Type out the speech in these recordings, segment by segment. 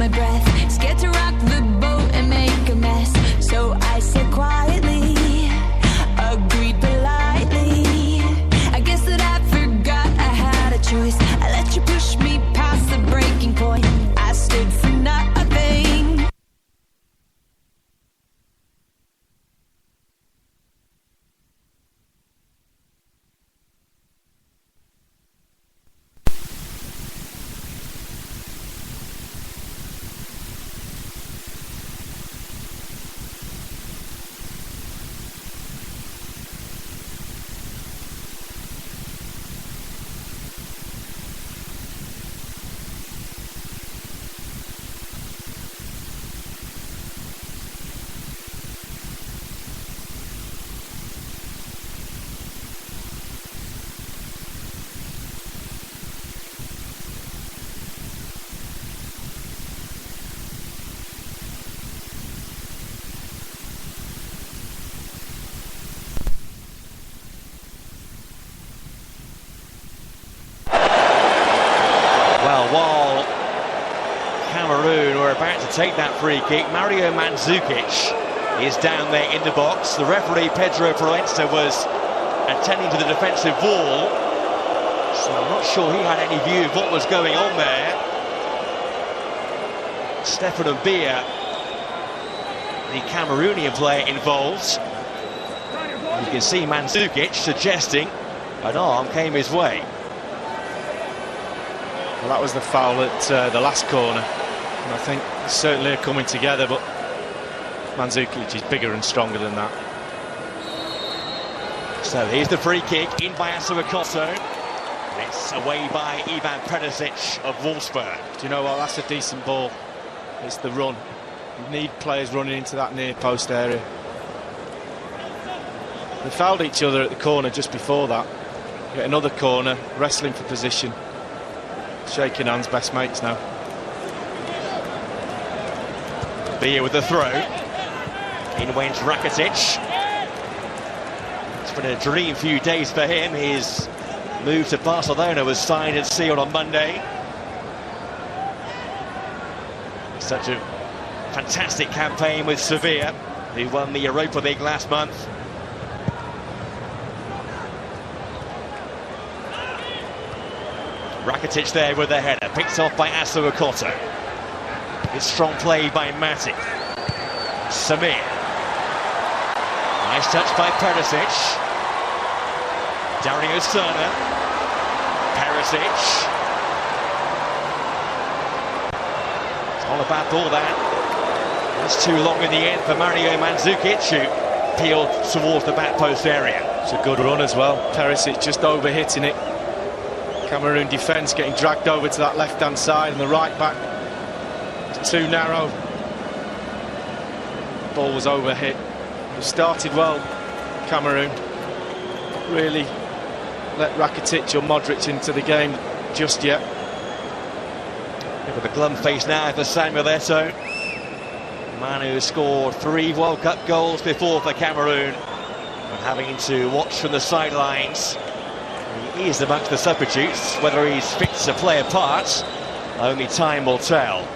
my breath, scared to rock the boat and make a mess. So I said quietly, agreed politely. I guess that I forgot I had a choice. I let you push me past the breaking point. I stood for nothing. While Cameroon were about to take that free kick, Mario Mandzukic is down there in the box. The referee, Pedro Proenza, was attending to the defensive wall, so I'm not sure he had any view of what was going on there. Stefan Mbia, the Cameroonian player involved. You can see Mandzukic suggesting an arm came his way. Well, that was the foul at the last corner, and I think certainly are coming together, but Mandzukic is bigger and stronger than that. So here's the free kick in by Asuakoto. It's away by Ivan Perisic of Wolfsburg. Do you know what? That's a decent ball. It's the run. You need players running into that near post area. They fouled each other at the corner just before that. Get another corner, wrestling for position. Shaking hands, best mates now. Bia with the throw. In went Rakitic. It's been a dream few days for him. His move to Barcelona was signed and sealed on Monday. Such a fantastic campaign with Sevilla, who won the Europa League last month. Rakitic there with the header, picked off by Asuakoto. It's strong play by Matic. Samir. Nice touch by Perisic. Dario Serna. Perisic. It's all about all that. It's too long in the end for Mario Mandzukic, who peeled towards the back post area. It's a good run as well. Perisic just overhitting it. Cameroon defence getting dragged over to that left-hand side, and the right back is too narrow. Ball was overhit. It started well, Cameroon. Really let Rakitic or Modric into the game just yet. With a glum face now for Samuel Eto'o. Man who scored 3 World Cup goals before for Cameroon, and having to watch from the sidelines. He is amongst the substitutes. Whether he's fit to play a part, only time will tell.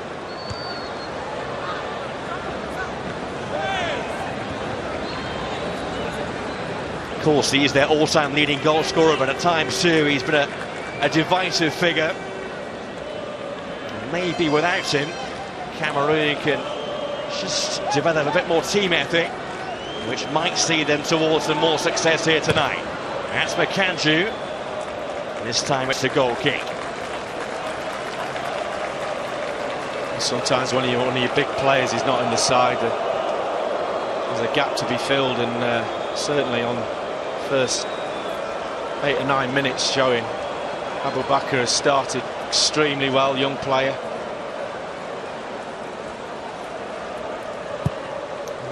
Of course, he is their all-time leading goal scorer, but at times too he's been a divisive figure. Maybe without him, Cameroon can just develop a bit more team ethic, which might see them towards some more success here tonight. That's Makanju. This time it's a goal kick. Sometimes when one of your big players is not in the side, there's a gap to be filled, and certainly on the first 8 or 9 minutes showing Abubakar has started extremely well, young player.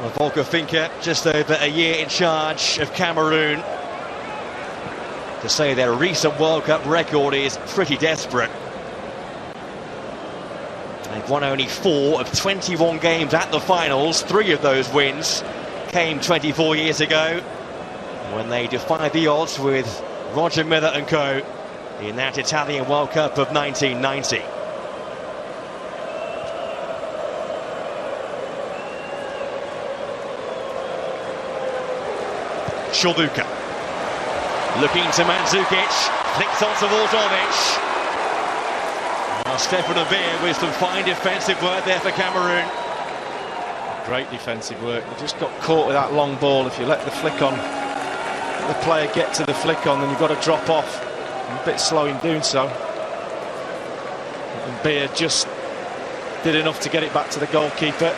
Well, Volker Finke just over a year in charge of Cameroon. To say their recent World Cup record is pretty desperate. They've won only 4 of 21 games at the finals. 3 of those wins came 24 years ago, when they defied the odds with Roger Miller and co. in that Italian World Cup of 1990. Shorbuka. Looking to Mandzukic. Flicks on towards Ovic. Now Stefan Abir with some fine defensive work there for Cameroon. Great defensive work. They just got caught with that long ball. If you let the flick on, let the player get to the flick on, then you've got to drop off. I'm a bit slow in doing so. And Beer just did enough to get it back to the goalkeeper.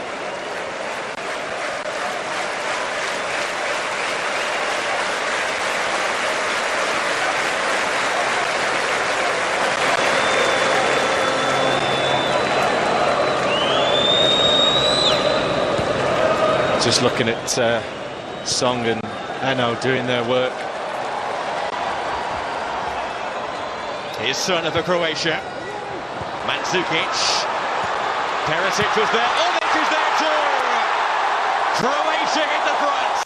Just looking at Song and Eno doing their work. Here's Cerna for Croatia. Mandzukic. Perisic was there. Ovic is there too! Croatia in the front.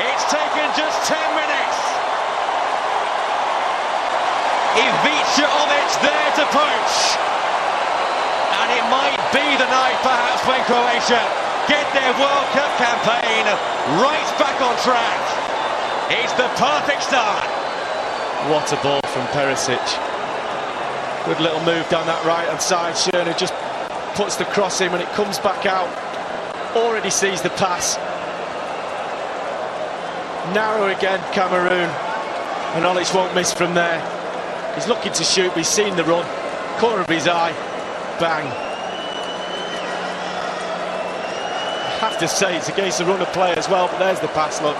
It's taken just 10 minutes. Ivica Ovic there to poach. And it might be the night perhaps when Croatia get their World Cup campaign right back on track. It's the perfect start. What a ball from Perisic. Good little move down that right-hand side. Cerna just puts the cross in when it comes back out. Already sees the pass. Narrow again, Cameroon. And Olic won't miss from there. He's looking to shoot, but he's seen the run. Corner of his eye. Bang. I have to say it's against the run of play as well, but there's the pass, look.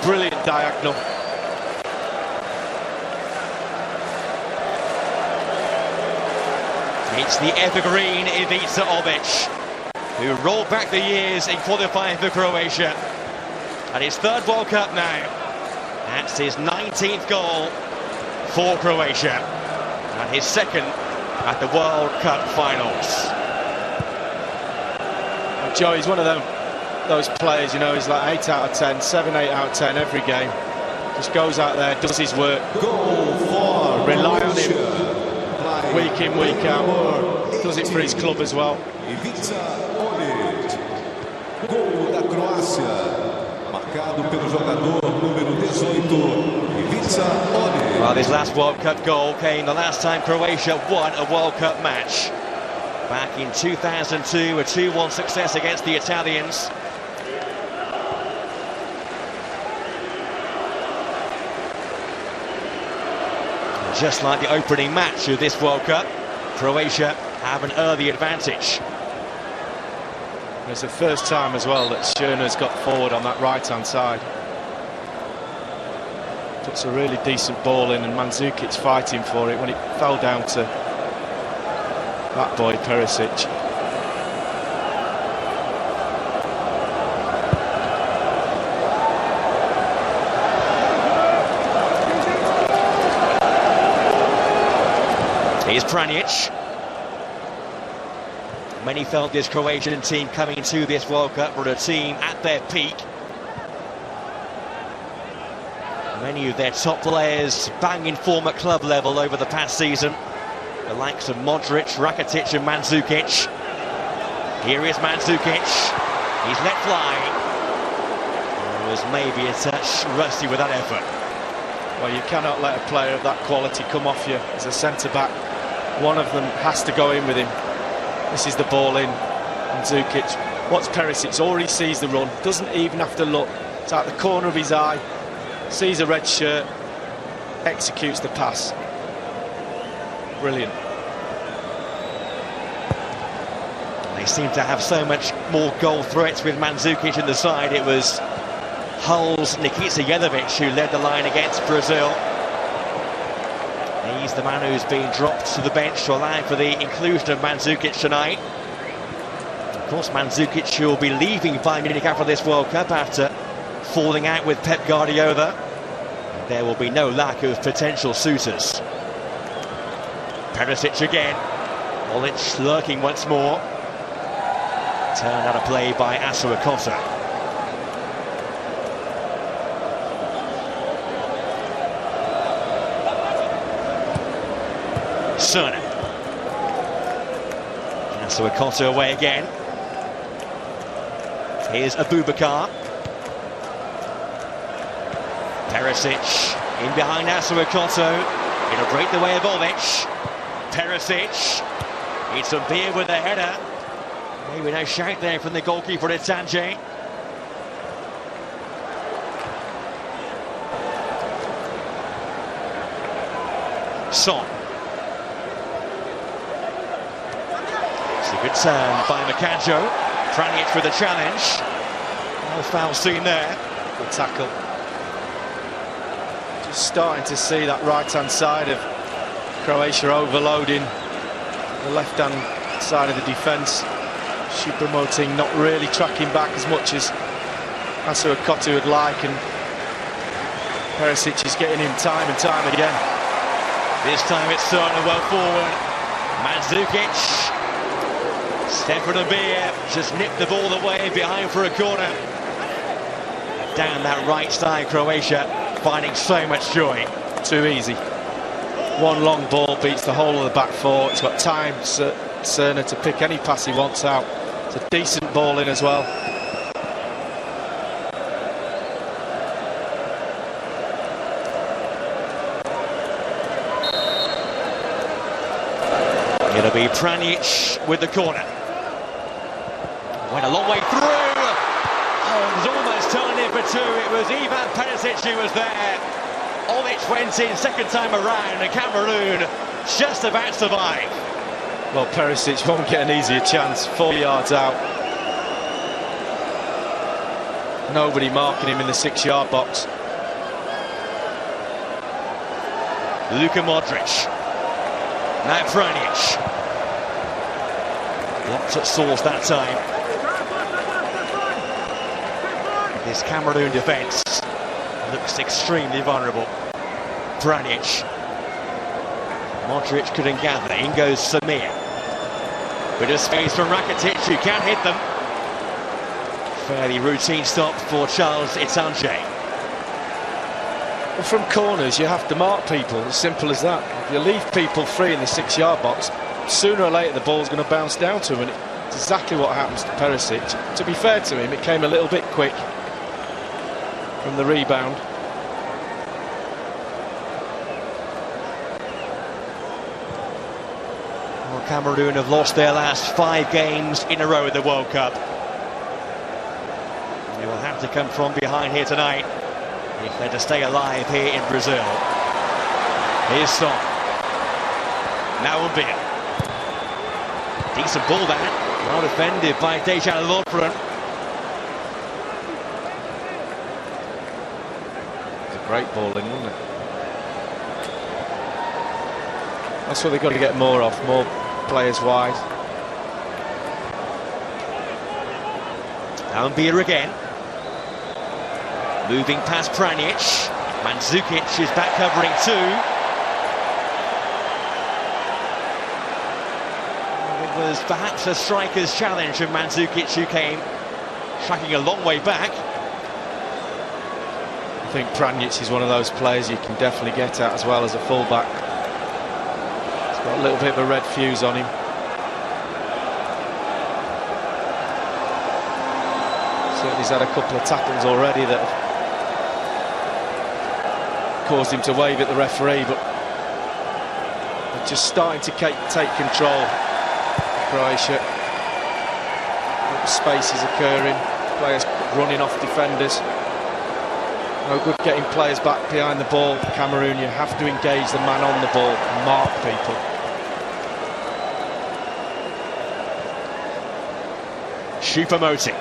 Brilliant diagonal. It's the evergreen Ivica Ovic, who rolled back the years in qualifying for Croatia. And his third World Cup now. That's his 19th goal for Croatia. And his second at the World Cup finals. Joe, he's one of those players, you know, he's like 8 out of 10, 7, 8 out of 10 every game. Just goes out there, does his work. Rely on him week in, week out. Does it for his club as well. Ivica Ovic. Gol da Croácia. Marcado pelo jogador número 18, Ivica Ovic. Well, this last World Cup goal came the last time Croatia won a World Cup match. Back in 2002, a 2-1 success against the Italians. And just like the opening match of this World Cup, Croatia have an early advantage. It's the first time as well that Cerna's got forward on that right-hand side. Puts a really decent ball in, and Mandzukic's fighting for it when it fell down to that boy Perisic. Here's Pranjic. Many felt this Croatian team coming to this World Cup were a team at their peak. Many of their top players bang in form at club level over the past season. The likes of Modric, Rakitic and Mandzukic. Here is Mandzukic. He's let fly. He was maybe a touch rusty with that effort. Well, you cannot let a player of that quality come off you as a centre-back. One of them has to go in with him. This is the ball in. Mandzukic. What's Perisic? Already sees the run. Doesn't even have to look. It's out the corner of his eye. Sees a red shirt. Executes the pass. Brilliant. They seem to have so much more goal threats with Mandzukic in the side. It was Hull's Nikita Jelavic who led the line against Brazil. He's the man who's been dropped to the bench to allow for the inclusion of Mandzukic tonight. Of course, Mandzukic will be leaving Bayern Munich after this World Cup after falling out with Pep Guardiola. There will be no lack of potential suitors. Perisic again. Olic lurking once more. Turned out of play by Asuakota. Cerna. Asuakota away again. Here's Abubakar. Perisic in behind Asuakoto. It'll break the way of Ovic. Perisic. It's a beer with a header. Maybe no shout there from the goalkeeper at Sanjay. Son. It's a good turn by Makanjo. Pranic with a challenge. No foul seen there. Good tackle. Just starting to see that right-hand side of Croatia overloading the left-hand side of the defence. Choupo-Moting not really tracking back as much as Asuakoto would like, and Perisic is getting him time and time again. This time it's Son well forward. Mandzukic. Stefan Beer just nipped the ball away behind for a corner. Down that right side, Croatia finding so much joy. Too easy. One long ball beats the whole of the back four. It's got time, Cerner, to pick any pass he wants out. It's a decent ball in as well. It'll be Pranic with the corner. Went a long way through. Oh, it was almost turning in for two. It was Ivan Perisic who was there. Ovic went in second time around, and Cameroon just about survived. Well, Perisic won't get an easier chance. 4 yards out. Nobody marking him in the 6-yard box. Luka Modric. Now Pranic. Blocked at source that time. This Cameroon defence looks extremely vulnerable. Pranic. Modric couldn't gather. In goes Samir. Bit of space from Rakitic, who can't hit them. Fairly routine stop for Charles Itange. Well, from corners you have to mark people, as simple as that. If you leave people free in the 6-yard box, sooner or later the ball's going to bounce down to him, and it's exactly what happens to Perisic. To be fair to him, it came a little bit quick from the rebound. Well, Cameroon have lost their last 5 games in a row at the World Cup. They will have to come from behind here tonight if they're to stay alive here in Brazil. Here's Son. Now Mbia. Decent ball there. Well defended by Dejan Lovren. It's a great ball in, wasn't it? That's what they've got to get more of, more players wide. Now Mbia again. Moving past Pranic. Mandzukic is back covering two. It was perhaps a striker's challenge from Mandzukic, who came tracking a long way back. I think Pranic is one of those players you can definitely get at as well as a fullback. He's got a little bit of a red fuse on him. Certainly he's had a couple of tackles already that have caused him to wave at the referee, but they're just starting to take control. Croatia. Space is occurring, players running off defenders. No good getting players back behind the ball. Cameroon, you have to engage the man on the ball and mark people. Choupo-Moting.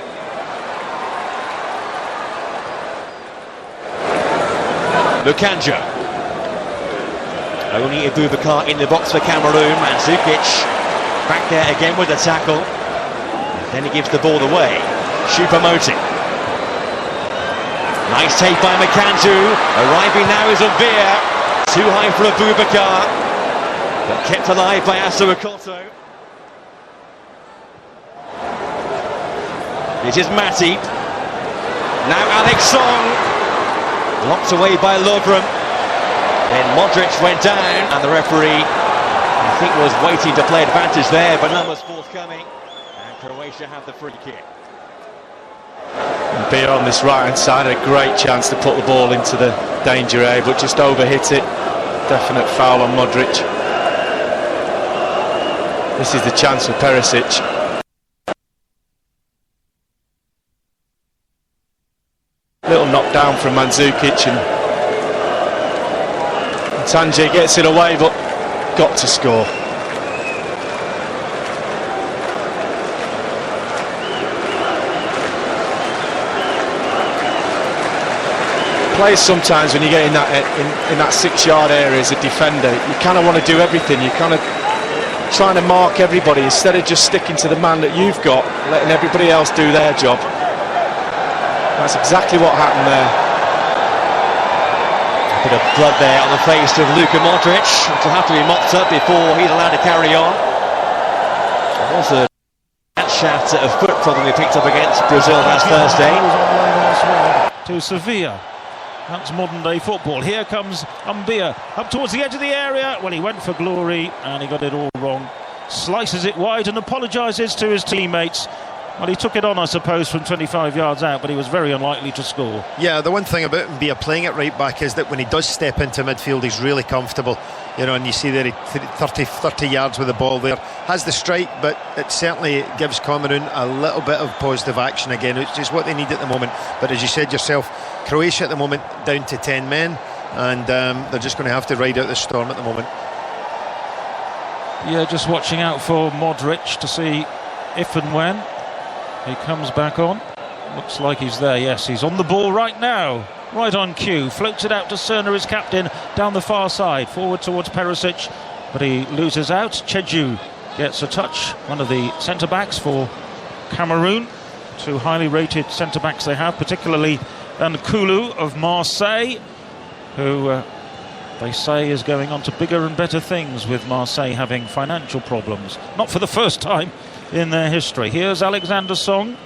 Makanjo. Only Abubakar in the box for Cameroon. Mandzukic back there again with the tackle. Then he gives the ball away. Choupo-Moting. Nice take by Makanjo. Arriving now is Mbia. Too high for Abubakar, but kept alive by Asuakoto. It is Matip. Now Alex Song. Blocked away by Lovren. Then Modric went down, and the referee, I think, was waiting to play advantage there, but none was forthcoming. And Croatia have the free kick. Mbia on this right-hand side, a great chance to put the ball into the danger, but just overhit it. Definite foul on Modric. This is the chance for Perisic. Little knockdown from Mandzukic, and Tangier gets it away, but got to score. Players sometimes, when you get in that 6-yard area as a defender, you kind of want to do everything. You kind of trying to mark everybody instead of just sticking to the man that you've got, letting everybody else do their job. That's exactly what happened there. A bit of blood there on the face of Luka Modric, which will have to be mopped up before he's allowed to carry on. There was a shaft of foot problem he picked up against Brazil last Thursday. To Sevilla. That's modern day football. Here comes Umbia up towards the edge of the area. Well, he went for glory and he got it all wrong. Slices it wide and apologises to his teammates. Well, he took it on, I suppose, from 25 yards out, but he was very unlikely to score. Yeah, the one thing about Umbia playing at right back is that when he does step into midfield, he's really comfortable. You know, and you see there, 30 yards with the ball there. Has the strike, but it certainly gives Cameroon a little bit of positive action again, which is what they need at the moment. But as you said yourself, Croatia at the moment down to 10 men, and they're just going to have to ride out the storm at the moment. Yeah, just watching out for Modric to see if and when he comes back on. Looks like he's there. Yes, he's on the ball right now. Right on cue. Floats it out to Cerner, his captain, down the far side. Forward towards Perisic, but he loses out. Cheju gets a touch. One of the centre-backs for Cameroon. Two highly rated centre-backs they have, particularly Nkulu of Marseille, who they say is going on to bigger and better things, with Marseille having financial problems. Not for the first time in their history. Here's Alexander Song,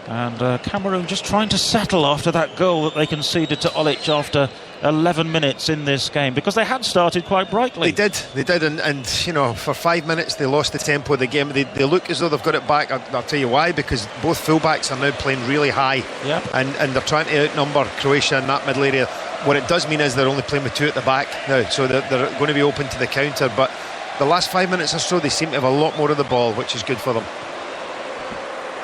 and Cameroon just trying to settle after that goal that they conceded to Olic after 11 minutes in this game, because they had started quite brightly. They did, and you know, for 5 minutes they lost the tempo of the game. They look as though they've got it back. I'll tell you why, because both fullbacks are now playing really high. Yeah. And they're trying to outnumber Croatia in that middle area. What it does mean is they're only playing with two at the back now, so they're going to be open to the counter, but the last 5 minutes or so they seem to have a lot more of the ball, which is good for them.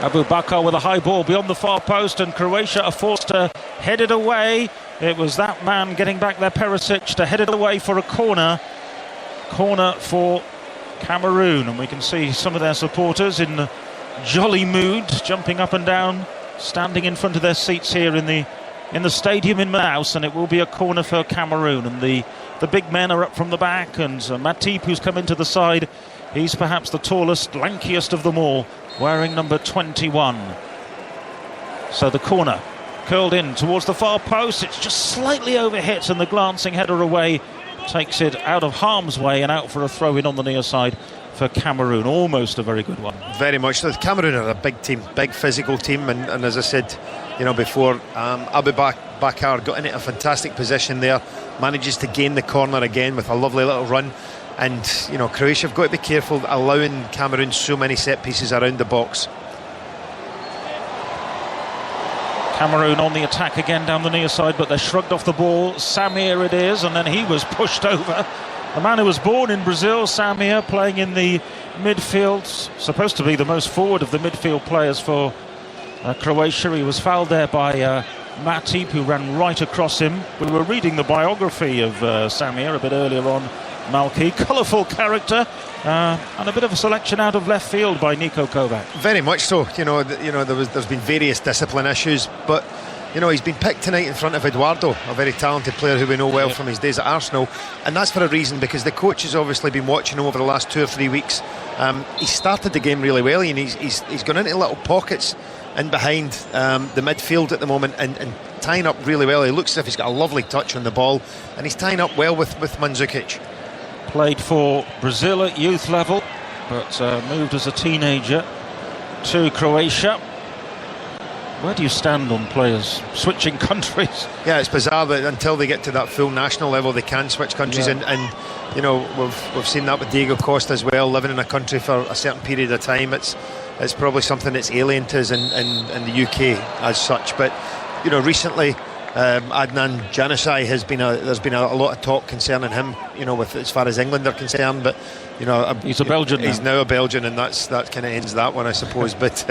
Abu Bakar with a high ball beyond the far post, and Croatia are forced to head it away. It was that man getting back there, Perisic, to head it away for a corner. Corner for Cameroon, and we can see some of their supporters in jolly mood, jumping up and down, standing in front of their seats here in the stadium in Manaus, and it will be a corner for Cameroon. And the big men are up from the back, and Matip, who's come into the side, he's perhaps the tallest, lankiest of them all, wearing number 21. So the corner curled in towards the far post. It's just slightly overhit, and the glancing header away takes it out of harm's way and out for a throw-in on the near side for Cameroon. Almost a very good one. Very much. The Cameroon are a big team, big physical team, and as I said, you know, before, Abu Bakar got in a fantastic position there, manages to gain the corner again with a lovely little run. And you know, Croatia have got to be careful allowing Cameroon so many set pieces around the box. Cameroon on the attack again down the near side, but they're shrugged off the ball. Samir it is, and then he was pushed over. The man who was born in Brazil, Samir, playing in the midfield, supposed to be the most forward of the midfield players for Croatia. He was fouled there by Matip, who ran right across him. We were reading the biography of Samir a bit earlier on, Malky. Colourful character, and a bit of a selection out of left field by Niko Kovac. Very much so. You know, there's been various discipline issues, but you know, he's been picked tonight in front of Eduardo, a very talented player who we know well from his days at Arsenal, and that's for a reason, because the coach has obviously been watching him over the last 2 or 3 weeks. He started the game really well, and he's gone into little pockets in behind the midfield at the moment, and tying up really well. He looks as if he's got a lovely touch on the ball, and he's tying up well with Mandzukic. Played for Brazil at youth level, but moved as a teenager to Croatia. Where do you stand on players switching countries? Yeah, it's bizarre that until they get to that full national level, they can switch countries, and you know, we've seen that with Diego Costa as well, living in a country for a certain period of time. It's probably something that's alien to us in the UK as such. But you know, recently Adnan Januzaj there's been a lot of talk concerning him, with as far as England are concerned, but he's a Belgian. He's now a Belgian, and that kind of ends that one, I suppose. But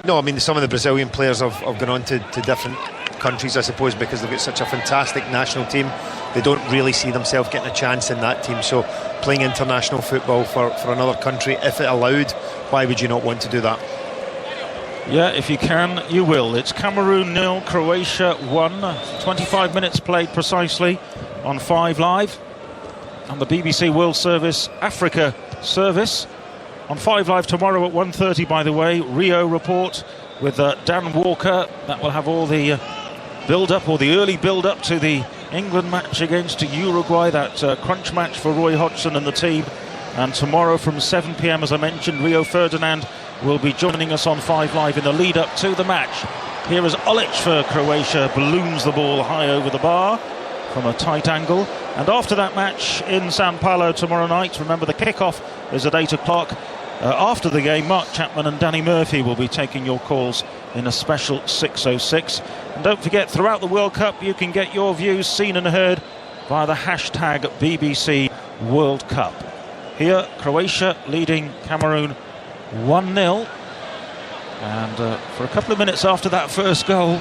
no, I mean, some of the Brazilian players have gone on to different countries, I suppose, because they've got such a fantastic national team. They don't really see themselves getting a chance in that team. So playing international football for another country, if it allowed, why would you not want to do that? Yeah, if you can, you will. It's Cameroon 0, Croatia 1. 25 minutes played precisely on 5 Live. On the BBC World Service Africa service. On 5 Live tomorrow at 1:30, by the way, Rio report with Dan Walker. That will have all the build-up, or the early build-up to the England match against Uruguay, that crunch match for Roy Hodgson and the team. And tomorrow from 7 p.m, as I mentioned, Rio Ferdinand will be joining us on 5 Live in the lead-up to the match. Here is Olic for Croatia, balloons the ball high over the bar from a tight angle. And after that match in Sao Paulo tomorrow night, remember the kick-off is at 8 o'clock. After the game, Mark Chapman and Danny Murphy will be taking your calls in a special 606. And don't forget, throughout the World Cup, you can get your views seen and heard via the hashtag BBC World Cup. Here, Croatia leading Cameroon 1-0. And for a couple of minutes after that first goal,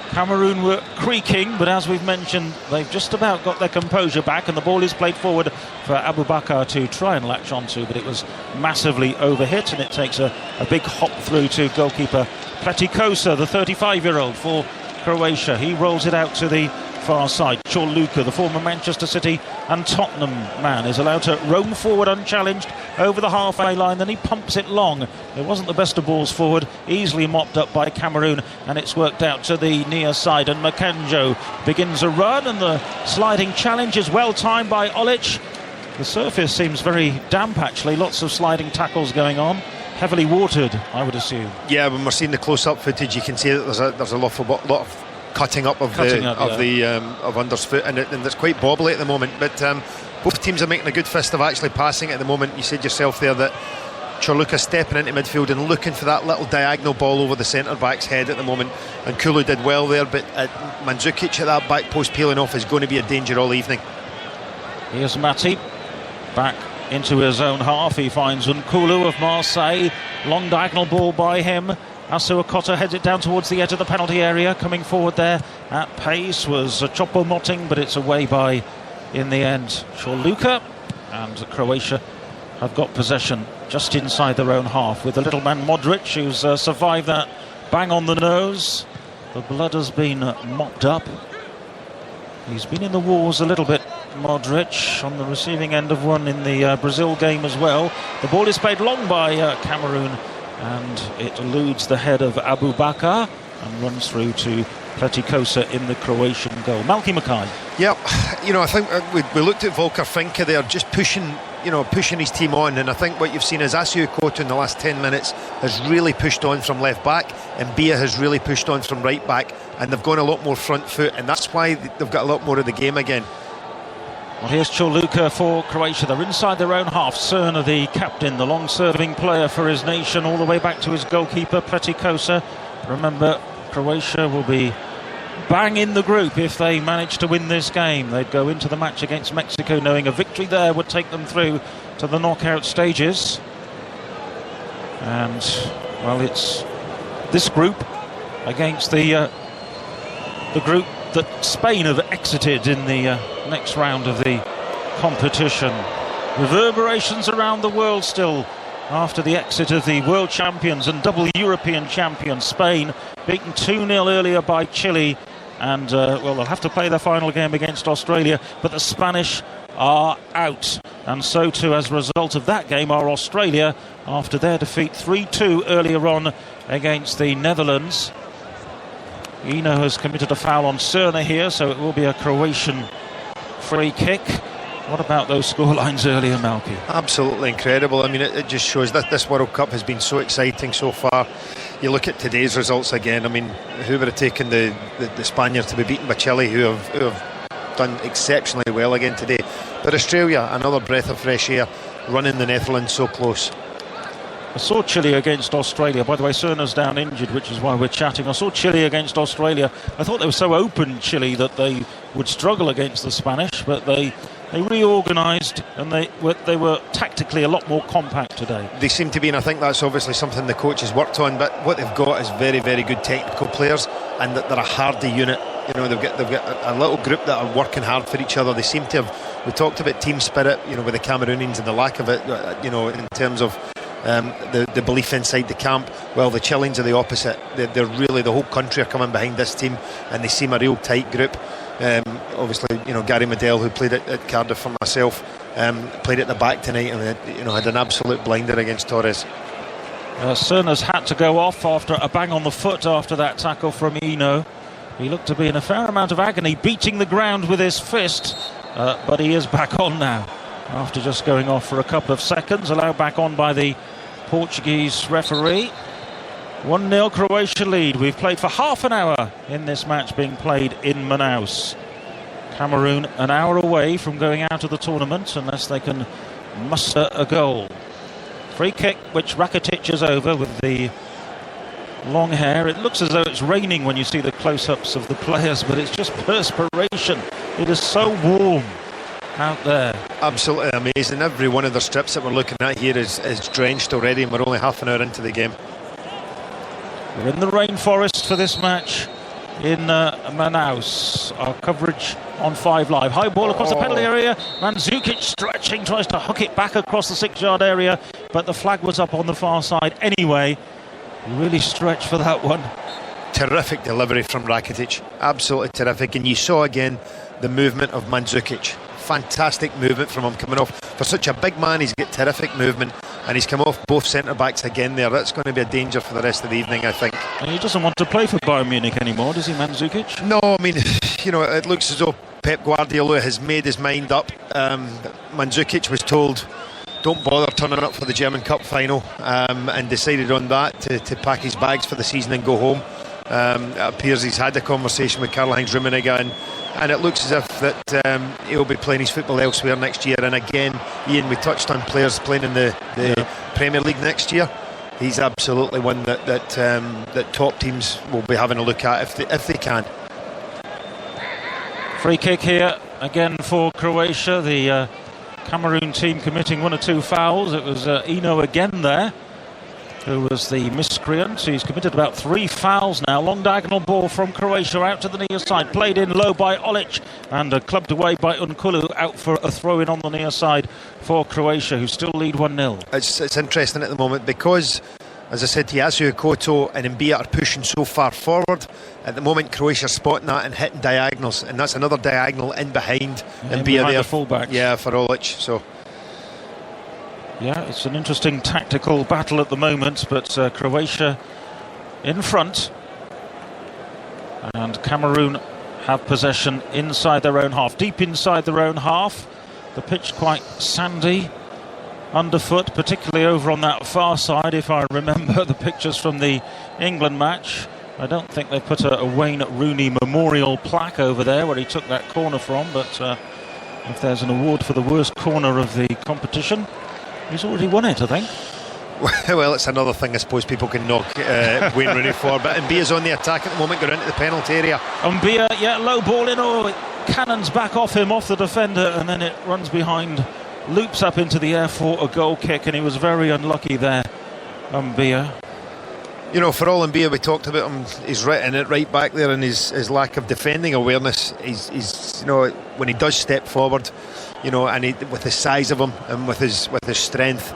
Cameroon were creaking, but as we've mentioned, they've just about got their composure back, and the ball is played forward for Abubakar to try and latch onto, but it was massively overhit, and it takes a big hop through to goalkeeper Pletikosa, the 35-year-old for Croatia. He rolls it out to the far side. Chorluka, the former Manchester City and Tottenham man, is allowed to roam forward unchallenged over the halfway line, then he pumps it long. It wasn't the best of balls forward, easily mopped up by Cameroon, and it's worked out to the near side, and Makanjo begins a run, and the sliding challenge is well timed by Olic. The surface seems very damp, actually, lots of sliding tackles going on. Heavily watered, I would assume. Yeah, when we're seeing the close-up footage, you can see that there's a lot of cutting up of underfoot, and it's quite bobbly at the moment. But both teams are making a good fist of actually passing it at the moment. You said yourself there that Chorluka stepping into midfield and looking for that little diagonal ball over the centre-back's head at the moment, and Kulu did well there, but Mandzukic at that back post peeling off is going to be a danger all evening. Here's Matip back into his own half. He finds Nkulu of Marseille. Long diagonal ball by him. Asu Akota heads it down towards the edge of the penalty area. Coming forward there at pace was Choupo-Moting, but it's away by, in the end, Chorluka. And Croatia have got possession just inside their own half with the little man Modric, who's survived that bang on the nose. The blood has been mopped up. He's been in the wars a little bit, Modric, on the receiving end of one in the Brazil game as well. The ball is played long by Cameroon, and it eludes the head of Abubakar and runs through to Pletikosa in the Croatian goal. Malky Mackay. Yeah, I think we looked at Volker Finke there, just pushing his team on, and I think what you've seen is Asu Akota in the last 10 minutes has really pushed on from left back, and Bia has really pushed on from right back, and they've gone a lot more front foot, and that's why they've got a lot more of the game again. Well, here's Chorluka for Croatia. They're inside their own half. Cerna, the captain, the long-serving player for his nation, all the way back to his goalkeeper, Pletikosa. Remember, Croatia will be bang in the group if they manage to win this game. They'd go into the match against Mexico knowing a victory there would take them through to the knockout stages. And, well, it's this group against the group that Spain have exited in the next round of the competition. Reverberations around the world still after the exit of the world champions and double European champions Spain, beaten 2-0 earlier by Chile, and well, they'll have to play their final game against Australia, but the Spanish are out, and so too as a result of that game are Australia after their defeat 3-2 earlier on against the Netherlands. Eno has committed a foul on Cerna here, so it will be a Croatian free kick. What about those scorelines earlier, Malky? Absolutely incredible. I mean, it just shows that this World Cup has been so exciting so far. You look at today's results again. I mean, who would have taken the Spaniards to be beaten by Chile, who have done exceptionally well again today. But Australia, another breath of fresh air, running the Netherlands so close. I saw Chile against Australia. By the way, Cerna's down injured, which is why we're chatting. I saw Chile against Australia. I thought they were so open, Chile, that they would struggle against the Spanish, but they reorganised and they were tactically a lot more compact today. They seem to be, and I think that's obviously something the coaches worked on, but what they've got is very, very good technical players, and that they're a hardy unit. You know, they've got a little group that are working hard for each other. They seem to have, we talked about team spirit, you know, with the Cameroonians and the lack of it, you know, in terms of the belief inside the camp. Well, the Chileans are the opposite. They're really, the whole country are coming behind this team, and they seem a real tight group. Obviously, you know, Gary Medell, who played at Cardiff for myself, played at the back tonight, and you know, had an absolute blinder against Torres. Cerna's had to go off after a bang on the foot after that tackle from Eno. He looked to be in a fair amount of agony, beating the ground with his fist, but he is back on now after just going off for a couple of seconds, allowed back on by the Portuguese referee. 1-0 Croatia lead. We've played for half an hour in this match being played in Manaus. Cameroon an hour away from going out of the tournament unless they can muster a goal. Free kick which Rakitic is over with the long hair. It looks as though it's raining when you see the close-ups of the players, but it's just perspiration. It is so warm out there. Absolutely amazing. Every one of the strips that we're looking at here is drenched already, and we're only half an hour into the game. We're in the rainforest for this match in Manaus. Our coverage on 5 Live. High ball across the penalty area. Mandzukic stretching, tries to hook it back across the 6-yard area, but the flag was up on the far side anyway. Really stretched for that one. Terrific delivery from Rakitic. Absolutely terrific. And you saw again the movement of Mandzukic. Fantastic movement from him coming off. For such a big man, he's got terrific movement, and he's come off both centre-backs again there. That's going to be a danger for the rest of the evening, I think. And he doesn't want to play for Bayern Munich anymore, does he, Mandzukic? No, I mean, you know, it looks as though Pep Guardiola has made his mind up. Mandzukic was told, don't bother turning up for the German Cup final, and decided on that to pack his bags for the season and go home. It appears he's had a conversation with Karl-Heinz Rummenigge, and it looks as if that he'll be playing his football elsewhere next year. And again, Ian, we touched on players playing in the Premier League next year. He's absolutely one that top teams will be having a look at if they can. Free kick here again for Croatia. The Cameroon team committing 1 or 2 fouls. It was Eno again there who was the miscreant. He's committed about 3 fouls now. Long diagonal ball from Croatia out to the near side, played in low by Olic and clubbed away by Unkulu, out for a throw in on the near side for Croatia, who still lead 1-0. It's interesting at the moment because, as I said, Yasu Koto and Mbia are pushing so far forward. At the moment, Croatia spotting that and hitting diagonals, and that's another diagonal in behind Mbia there. The fullbacks. Yeah, for Olic. So yeah, it's an interesting tactical battle at the moment, but Croatia in front, and Cameroon have possession inside their own half, deep inside their own half. The pitch quite sandy underfoot, particularly over on that far side. If I remember the pictures from the England match, I don't think they put a Wayne Rooney memorial plaque over there where he took that corner from, but if there's an award for the worst corner of the competition, he's already won it, I think. Well, it's another thing I suppose people can knock Wayne Rooney for, but Mbia's on the attack at the moment, going into the penalty area. Mbia, yeah, low ball in, it cannons back off him, off the defender, and then it runs behind, loops up into the air for a goal kick, and he was very unlucky there, Mbia. You know, for all Mbia, we talked about him, he's written it right back there, and his lack of defending awareness. He's you know, when he does step forward, you know, and with the size of him and with his strength,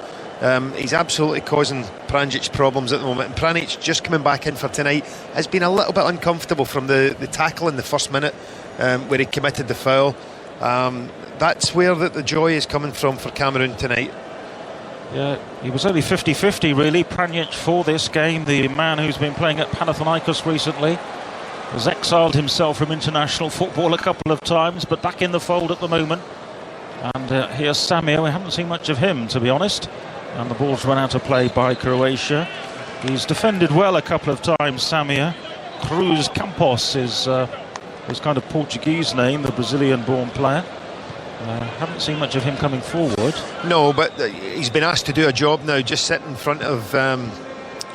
he's absolutely causing Pranjic problems at the moment. And Pranjic, just coming back in for tonight, has been a little bit uncomfortable from the tackle in the first minute, where he committed the foul. That's where the joy is coming from for Cameroon tonight. Yeah, he was only 50-50 really, Pranjic, for this game. The man who's been playing at Panathinaikos recently has exiled himself from international football a couple of times, but back in the fold at the moment. And here's Samir. We haven't seen much of him, to be honest. And the ball's run out of play by Croatia. He's defended well a couple of times, Samir. Cruz Campos is his kind of Portuguese name, the Brazilian-born player. Haven't seen much of him coming forward. No, but he's been asked to do a job now, just sitting in front of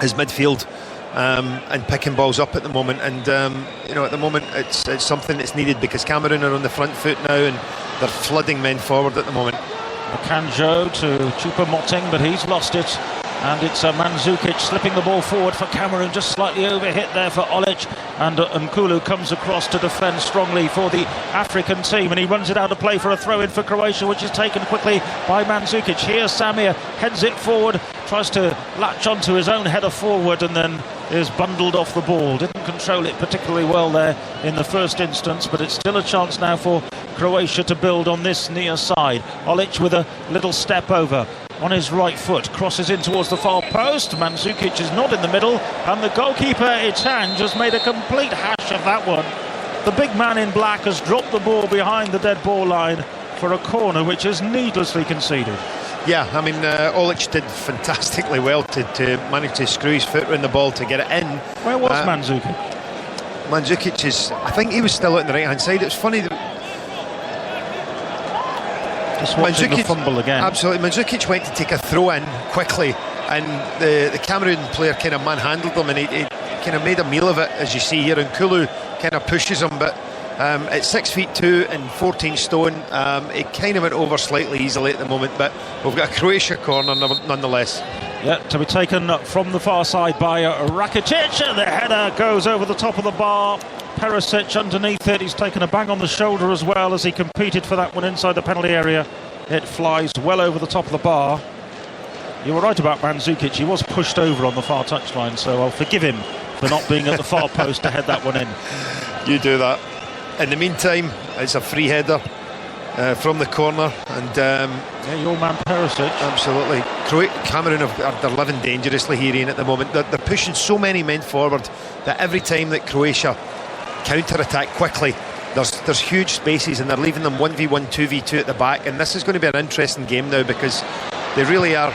his midfield and picking balls up at the moment. And at the moment it's something that's needed because Cameroon are on the front foot now and they're flooding men forward at the moment. Makanjo to Choupo-Moting, but he's lost it. And it's Mandzukic slipping the ball forward for Cameroon, just slightly overhit there for Olic. And Nkulu comes across to defend strongly for the African team, and he runs it out of play for a throw-in for Croatia, which is taken quickly by Mandzukic. Here's Samir, heads it forward, tries to latch onto his own header forward, and then is bundled off the ball. Didn't control it particularly well there in the first instance, but it's still a chance now for Croatia to build on this near side. Olic with a little step over on his right foot, crosses in towards the far post. Mandzukic is not in the middle, and the goalkeeper Itanj has made a complete hash of that one. The big man in black has dropped the ball behind the dead ball line for a corner which is needlessly conceded. Yeah, I mean, Olic did fantastically well to manage to screw his foot around the ball to get it in. Where was Mandzukic? Mandzukic is, I think he was still out on the right hand side. It's funny that just watching the fumble again. Absolutely, Mandzukic went to take a throw in quickly, and the Cameroon player kind of manhandled him, and he kind of made a meal of it, as you see here. And Nkulu kind of pushes him, but at 6'2" and 14 stone, it kind of went over slightly easily at the moment. But we've got a Croatia corner nonetheless. Yeah, to be taken from the far side by Rakitic. The header goes over the top of the bar. Perisic underneath it. He's taken a bang on the shoulder as well as he competed for that one inside the penalty area. It flies well over the top of the bar. You were right about Mandzukic. He was pushed over on the far touchline, so I'll forgive him for not being at the far post to head that one in. You do that. In the meantime, it's a free header from the corner, and your man Perisic. Absolutely. Cameroon they're living dangerously here, Ian, at the moment. They're pushing so many men forward that every time that Croatia counter-attack quickly, there's huge spaces, and they're leaving them 1v1, 2v2 at the back. And this is going to be an interesting game now, because they really are.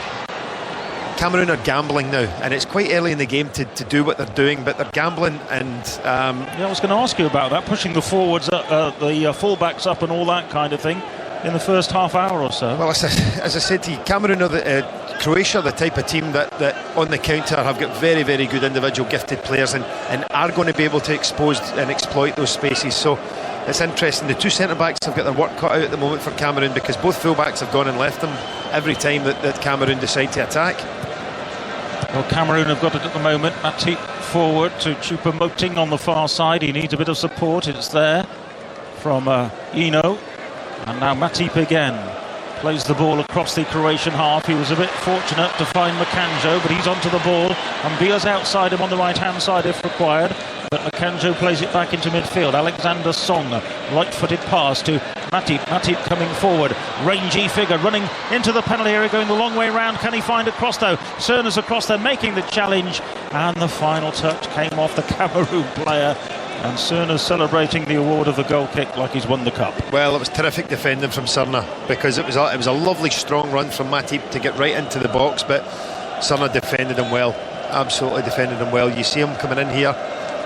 Cameroon are gambling now, and it's quite early in the game to do what they're doing, but they're gambling. And I was going to ask you about that, pushing the forwards, the fullbacks up and all that kind of thing in the first half hour or so. Well, as I said to you, Cameroon are Croatia are the type of team that on the counter have got very, very good individual gifted players, and are going to be able to expose and exploit those spaces. So it's interesting. The two centre-backs have got their work cut out at the moment for Cameroon, because both full-backs have gone and left them every time that Cameroon decide to attack. Well, Cameroon have got it at the moment. Matip forward to Choupo-Moting on the far side. He needs a bit of support. It's there from Eno. And now Matip again plays the ball across the Croatian half. He was a bit fortunate to find Makanjo, but he's onto the ball. And Bia's outside him on the right-hand side if required. But Makanjo plays it back into midfield. Alexander Song, right-footed pass to Matip. Matip coming forward. Rangy figure running into the penalty area, going the long way round. Can he find a cross though? Cerna's across there making the challenge. And the final touch came off the Cameroon player. And Cerna's celebrating the award of the goal kick like he's won the cup. Well, it was terrific defending from Cerna, because it was a lovely strong run from Matip to get right into the box, but Cerna defended him well. Absolutely defended him well. You see him coming in here,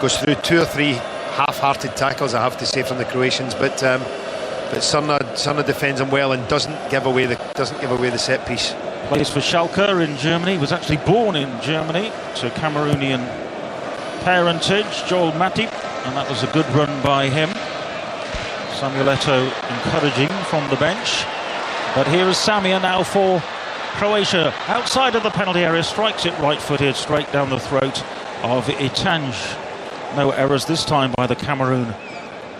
goes through 2 or 3 half-hearted tackles, I have to say, from the Croatians, but Cerna defends him well and doesn't give away the set piece. Plays for Schalke in Germany. He was actually born in Germany to Cameroonian parentage, Joel Matip, and that was a good run by him. Samuel Eto'o encouraging from the bench. But here is Samir now for Croatia, outside of the penalty area, strikes it right-footed straight down the throat of Itanj. No errors this time by the Cameroon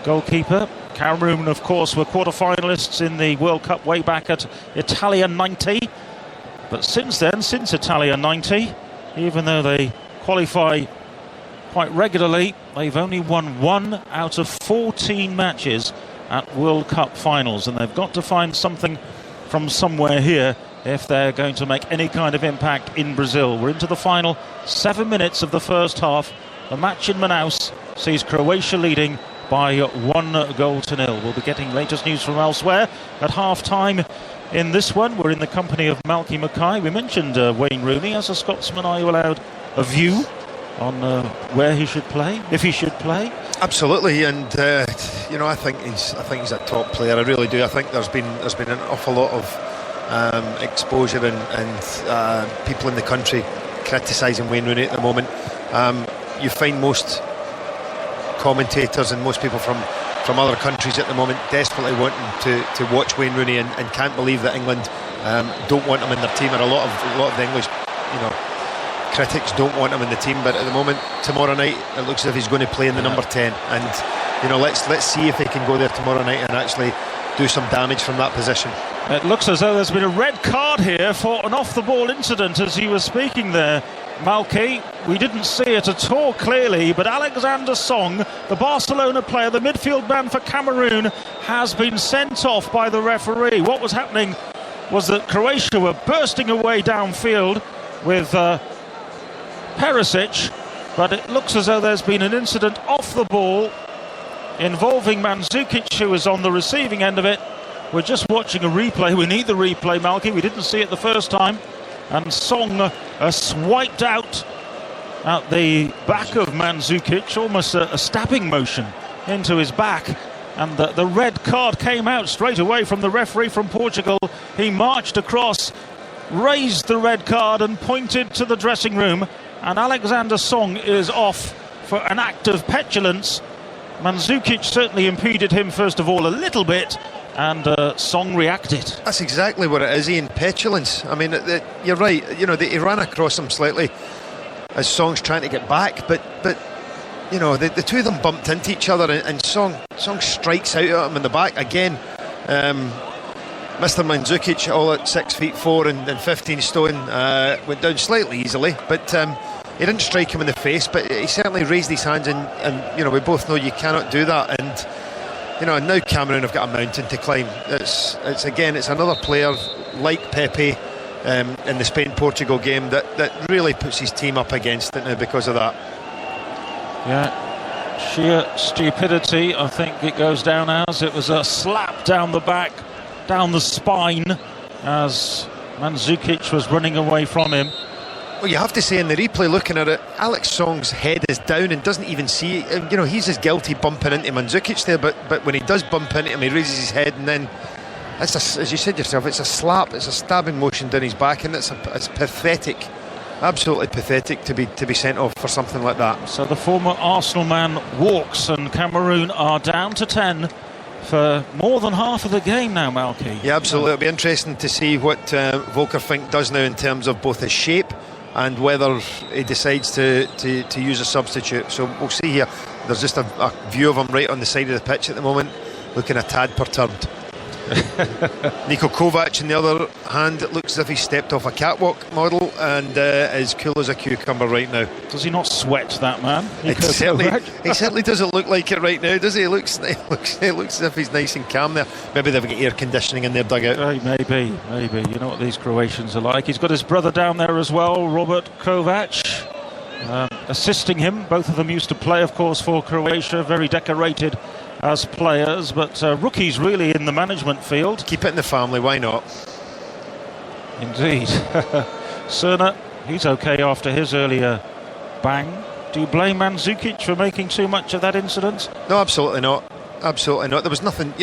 goalkeeper. Cameroon, of course, were quarter-finalists in the World Cup way back at Italia 90. But since then, since Italia 90, even though they qualify quite regularly, they've only won 1 out of 14 matches at World Cup finals, and they've got to find something from somewhere here if they're going to make any kind of impact in Brazil. We're into the final 7 minutes of the first half. The match in Manaus sees Croatia leading by 1-0. We'll be getting latest news from elsewhere at half-time. In this one, we're in the company of Malky Mackay. We mentioned Wayne Rooney. As a Scotsman, are you allowed a view on where he should play, if he should play? Absolutely, and I think he's a top player. I really do. I think there's been an awful lot of exposure and people in the country criticising Wayne Rooney at the moment. You find most commentators and most people from other countries at the moment desperately wanting to watch Wayne Rooney and can't believe that England don't want him in their team, or a lot of the English critics don't want him in the team. But at the moment, tomorrow night, it looks as if he's going to play in the number 10, and let's see if he can go there tomorrow night and actually do some damage from that position. It looks as though there's been a red card here for an off-the-ball incident as you were speaking there, Malky. We didn't see it at all clearly, but Alexander Song, the Barcelona player, the midfield man for Cameroon, has been sent off by the referee. What was happening was that Croatia were bursting away downfield with Perisic, but it looks as though there's been an incident off the ball involving Mandzukic, who was on the receiving end of it. We're just watching a replay. We need the replay, Malky. We didn't see it the first time. And Song swiped out at the back of Mandzukic, almost a stabbing motion into his back. And the red card came out straight away from the referee from Portugal. He marched across, raised the red card and pointed to the dressing room. And Alexander Song is off for an act of petulance. Mandzukic certainly impeded him, first of all, a little bit, and Song reacted. That's exactly what it is, Ian. Petulance. I mean, you're right. He ran across him slightly as Song's trying to get back, but the two of them bumped into each other, and Song strikes out at him in the back again. Mr. Mandzukic, all at 6'4" and 15 stone, went down slightly easily, but he didn't strike him in the face, but he certainly raised his hands, and we both know you cannot do that. And now Cameroon have got a mountain to climb. It's another player like Pepe in the Spain-Portugal game that really puts his team up against it now because of that. Yeah, sheer stupidity, I think it goes down as. It was a slap down the back, down the spine, as Mandzukic was running away from him. Well, you have to say in the replay, looking at it, Alex Song's head is down and doesn't even see it. He's as guilty bumping into Mandzukic there, but when he does bump into him, he raises his head, and then as you said yourself, it's a slap, it's a stabbing motion down his back, and it's pathetic, absolutely pathetic to be sent off for something like that. So the former Arsenal man walks, and Cameroon are down to 10 for more than half of the game now, Malky. Yeah, absolutely. It'll be interesting to see what Volker Fink does now in terms of both his shape and whether he decides to use a substitute. So we'll see here. There's just a view of him right on the side of the pitch at the moment, looking a tad perturbed. Niko Kovac, on the other hand, it looks as if he stepped off a catwalk model and is cool as a cucumber right now. Does he not sweat, that man? He certainly doesn't look like it right now, does he? It looks as if he's nice and calm there. Maybe they've got air conditioning in their dugout. Maybe. You know what these Croatians are like. He's got his brother down there as well, Robert Kovac, assisting him. Both of them used to play, of course, for Croatia. Very decorated as players, but rookies really in the management field. Keep it in the family, why not? Indeed. Cerner, he's okay after his earlier bang. Do you blame Mandzukic for making too much of that incident? No, absolutely not. Absolutely not. There was nothing,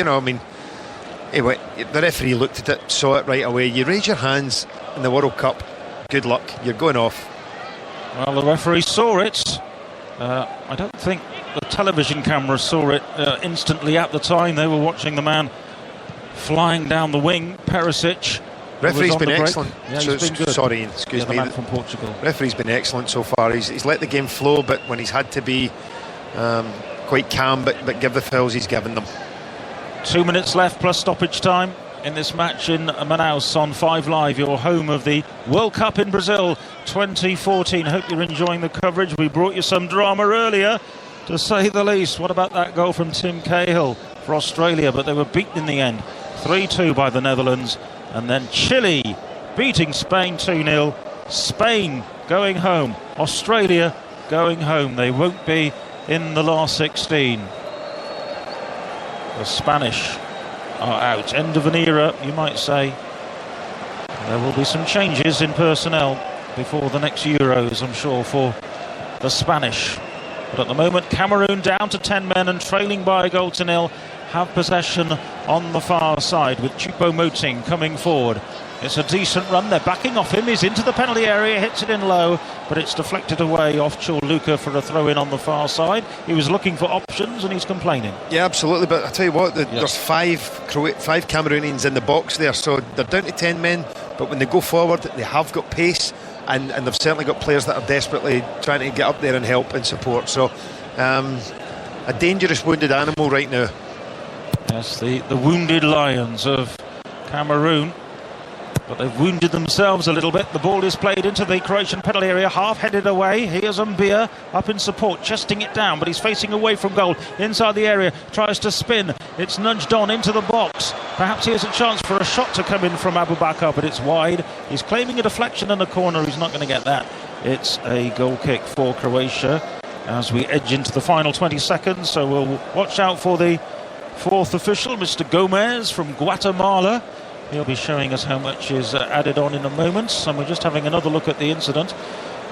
anyway, the referee looked at it, saw it right away. You raise your hands in the World Cup, good luck, you're going off. Well, the referee saw it. I don't think the television camera saw it instantly at the time. They were watching the man flying down the wing, Perisic. Referee's been excellent. Yeah, he's been good. Sorry, excuse me. The man from Portugal. Referee's been excellent so far. He's let the game flow, but when he's had to be quite calm, but give the fouls he's given them. 2 minutes left plus stoppage time in this match in Manaus on 5 Live, your home of the World Cup in Brazil 2014. Hope you're enjoying the coverage. We brought you some drama earlier, to say the least. What about that goal from Tim Cahill for Australia? But they were beaten in the end, 3-2 by the Netherlands. And then Chile beating Spain 2-0. Spain going home. Australia going home. They won't be in the last 16. The Spanish are out. End of an era, you might say. There will be some changes in personnel before the next Euros, I'm sure, for the Spanish. But at the moment, Cameroon down to 10 men and trailing by a goal to nil, have possession on the far side with Choupo-Moting coming forward. It's a decent run, they're backing off him, he's into the penalty area, hits it in low, but it's deflected away off Chorluka for a throw-in on the far side. He was looking for options and he's complaining. Yeah, absolutely, but I tell you what, there's five Cameroonians in the box there, so they're down to 10 men, but when they go forward, they have got pace, and they've certainly got players that are desperately trying to get up there and help and support, so a dangerous wounded animal right now. Yes, the wounded lions of Cameroon. But they've wounded themselves a little bit. The ball is played into the Croatian penalty area, half-headed away. Here's Mbia up in support, chesting it down, but he's facing away from goal. Inside the area, tries to spin. It's nudged on into the box. Perhaps here's a chance for a shot to come in from Abubakar, but it's wide. He's claiming a deflection in the corner. He's not going to get that. It's a goal kick for Croatia as we edge into the final 20 seconds. So we'll watch out for the fourth official, Mr. Gomez from Guatemala. He'll be showing us how much is added on in a moment. And we're just having another look at the incident.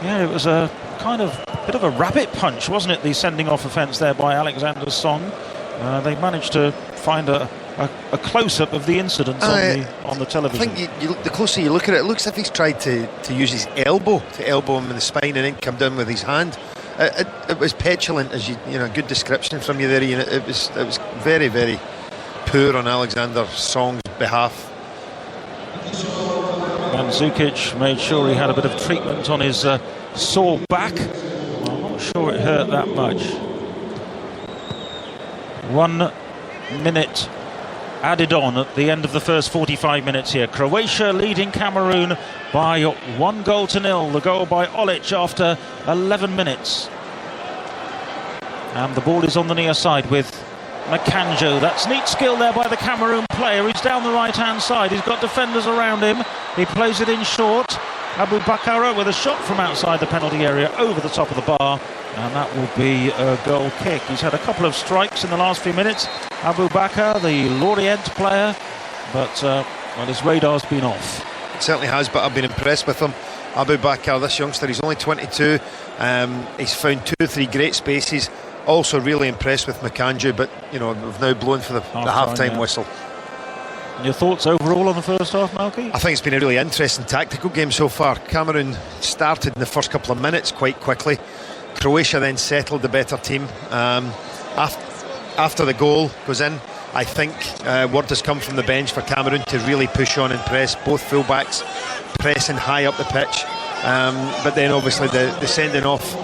Yeah, it was a kind of bit of a rabbit punch, wasn't it? The sending off offence there by Alexander Song. They managed to find a close-up of the incident on the television. I think the closer you look at it, it looks as if he's tried to use his elbow to elbow him in the spine and then come down with his hand. It was petulant, as you know, good description from you there, Ian. It was very, very poor on Alexander Song's behalf. Mandzukic made sure he had a bit of treatment on his sore back. I'm not sure it hurt that much. 1 minute added on at the end of the first 45 minutes here. Croatia leading Cameroon by 1-0. The goal by Olic after 11 minutes. And the ball is on the near side with Makanjo. That's neat skill there by the Cameroon player. He's down the right-hand side. He's got defenders around him. He plays it in short. Abubakar with a shot from outside the penalty area over the top of the bar. And that will be a goal kick. He's had a couple of strikes in the last few minutes. Abubakar, the Lorient player. But, well, his radar's been off. It certainly has, but I've been impressed with him. Abubakar, this youngster, he's only 22. He's found 2 or 3 great spaces. Also really impressed with Makanju, but you know, we've now blown for the half-time whistle. And your thoughts overall on the first half, Malky? I think it's been a really interesting tactical game so far. Cameroon started in the first couple of minutes quite quickly. Croatia then settled the better team. After the goal goes in, I think word has come from the bench for Cameroon to really push on and press. Both fullbacks pressing high up the pitch. But then obviously the sending off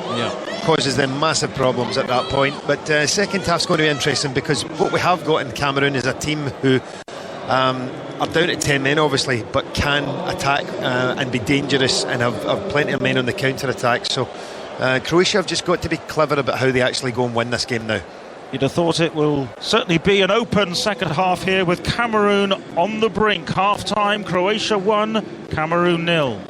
causes them massive problems at that point. But second half's going to be interesting, because what we have got in Cameroon is a team who are down at 10 men obviously, but can attack and be dangerous and have plenty of men on the counter-attack. So Croatia have just got to be clever about how they actually go and win this game now. You'd have thought it will certainly be an open second half here, with Cameroon on the brink. Half-time, Croatia 1, Cameroon 0.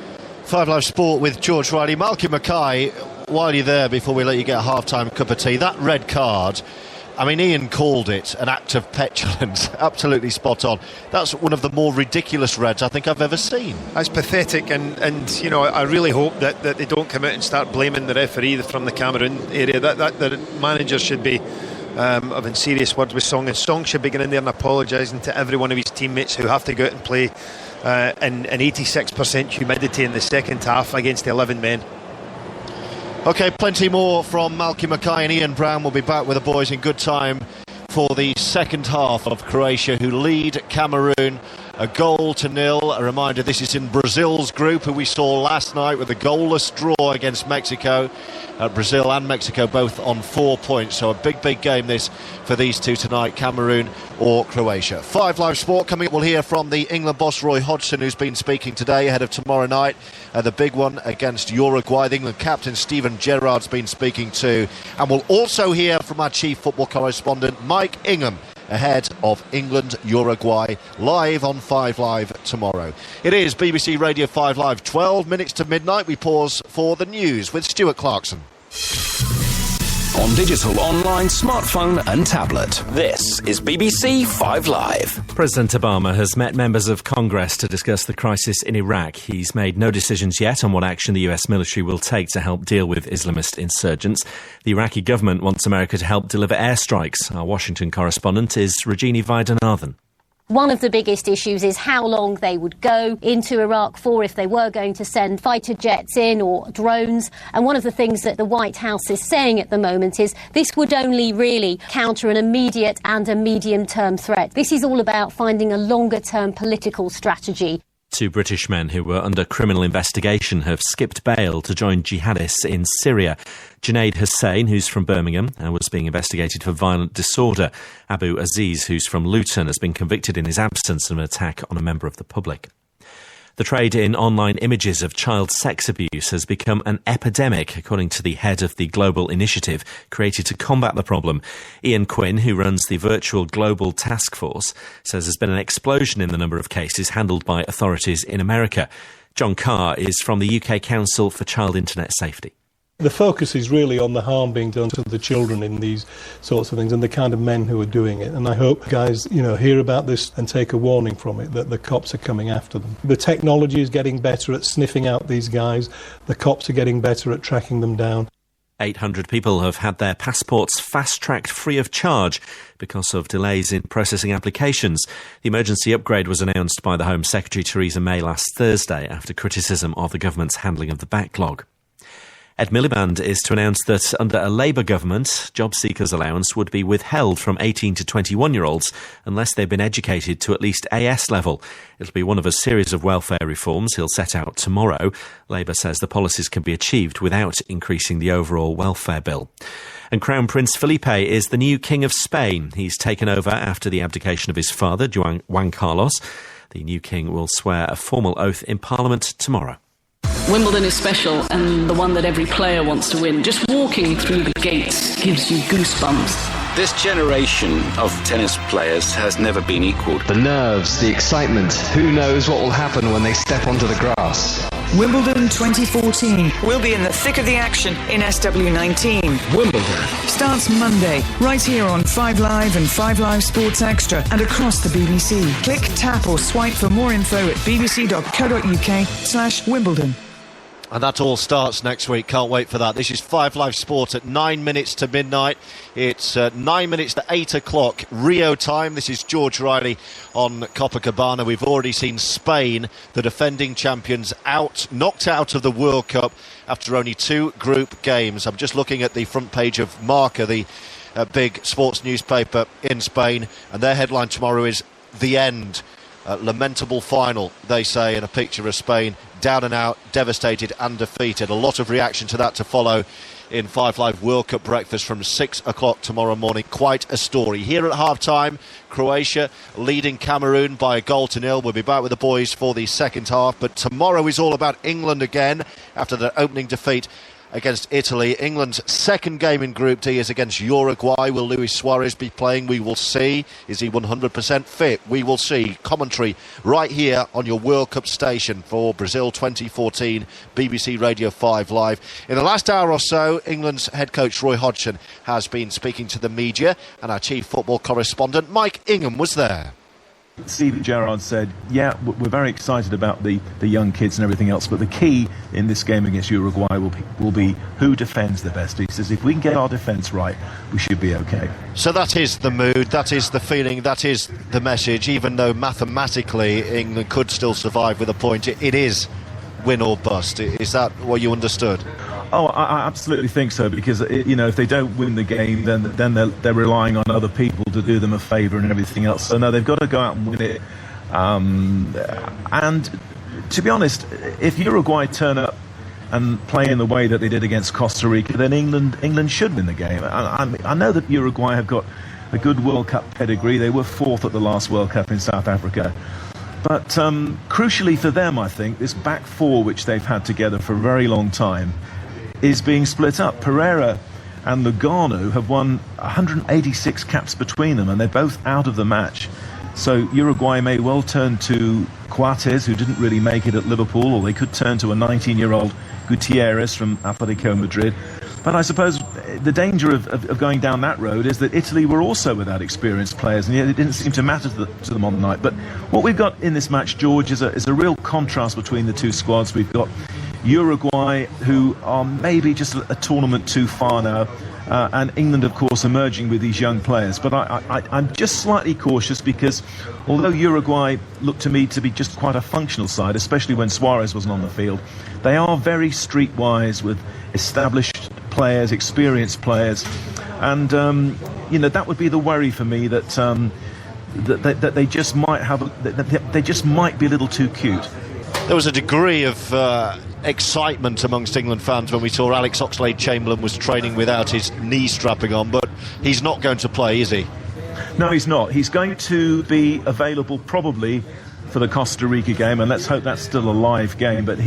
5 Live Sport with George Riley. Malky Mackay, while you're there, before we let you get a half-time cup of tea, that red card, I mean, Ian called it an act of petulance. Absolutely spot on. That's one of the more ridiculous reds I think I've ever seen. That's pathetic, and you know, I really hope that they don't come out and start blaming the referee from the Cameroon area. That the manager should be having serious words with Song, and Song should be going in there and apologising to every one of his teammates who have to go out and play in 86% humidity in the second half against 11 men. OK, plenty more from Malky Mackay, and Ian Brown will be back with the boys in good time for the second half of Croatia, who lead Cameroon 1-0. A reminder, this is in Brazil's group, who we saw last night with a goalless draw against Mexico. Brazil and Mexico both on 4 points, so a big game this for these two tonight, Cameroon or Croatia. 5 Live Sport coming up. We'll hear from the England boss Roy Hodgson, who's been speaking today ahead of tomorrow night, the big one against Uruguay. The England captain Steven Gerrard's been speaking too, and we'll also hear from our chief football correspondent Mike Ingham ahead of England-Uruguay, live on 5 Live tomorrow. It is BBC Radio 5 Live, 12 minutes to midnight. We pause for the news with Stuart Clarkson. on digital, online, smartphone and tablet. This is BBC 5 Live. President Obama has met members of Congress to discuss the crisis in Iraq. He's made no decisions yet on what action the US military will take to help deal with Islamist insurgents. The Iraqi government wants America to help deliver airstrikes. Our Washington correspondent is Rajini Vaidyanathan. One of the biggest issues is how long they would go into Iraq for if they were going to send fighter jets in or drones. And one of the things that the White House is saying at the moment is this would only really counter an immediate and a medium-term threat. This is all about finding a longer-term political strategy. 2 British men who were under criminal investigation have skipped bail to join jihadists in Syria. Junaid Hussain, who's from Birmingham and was being investigated for violent disorder. Abu Aziz, who's from Luton, has been convicted in his absence of an attack on a member of the public. The trade in online images of child sex abuse has become an epidemic, according to the head of the global initiative created to combat the problem. Ian Quinn, who runs the virtual global task force, says there's been an explosion in the number of cases handled by authorities in America. John Carr is from the UK Council for Child Internet Safety. The focus is really on the harm being done to the children in these sorts of things and the kind of men who are doing it. And I hope guys, hear about this and take a warning from it, that the cops are coming after them. The technology is getting better at sniffing out these guys. The cops are getting better at tracking them down. 800 people have had their passports fast-tracked free of charge because of delays in processing applications. The emergency upgrade was announced by the Home Secretary Theresa May last Thursday after criticism of the government's handling of the backlog. Ed Miliband is to announce that under a Labour government, job seekers' allowance would be withheld from 18 to 21-year-olds unless they've been educated to at least AS level. It'll be one of a series of welfare reforms he'll set out tomorrow. Labour says the policies can be achieved without increasing the overall welfare bill. And Crown Prince Felipe is the new King of Spain. He's taken over after the abdication of his father, Juan Carlos. The new king will swear a formal oath in Parliament tomorrow. Wimbledon is special and the one that every player wants to win. Just walking through the gates gives you goosebumps. This generation of tennis players has never been equalled. The nerves, the excitement, who knows what will happen when they step onto the grass. Wimbledon 2014. We'll be in the thick of the action in SW19. Wimbledon starts Monday, right here on 5 Live and 5 Live Sports Extra and across the BBC. Click, tap or swipe for more info at bbc.co.uk/Wimbledon. And that all starts next week. Can't wait for that. This is 5 Live Sport at 9 minutes to midnight. It's 9 minutes to 8 o'clock Rio time. This is George Riley on Copacabana. We've already seen Spain, the defending champions, knocked out of the World Cup after only 2 group games. I'm just looking at the front page of Marca, the big sports newspaper in Spain, and their headline tomorrow is "The End." Lamentable final, they say, in a picture of Spain down and out, devastated and defeated. A lot of reaction to that to follow in 5 Live World Cup breakfast from 6 o'clock tomorrow morning. Quite a story. Here at half-time, Croatia leading Cameroon by 1-0. We'll be back with the boys for the second half, but tomorrow is all about England again after their opening defeat against Italy. England's second game in Group D is against Uruguay. Will Luis Suarez be playing? We will see. Is he 100% fit? We will see. Commentary right here on your World Cup station for Brazil 2014, BBC Radio 5 Live. In the last hour or so, England's head coach Roy Hodgson has been speaking to the media, and our chief football correspondent Mike Ingham was there. Steven Gerrard said, yeah, we're very excited about the young kids and everything else, but the key in this game against Uruguay will be who defends the best. He says if we can get our defence right, we should be okay. So that is the mood, that is the feeling, that is the message. Even though mathematically England could still survive with a point, it is win or bust. Is that what you understood? Oh, I absolutely think so, because if they don't win the game, then they're relying on other people to do them a favour and everything else. So no, they've got to go out and win it. And to be honest, if Uruguay turn up and play in the way that they did against Costa Rica, then England should win the game. I know that Uruguay have got a good World Cup pedigree. They were 4th at the last World Cup in South Africa. But crucially for them, I think, this back four, which they've had together for a very long time, is being split up. Pereira and Lugano have won 186 caps between them, and they're both out of the match. So Uruguay may well turn to Coates, who didn't really make it at Liverpool, or they could turn to a 19-year-old Gutierrez from Atletico Madrid. But I suppose the danger of going down that road is that Italy were also without experienced players, and yet it didn't seem to matter to them on the night. But what we've got in this match, George, is a real contrast between the two squads. We've got Uruguay, who are maybe just a tournament too far now, and England, of course, emerging with these young players. But I'm just slightly cautious because although Uruguay looked to me to be just quite a functional side, especially when Suarez wasn't on the field, they are very streetwise with established players, experienced players, and that would be the worry for me, that they just might have, they just might be a little too cute. There was a degree of excitement amongst England fans when we saw Alex Oxlade-Chamberlain was training without his knee strapping on, but he's not going to play, is he? No, he's not. He's going to be available probably for the Costa Rica game, and let's hope that's still a live game, but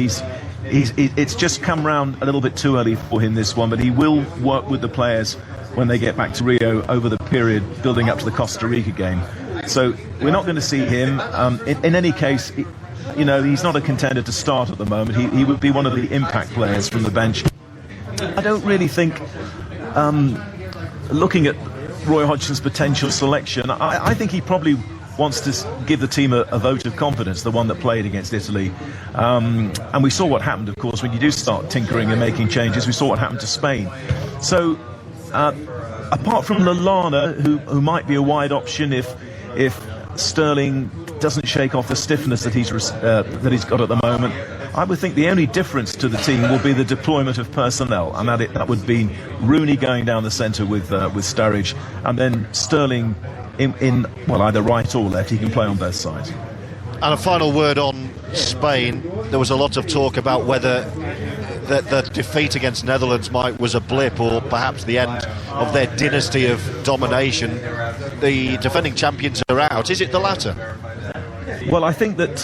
it's just come round a little bit too early for him, this one, but he will work with the players when they get back to Rio over the period building up to the Costa Rica game. So we're not going to see him. In any case, he's not a contender to start at the moment. He would be one of the impact players from the bench. I don't really think, looking at Roy Hodgson's potential selection, I think he probably wants to give the team a vote of confidence, the one that played against Italy. And we saw what happened, of course, when you do start tinkering and making changes. We saw what happened to Spain. So, apart from Lallana, who might be a wide option if Sterling doesn't shake off the stiffness that he's got at the moment, I would think the only difference to the team will be the deployment of personnel, and that would be Rooney going down the centre with Sturridge, and then Sterling in either right or left. He can play on both sides. And a final word on Spain. There was a lot of talk about whether the defeat against Netherlands was a blip, or perhaps the end of their dynasty of domination. The defending champions are out. Is it the latter? Well, I think that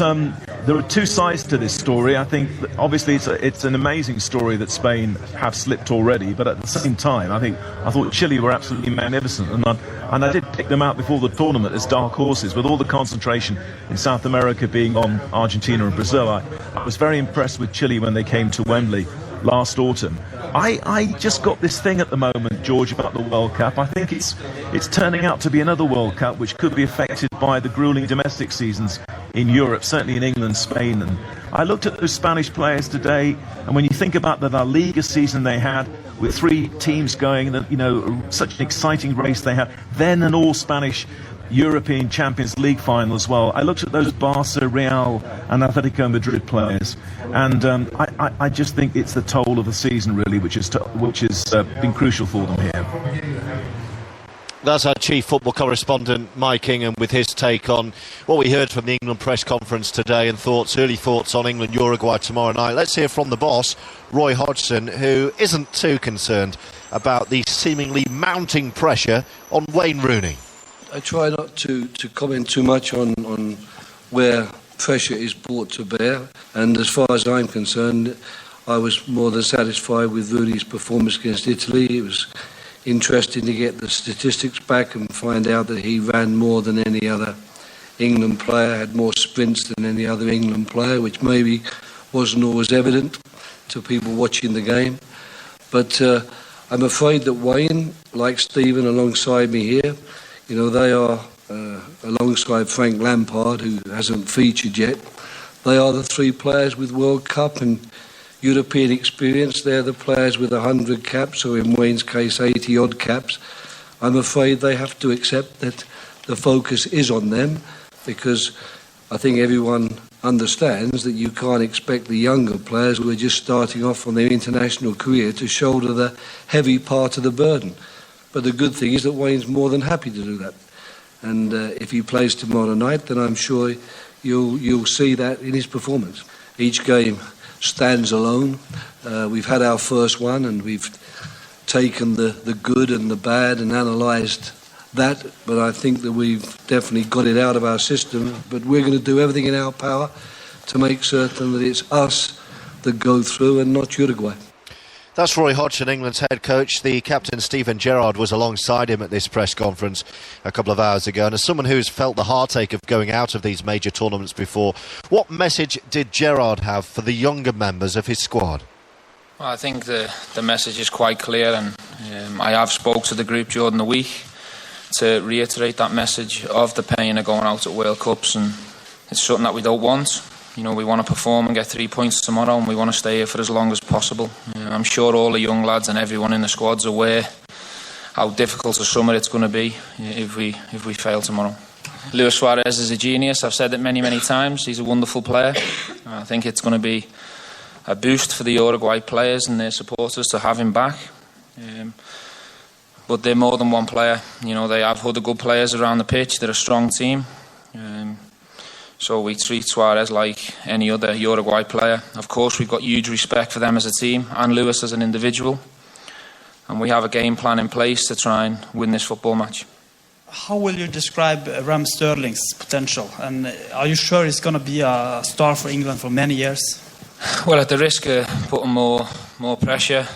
there are two sides to this story. I think that obviously it's an amazing story that Spain have slipped already, but at the same time, I thought Chile were absolutely magnificent, and I did pick them out before the tournament as dark horses, with all the concentration in South America being on Argentina and Brazil. I was very impressed with Chile when they came to Wembley last autumn. I just got this thing at the moment, George, about the World Cup. I think it's turning out to be another World Cup which could be affected by the gruelling domestic seasons in Europe, certainly in England, Spain. And I looked at those Spanish players today, and when you think about the La Liga season they had, with 3 teams going, such an exciting race they had, then an all-Spanish European Champions League final as well. I looked at those Barca, Real and Atletico Madrid players, and I just think it's the toll of the season really which has been crucial for them here. That's our chief football correspondent, Mike Ingham, with his take on what we heard from the England press conference today and early thoughts on England-Uruguay tomorrow night. Let's hear from the boss, Roy Hodgson, who isn't too concerned about the seemingly mounting pressure on Wayne Rooney. I try not to comment too much on where pressure is brought to bear, and as far as I'm concerned, I was more than satisfied with Rooney's performance against Italy. It was interesting to get the statistics back and find out that he ran more than any other England player, had more sprints than any other England player, which maybe wasn't always evident to people watching the game. But I'm afraid that Wayne, like Stephen alongside me here, they are, alongside Frank Lampard, who hasn't featured yet, they are the 3 players with World Cup and European experience. They're the players with 100 caps, or in Wayne's case 80-odd caps. I'm afraid they have to accept that the focus is on them, because I think everyone understands that you can't expect the younger players who are just starting off on their international career to shoulder the heavy part of the burden. But the good thing is that Wayne's more than happy to do that. And if he plays tomorrow night, then I'm sure you'll see that in his performance. Each game stands alone. We've had our first one, and we've taken the good and the bad and analysed that. But I think that we've definitely got it out of our system. But we're going to do everything in our power to make certain that it's us that go through and not Uruguay. That's Roy Hodgson, England's head coach. The captain, Steven Gerrard, was alongside him at this press conference a couple of hours ago. And as someone who's felt the heartache of going out of these major tournaments before, what message did Gerrard have for the younger members of his squad? Well, I think the message is quite clear, and I have spoke to the group during the week to reiterate that message of the pain of going out at World Cups, and it's something that we don't want. You know, we want to perform and get 3 points tomorrow, and we want to stay here for as long as possible. I'm sure all the young lads and everyone in the squad's aware how difficult a summer it's going to be if we fail tomorrow. Luis Suarez is a genius. I've said it many, many times. He's a wonderful player. I think it's going to be a boost for the Uruguay players and their supporters to have him back. But they're more than one player. You know, they have other good players around the pitch. They're a strong team. So we treat Suarez like any other Uruguay player. Of course, we've got huge respect for them as a team and Luis as an individual. And we have a game plan in place to try and win this football match. How will you describe Raheem Sterling's potential? And are you sure he's going to be a star for England for many years? Well, at the risk of putting more pressure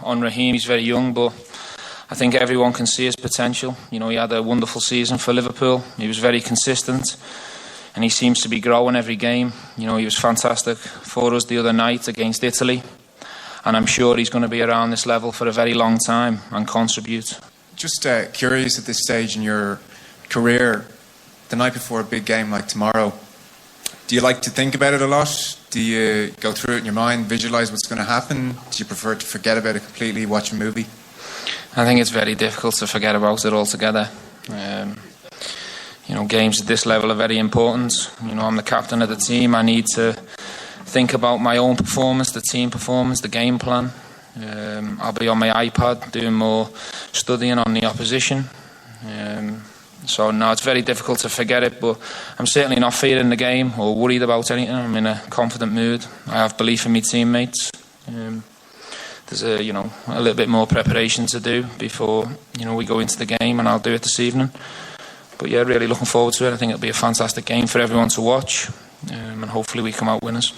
on Raheem, he's very young, but I think everyone can see his potential. You know, he had a wonderful season for Liverpool. He was very consistent, and he seems to be growing every game. You know, he was fantastic for us the other night against Italy, and I'm sure he's going to be around this level for a very long time and contribute. Just curious at this stage in your career, the night before a big game like tomorrow, do you like to think about it a lot? Do you go through it in your mind, visualise what's going to happen? Do you prefer to forget about it completely, watch a movie? I think it's very difficult to forget about it altogether. You know, games at this level are very important. You know, I'm the captain of the team. I need to think about my own performance, the team performance, the game plan. I'll be on my iPad doing more studying on the opposition. So no, it's very difficult to forget it, but I'm certainly not fearing the game or worried about anything. I'm in a confident mood. I have belief in my teammates. There's a little bit more preparation to do before we go into the game, and I'll do it this evening. But yeah, really looking forward to it. I think it'll be a fantastic game for everyone to watch, and hopefully we come out winners.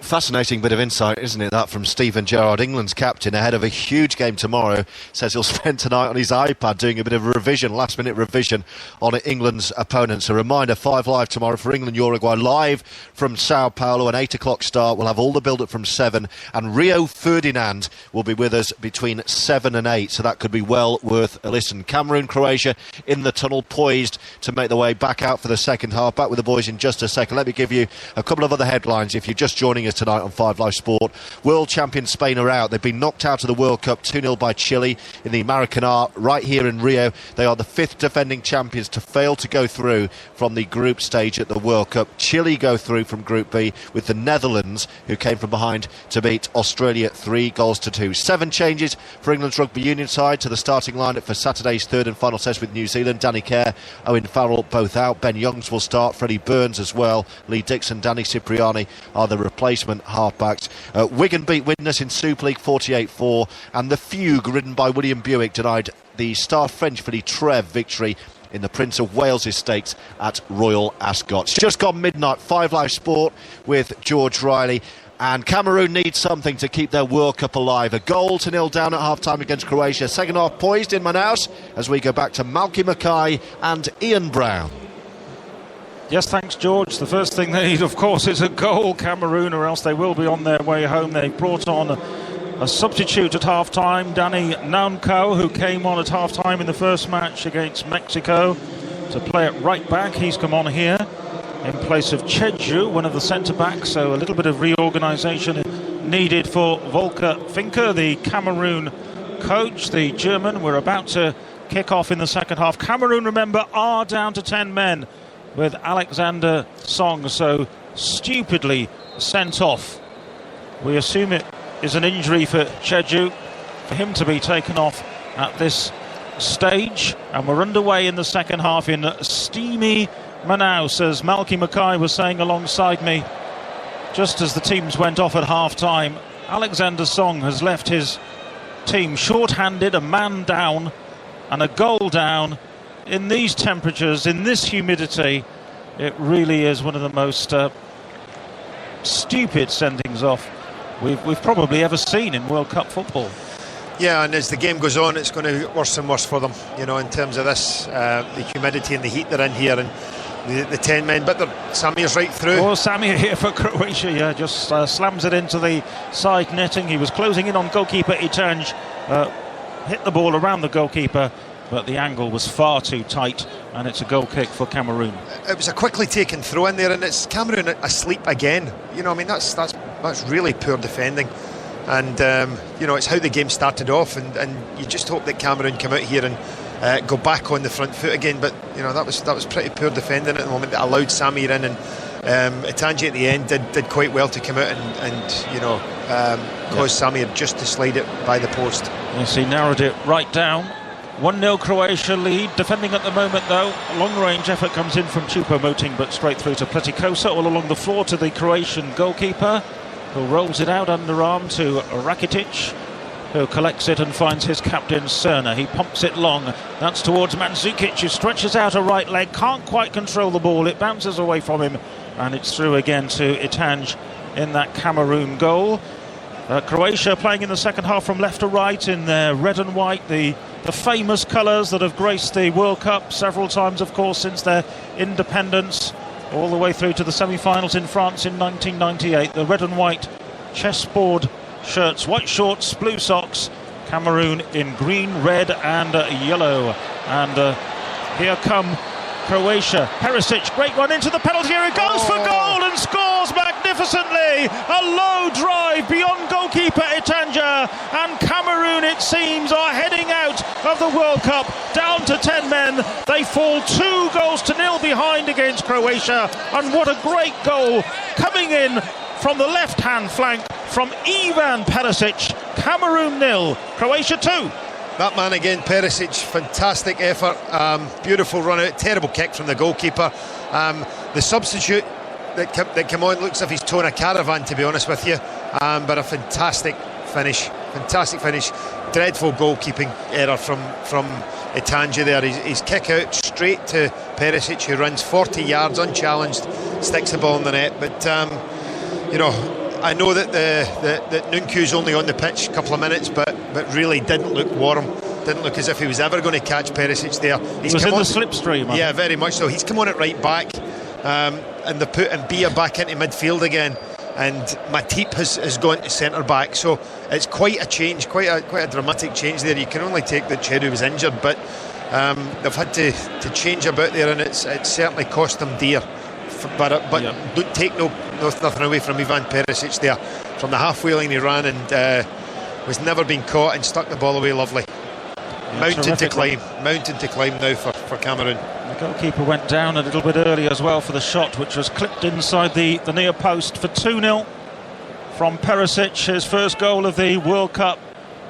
Fascinating bit of insight, isn't it, that from Steven Gerrard, England's captain, ahead of a huge game tomorrow. Says he'll spend tonight on his iPad doing a bit of revision, last-minute revision on England's opponents. A reminder, 5 Live tomorrow for England-Uruguay, live from Sao Paulo, an 8 o'clock start. We'll have all the build-up from 7, and Rio Ferdinand will be with us between 7 and 8, so that could be well worth a listen. Cameroon, Croatia in the tunnel, poised to make their way back out for the second half. Back with the boys in just a second. Let me give you a couple of other headlines if you're just joining us tonight on 5 Live Sport. World champion Spain are out. They've been knocked out of the World Cup 2-0 by Chile in the Maracanã right here in Rio. They are the 5th defending champions to fail to go through from the group stage at the World Cup. Chile go through from Group B with the Netherlands, who came from behind to beat Australia 3-2. 7 changes for England's rugby union side to the starting lineup for Saturday's third and final test with New Zealand. Danny Kerr, Owen Farrell both out. Ben Youngs will start. Freddie Burns as well. Lee Dixon, Danny Cipriani are the replacement halfbacks. Wigan beat Widnes in Super League 48-4, and the fugue ridden by William Buick denied the star French filly Trev victory in the Prince of Wales Stakes at Royal Ascot. It's just gone midnight. 5 Live Sport with George Riley. And Cameroon needs something to keep their World Cup alive. A 0-0 down at half-time against Croatia. Second half poised in Manaus as we go back to Malky Mackay and Ian Brown. Yes, thanks, George. The first thing they need, of course, is a goal, Cameroon, or else they will be on their way home. They brought on a substitute at half-time, Danny Nankau, who came on at half-time in the first match against Mexico to play at right back. He's come on here in place of Cheju, one of the centre-backs, so a little bit of reorganisation needed for Volker Finke, the Cameroon coach, the German. We're about to kick off in the second half. Cameroon, remember, are down to 10 men, with Alexander Song so stupidly sent off. We assume it is an injury for Cheju, for him to be taken off at this stage. And we're underway in the second half in steamy Manaus, as Malky Mackay was saying alongside me just as the teams went off at half-time. Alexander Song has left his team short-handed, a man down and a goal down. In these temperatures, in this humidity, it really is one of the most stupid sendings off we've probably ever seen in World Cup football. Yeah, and as the game goes on, it's going to get worse and worse for them, in terms of this, the humidity and the heat they're in here. And the 10 men, but Samir's right through. Oh, Samir here for Croatia, yeah, just slams it into the side netting. He was closing in on goalkeeper Itanj, hit the ball around the goalkeeper, but the angle was far too tight, and it's a goal kick for Cameroon. It was a quickly taken throw in there, and it's Cameroon asleep again. You know, I mean, that's really poor defending, and you know, it's how the game started off, and you just hope that Cameroon come out here and go back on the front foot again. But you know, that was pretty poor defending at the moment that allowed Samir in, and Itanji at the end did quite well to come out and you know, cause Samir just to slide it by the post. Yes, he narrowed it right down. 1-0 Croatia lead. Defending at the moment though, a long-range effort comes in from Choupo-Moting, but straight through to Pletikosa, all along the floor to the Croatian goalkeeper, who rolls it out underarm to Rakitic, who collects it and finds his captain Cerna. He pumps it long. That's towards Mandzukic, who stretches out a right leg, can't quite control the ball. It bounces away from him, and it's through again to Itanj in that Cameroon goal. Croatia playing in the second half from left to right in their red and white, the famous colours that have graced the World Cup several times, of course, since their independence, all the way through to the semi-finals in France in 1998. The red and white chessboard shirts, white shorts, blue socks. Cameroon in green, red and yellow. And here come Croatia. Perisic, great run into the penalty area, goes for goal and scores magnificently. A low drive beyond goalkeeper Itanja, and Cameroon, it seems, are heading out of the World Cup down to 10 men. They fall 2-0 behind against Croatia, and what a great goal coming in from the left-hand flank from Ivan Perisic. Cameroon 0, Croatia 2. That man again, Perisic, fantastic effort, beautiful run out, terrible kick from the goalkeeper. The substitute that came on looks as if he's towing a caravan, to be honest with you, but a fantastic finish. Dreadful goalkeeping error from Itanji there. His kick out straight to Perisic, who runs 40 yards unchallenged, sticks the ball in the net. But you know, I know that that Nkunku's only on the pitch a couple of minutes, but really didn't look warm. Didn't look as if he was ever going to catch Perisic there. He was in the slipstream. Yeah, very much so. He's come on it right back, and they put Mbia back into midfield again, and Matip has gone to centre back. So it's quite a change, quite a dramatic change there. You can only take that Cheru was injured, but they've had to change about there, and it's certainly cost them dear. But don't take nothing away from Ivan Perisic there. From the halfway line he ran and was never been caught and stuck the ball away lovely. Mountain to climb now for Cameroon. The goalkeeper went down a little bit early as well for the shot, which was clipped inside the near post for 2-0 from Perisic, his first goal of the World Cup.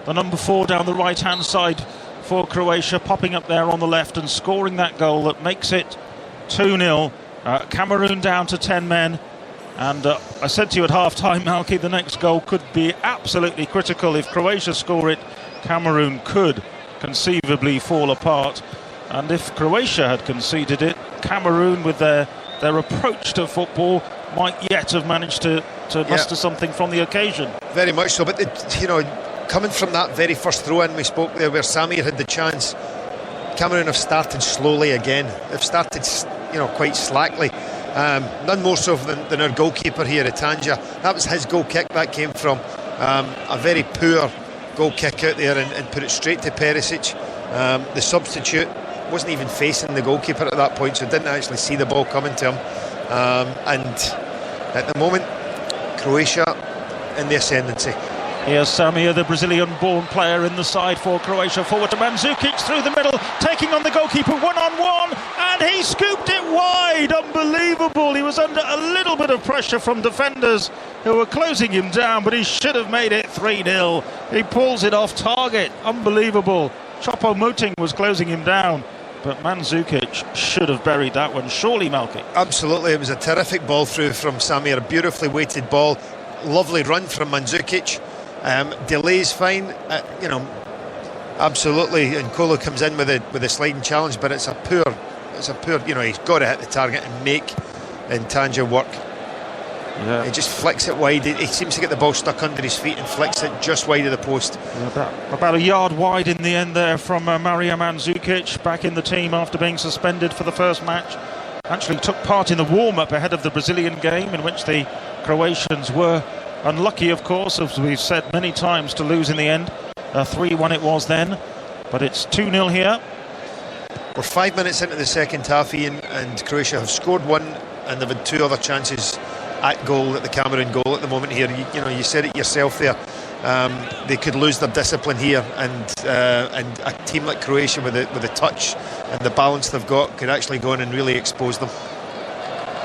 The number 4 down the right hand side for Croatia, popping up there on the left and scoring that goal that makes it 2-0. Cameroon down to 10 men, and I said to you at half-time, Malky, the next goal could be absolutely critical. If Croatia score it, Cameroon could conceivably fall apart, and if Croatia had conceded it, Cameroon, with their approach to football, might yet have managed to muster something from the occasion. Very much so, but coming from that very first throw-in we spoke there where Samir had the chance, Cameroon have started slowly again. They've started quite slackly, none more so than our goalkeeper here, Itanja. That was his goal kick that came from. A very poor goal kick out there and put it straight to Perisic. The substitute wasn't even facing the goalkeeper at that point, so didn't actually see the ball coming to him. And at the moment, Croatia in the ascendancy. Here's Samir, the Brazilian-born player in the side for Croatia. Forward to Mandzukic through the middle, taking on the goalkeeper one-on-one, and he scooped it wide. Unbelievable. He was under a little bit of pressure from defenders who were closing him down, but he should have made it 3-0. He pulls it off target. Unbelievable. Choupo-Moting was closing him down, but Mandzukic should have buried that one. Surely, Malky. Absolutely. It was a terrific ball through from Samir. A beautifully weighted ball. Lovely run from Mandzukic. Delay's fine, absolutely. And Kolo comes in with a sliding challenge, but it's a poor. He's got to hit the target and make Ntanja work. Yeah. He just flicks it wide. He seems to get the ball stuck under his feet and flicks it just wide of the post. About a yard wide in the end there from Mario Mandzukic, back in the team after being suspended for the first match. actually took part in the warm-up ahead of the Brazilian game, in which the Croatians were unlucky, of course, as we've said many times, to lose in the end. 3-1 it was then, but it's 2-0 here. We're 5 minutes into the second half, Ian, and Croatia have scored one, and they've had 2 other chances at goal, at the Cameroon goal at the moment here. You said it yourself there. They could lose their discipline here, and a team like Croatia with the touch and the balance they've got could actually go in and really expose them.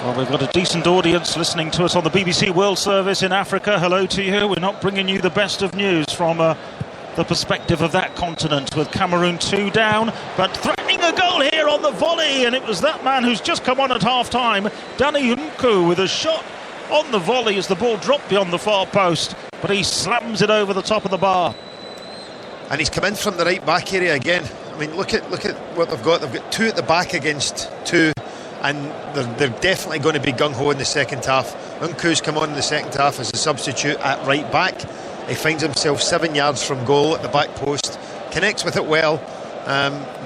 Well, we've got a decent audience listening to us on the BBC World Service in Africa. Hello to you. We're not bringing you the best of news from the perspective of that continent, with Cameroon 2 down, but threatening a goal here on the volley, and it was that man who's just come on at half-time, Danny Nku, with a shot on the volley as the ball dropped beyond the far post, but he slams it over the top of the bar. And he's come in from the right back area again. I mean, look at what they've got. They've got 2 at the back against 2, and they're definitely going to be gung-ho in the second half. Nku's come on in the second half as a substitute at right back. He finds himself 7 yards from goal at the back post, connects with it well,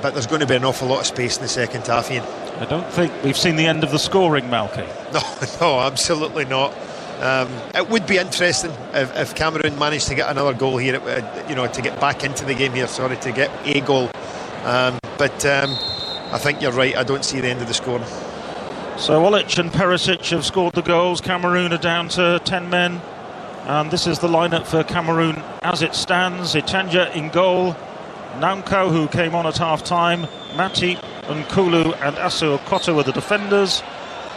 but there's going to be an awful lot of space in the second half, Ian. I don't think we've seen the end of the scoring, Malky. No, absolutely not. It would be interesting if Cameroon managed to get another goal here, to get back into the game here, to get a goal. But I think you're right, I don't see the end of the scoring. So Olic and Perisic have scored the goals. Cameroon are down to 10 men. And this is the lineup for Cameroon as it stands. Itanja in goal. Nanko, who came on at half-time. Matip, Nkulu and Asu Okoto are the defenders.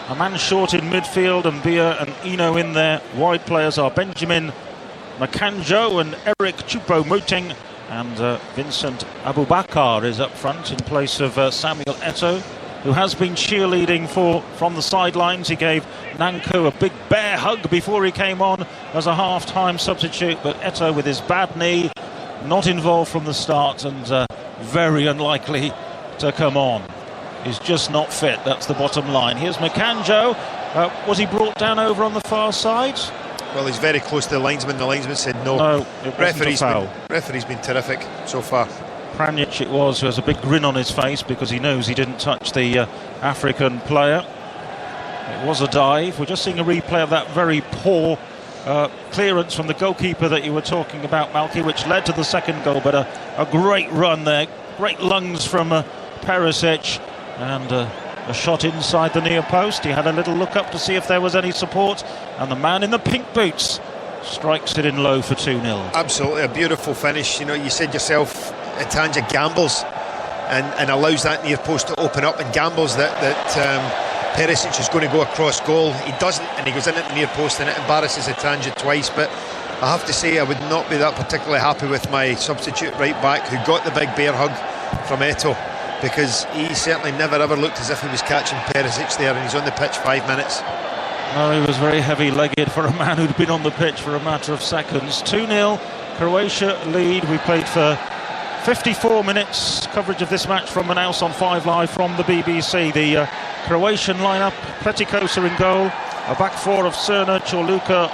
A man short in midfield, and Bia and Eno in there. Wide players are Benjamin Makanjo and Eric Choupo-Moting. And Vincent Aboubakar is up front in place of Samuel Eto'o, who has been cheerleading from the sidelines. He gave Nanko a big bear hug before he came on as a half-time substitute, but Eto'o, with his bad knee, not involved from the start, and very unlikely to come on. He's just not fit, that's the bottom line. Here's Makanjo. Was he brought down over on the far side? Well, he's very close to the linesman. The linesman said no. No, it wasn't a foul. Referee's been terrific so far. Pranjic it was, who has a big grin on his face because he knows he didn't touch the African player. It was a dive. We're just seeing a replay of that very poor clearance from the goalkeeper that you were talking about, Malky, which led to the second goal, but a great run there. Great lungs from Perisic, and a shot inside the near post. He had a little look up to see if there was any support, and the man in the pink boots strikes it in low for 2-0. Absolutely, a beautiful finish. You said yourself, Itanja gambles and allows that near post to open up, and gambles that Perisic is going to go across goal. He doesn't, and he goes in at the near post, and it embarrasses Itanja twice. But I have to say, I would not be that particularly happy with my substitute right back, who got the big bear hug from Eto'o, because he certainly never ever looked as if he was catching Perisic there, and he's on the pitch 5 minutes. No, he was very heavy-legged for a man who'd been on the pitch for a matter of seconds. 2-0, Croatia lead. We played for 54 minutes. Coverage of this match from Manaus on 5 Live from the BBC. The Croatian lineup: Pletikosa in goal, a back four of Cerna, Čorluka,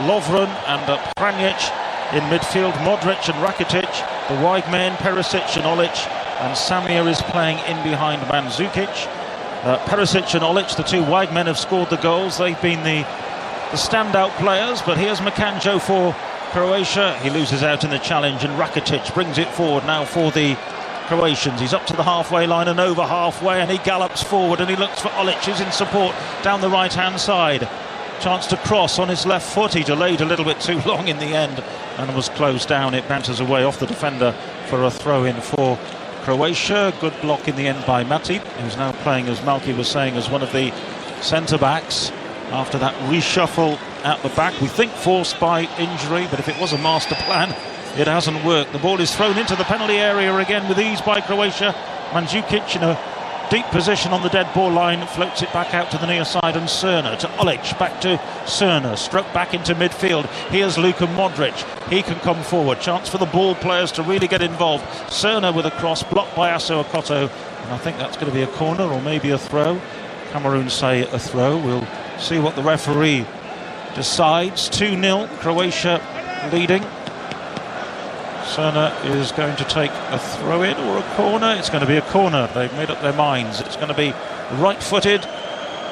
Lovren and Pranjic. In midfield, Modric and Rakitic. The wide men, Perisic and Olic. And Samir is playing in behind Mandzukic. Perisic and Olic, the 2 wide men, have scored the goals. They've been the standout players. But here's Makanjo for Croatia. He loses out in the challenge, and Rakitic brings it forward now for the Croatians. He's up to the halfway line and over halfway, and he gallops forward, and he looks for Olic, who's in support down the right-hand side. Chance to cross on his left foot. He delayed a little bit too long in the end and was closed down. It bounces away off the defender for a throw-in for Croatia. Good block in the end by Matip, who's now playing, as Malky was saying, as one of the centre-backs after that reshuffle at the back. We think forced by injury, but if it was a master plan, it hasn't worked. The ball is thrown into the penalty area again with ease by Croatia. Mandzukic in a deep position on the dead ball line, floats it back out to the near side, and Cerna to Olic, back to Cerna, struck back into midfield. Here's Luka Modric, he can come forward. Chance for the ball players to really get involved. Cerna with a cross, blocked by Asu Okoto, and I think that's going to be a corner or maybe a throw. Cameroon say a throw. We'll see what the referee decides. 2-0, Croatia leading. Cerna is going to take a throw-in or a corner. It's going to be a corner. They've made up their minds. It's going to be right-footed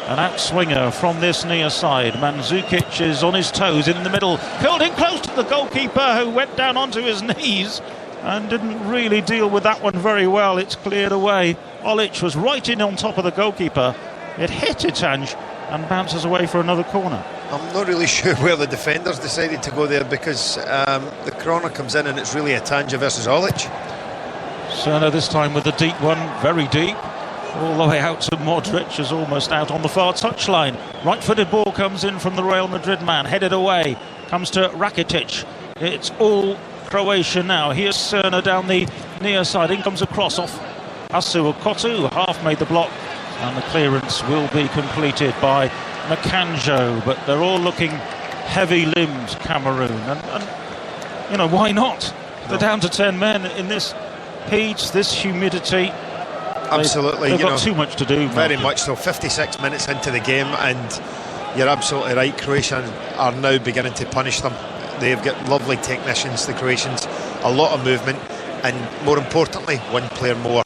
An outswinger from this near side. Mandzukic is on his toes in the middle, curled in close to the goalkeeper, who went down onto his knees and didn't really deal with that one very well. It's cleared away. Olic was right in on top of the goalkeeper. It hit Itanj and bounces away for another corner. I'm not really sure where the defenders decided to go there, because the corner comes in and it's really Itanj versus Olic. Cerner this time with the deep one, very deep, all the way out to Modric, is almost out on the far touchline. Right-footed ball comes in from the Real Madrid man, headed away, comes to Rakitic. It's all Croatia now. Here's Cerner down the near side, in comes a cross off Asu Okotu, half made the block, and the clearance will be completed by Makanjo, but they're all looking heavy-limbed, Cameroon, and you know, why not? They're down to 10 men in this heat, this humidity. Absolutely, they've got too much to do. Very much so. 56 minutes into the game, and you're absolutely right. Croatia are now beginning to punish them. They've got lovely technicians, the Croatians, a lot of movement, and more importantly, one player more.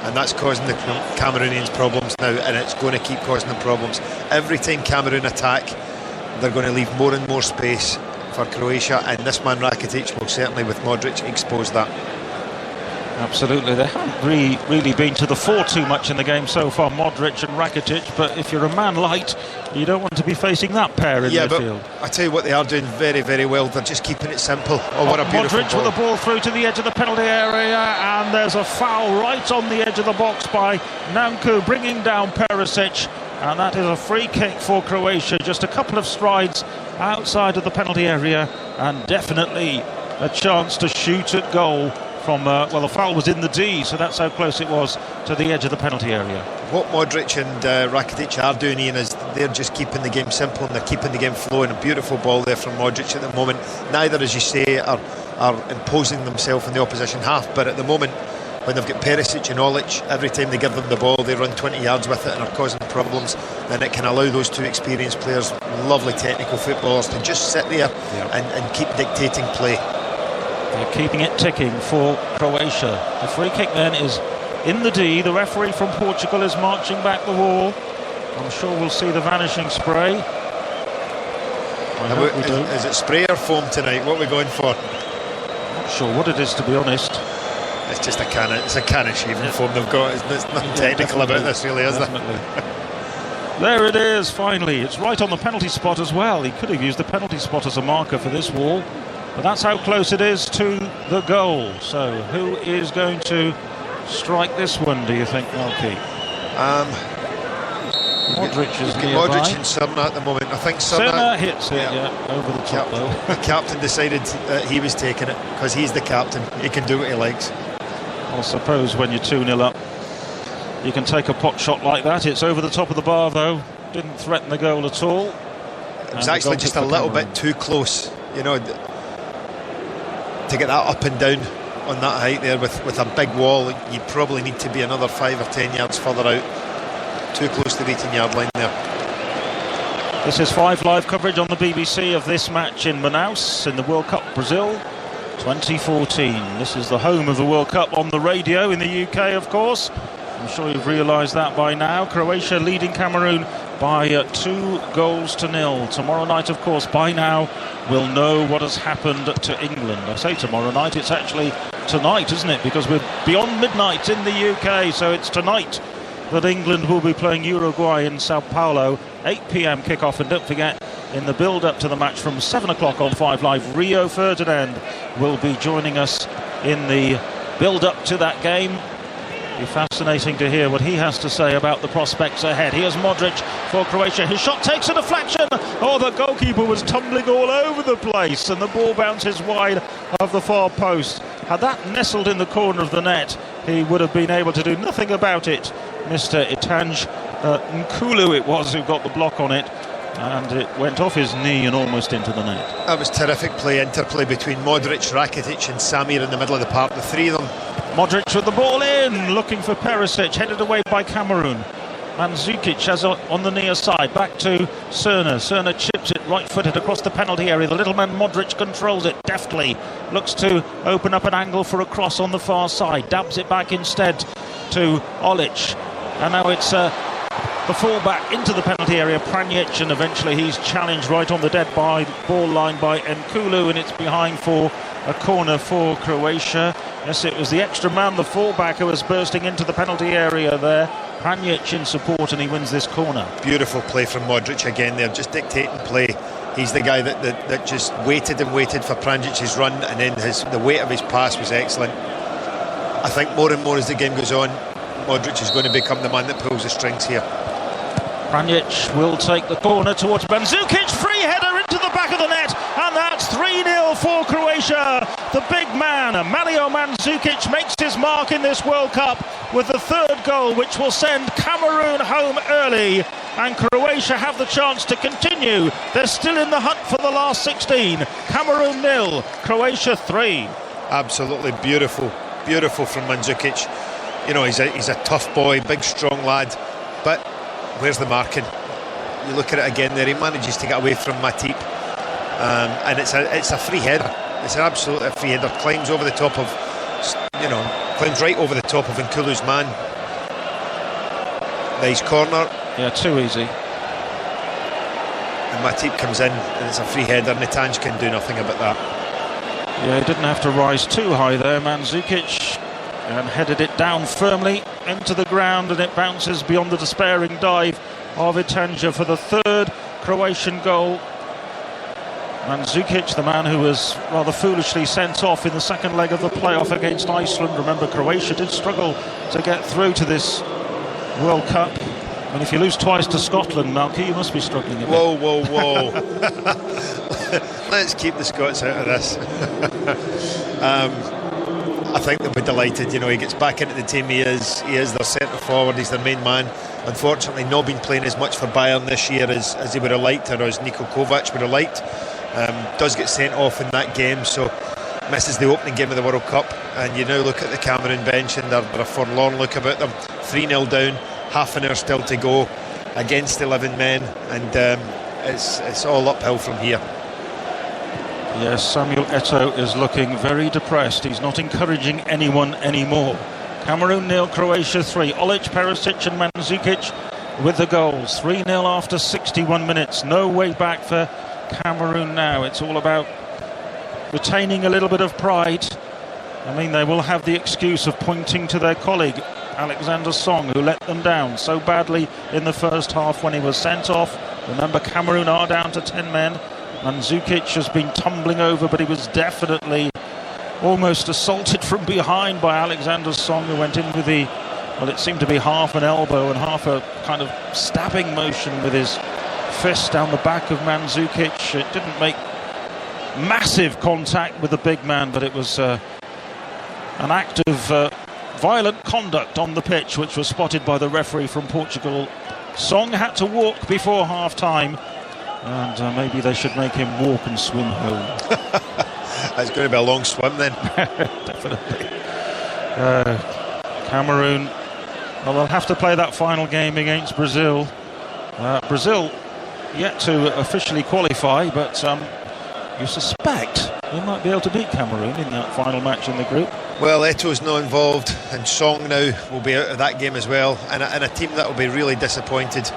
And that's causing the Cameroonians problems now, and it's going to keep causing them problems. Every time Cameroon attack, they're going to leave more and more space for Croatia, and this man Rakitic will certainly, with Modric, expose that. Absolutely, they haven't really been to the fore too much in the game so far, Modric and Rakitic, but if you're a man light, you don't want to be facing that pair in midfield. But I tell you what, they are doing very, very well. They're just keeping it simple. Oh, what a beautiful Modric ball. with the ball through to the edge of the penalty area, and there's a foul right on the edge of the box by Nanku, bringing down Perisic, and that is a free kick for Croatia, just a couple of strides outside of the penalty area, and definitely a chance to shoot at goal from, well, the foul was in the D, so that's how close it was to the edge of the penalty area. What Modric and Rakitic are doing, Ian, is they're just keeping the game simple and they're keeping the game flowing. A beautiful ball there from Modric at the moment. Neither, as you say, are imposing themselves in the opposition half, but at the moment, when they've got Perisic and Olic, every time they give them the ball, they run 20 yards with it and are causing problems. Then it can allow those two experienced players, lovely technical footballers, to just sit there and keep dictating play. They're keeping it ticking for Croatia. The free kick then is in the D. The referee from Portugal is marching back the wall. I'm sure we'll see the vanishing spray. Is it spray or foam tonight? What are we going for? Not sure what it is, to be honest. It's just a can of shaving foam they've got. There's nothing technical about this, really, is there? There it is, finally. It's right on the penalty spot as well. He could have used the penalty spot as a marker for this wall. But that's how close it is to the goal. So who is going to strike this one, do you think, Malky? Modric is nearby. Modric and Cerner at the moment. I think Cerner hits it, over the top though. The captain decided he was taking it, because he's the captain. He can do what he likes. I suppose when you're 2-0 up, you can take a pot shot like that. It's over the top of the bar though. Didn't threaten the goal at all. It was actually just a little bit too close, you know, to get that up and down on that height there with a big wall. You probably need to be another 5 or 10 yards further out. Too close to the 18-yard line there. This is 5 Live coverage on the BBC of this match in Manaus in the World Cup Brazil 2014. This is the home of the World Cup on the radio in the UK, of course. I'm sure you've realised that by now. Croatia leading Cameroon by 2-0. Tomorrow night, of course, by now we'll know what has happened to England. I say tomorrow night, it's actually tonight, isn't it? Because we're beyond midnight in the UK, so it's tonight that England will be playing Uruguay in Sao Paulo. 8 p.m. kickoff, and don't forget, in the build-up to the match from 7 o'clock on 5 Live, Rio Ferdinand will be joining us in the build-up to that game. Be fascinating to hear what he has to say about the prospects ahead. Here's Modric for Croatia. His shot takes a deflection. Oh, the goalkeeper was tumbling all over the place, and the ball bounces wide of the far post. Had that nestled in the corner of the net, he would have been able to do nothing about it. Mr. Itanj Nkulu it was who got the block on it, and it went off his knee and almost into the net. That was terrific interplay between Modric, Rakitic and Samir in the middle of the park, the three of them. Modric with the ball in, looking for Perisic, headed away by Cameroon. Mandzukic has on the near side, back to Cerner. Cerner chips it right-footed across the penalty area. The little man Modric controls it deftly, looks to open up an angle for a cross on the far side, dabs it back instead to Olic. And now it's the fullback into the penalty area, Pranjic, and eventually he's challenged right on the dead ball line by Nkulu, and it's behind for a corner for Croatia. Yes, it was the extra man, the fullback, who was bursting into the penalty area there. Pranjic in support, and he wins this corner. Beautiful play from Modric again there, just dictating play. He's the guy that just waited and waited for Pranjic's run, and then the weight of his pass was excellent. I think more and more as the game goes on, Modric is going to become the man that pulls the strings here. Pranjic will take the corner towards Mandzukic, free header into the back of the net, and that's 3-0 for Croatia. The big man, Mario Mandzukic, makes his mark in this World Cup with the third goal, which will send Cameroon home early, and Croatia have the chance to continue. They're still in the hunt for the last 16. Cameroon 0, Croatia 3. Absolutely beautiful from Mandzukic. You know, he's a tough boy, big strong lad, but where's the marking? You look at it again there, he manages to get away from Matip, and it's a free header. It's an absolute free header. Climbs over the top of, climbs right over the top of Nkulu's man. Nice corner. Yeah, too easy. And Matip comes in, and it's a free header. Netanj can do nothing about that. Yeah, he didn't have to rise too high there, Mandzukic, and headed it down firmly into the ground, and it bounces beyond the despairing dive of Itanja for the third Croatian goal. Mandzukic, the man who was rather foolishly sent off in the second leg of the playoff against Iceland. Remember, Croatia did struggle to get through to this World Cup. And if you lose twice to Scotland, Malky, you must be struggling a bit. Whoa. Let's keep the Scots out of this. I think they'll be delighted. You know, he gets back into the team. He is their centre forward. He's their main man. Unfortunately, not been playing as much for Bayern this year as he would have liked, or as Niko Kovac would have liked. Does get sent off in that game, so misses the opening game of the World Cup. And you now look at the Cameroon bench, and they're a forlorn look about them. 3-0 down, half an hour still to go against 11 men, and it's all uphill from here. Yes, Samuel Eto'o is looking very depressed. He's not encouraging anyone anymore. Cameroon 0, Croatia 3. Olic, Perisic and Mandzukic with the goals. 3-0 after 61 minutes. No way back for Cameroon now. It's all about retaining a little bit of pride. I mean, they will have the excuse of pointing to their colleague, Alexander Song, who let them down so badly in the first half when he was sent off. Remember, Cameroon are down to 10 men. Mandzukic has been tumbling over, but he was definitely almost assaulted from behind by Alexander Song, who went in with it seemed to be half an elbow and half a kind of stabbing motion with his fist down the back of Mandzukic. It didn't make massive contact with the big man, but it was an act of violent conduct on the pitch, which was spotted by the referee from Portugal. Song had to walk before half-time, and maybe they should make him walk and swim home. It's going to be a long swim then. Definitely. Cameroon, well, they'll have to play that final game against Brazil. Brazil yet to officially qualify, but you suspect they might be able to beat Cameroon in that final match in the group. Well, Eto's not involved, and Song now will be out of that game as well, and a team that will be really disappointed.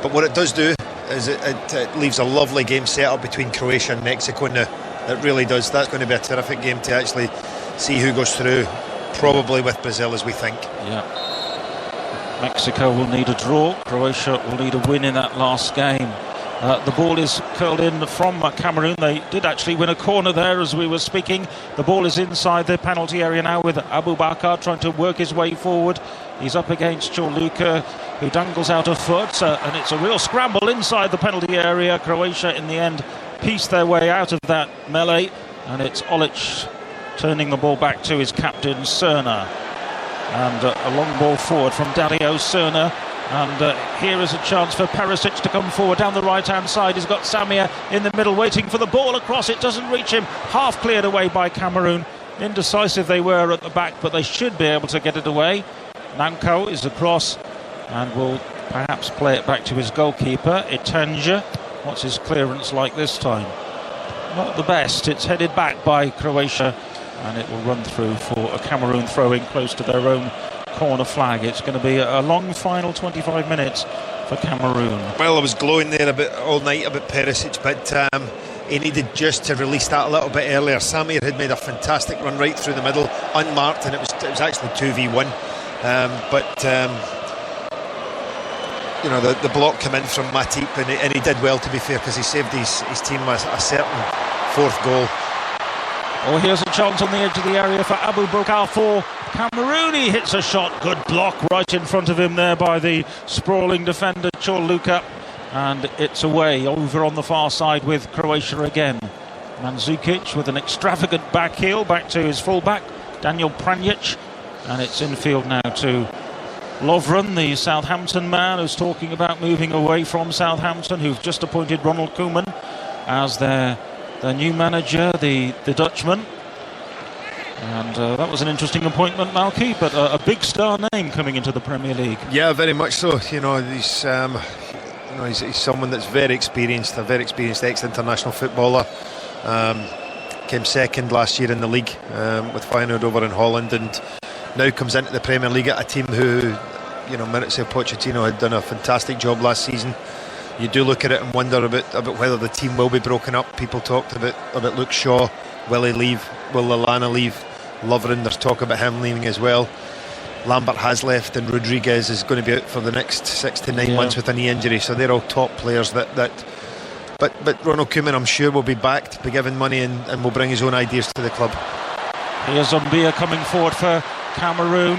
But what it does do is it leaves a lovely game set up between Croatia and Mexico now. It really does. That's going to be a terrific game to actually see who goes through, probably with Brazil, as we think. Yeah. Mexico will need a draw. Croatia will need a win in that last game. The ball is curled in from Cameroon. They did actually win a corner there as we were speaking. The ball is inside the penalty area now, with Abubakar trying to work his way forward. He's up against Chorluka, who dangles out a foot, and it's a real scramble inside the penalty area. Croatia in the end pieced their way out of that melee, and it's Olic turning the ball back to his captain Cerna, and a long ball forward from Dario Cerna. And here is a chance for Perisic to come forward down the right-hand side. He's got Samir in the middle waiting for the ball across. It doesn't reach him. Half cleared away by Cameroon. Indecisive they were at the back, but they should be able to get it away. Nankau is across and will perhaps play it back to his goalkeeper, Itanja. What's his clearance like this time? Not the best. It's headed back by Croatia, and it will run through for a Cameroon throw-in close to their own corner flag. It's going to be a long final 25 minutes for Cameroon. Well, I was glowing there a bit all night about Perisic, but he needed just to release that a little bit earlier. Samir had made a fantastic run right through the middle, unmarked, and it was actually 2v1. You know, the block came in from Matip, and he did well, to be fair, because he saved his team a certain fourth goal. Oh, here's a chance on the edge of the area for Abu Bakar for Cameroon. He hits a shot, good block right in front of him there by the sprawling defender Chorluka, and it's away over on the far side with Croatia again. Mandzukic with an extravagant back heel back to his fullback Daniel Pranjic, and it's infield now to Lovren, the Southampton man, who's talking about moving away from Southampton, who've just appointed Ronald Koeman as their new manager, the Dutchman. And that was an interesting appointment, Malky, but a big star name coming into the Premier League. Yeah, very much so. You know, he's someone that's very experienced, a very experienced ex-international footballer. Came second last year in the league with Feyenoord over in Holland, and now comes into the Premier League at a team who, you know, Mauricio Pochettino had done a fantastic job last season. You do look at it and wonder about whether the team will be broken up. People talked about Luke Shaw. Will he leave? Will Lallana leave? Lovren, there's talk about him leaving as well. Lambert has left, and Rodriguez is going to be out for the next 6 to 9 months with a knee injury. So they're all top players But Ronald Koeman, I'm sure, will be back to be given money and will bring his own ideas to the club. Here's Zambia coming forward for Cameroon.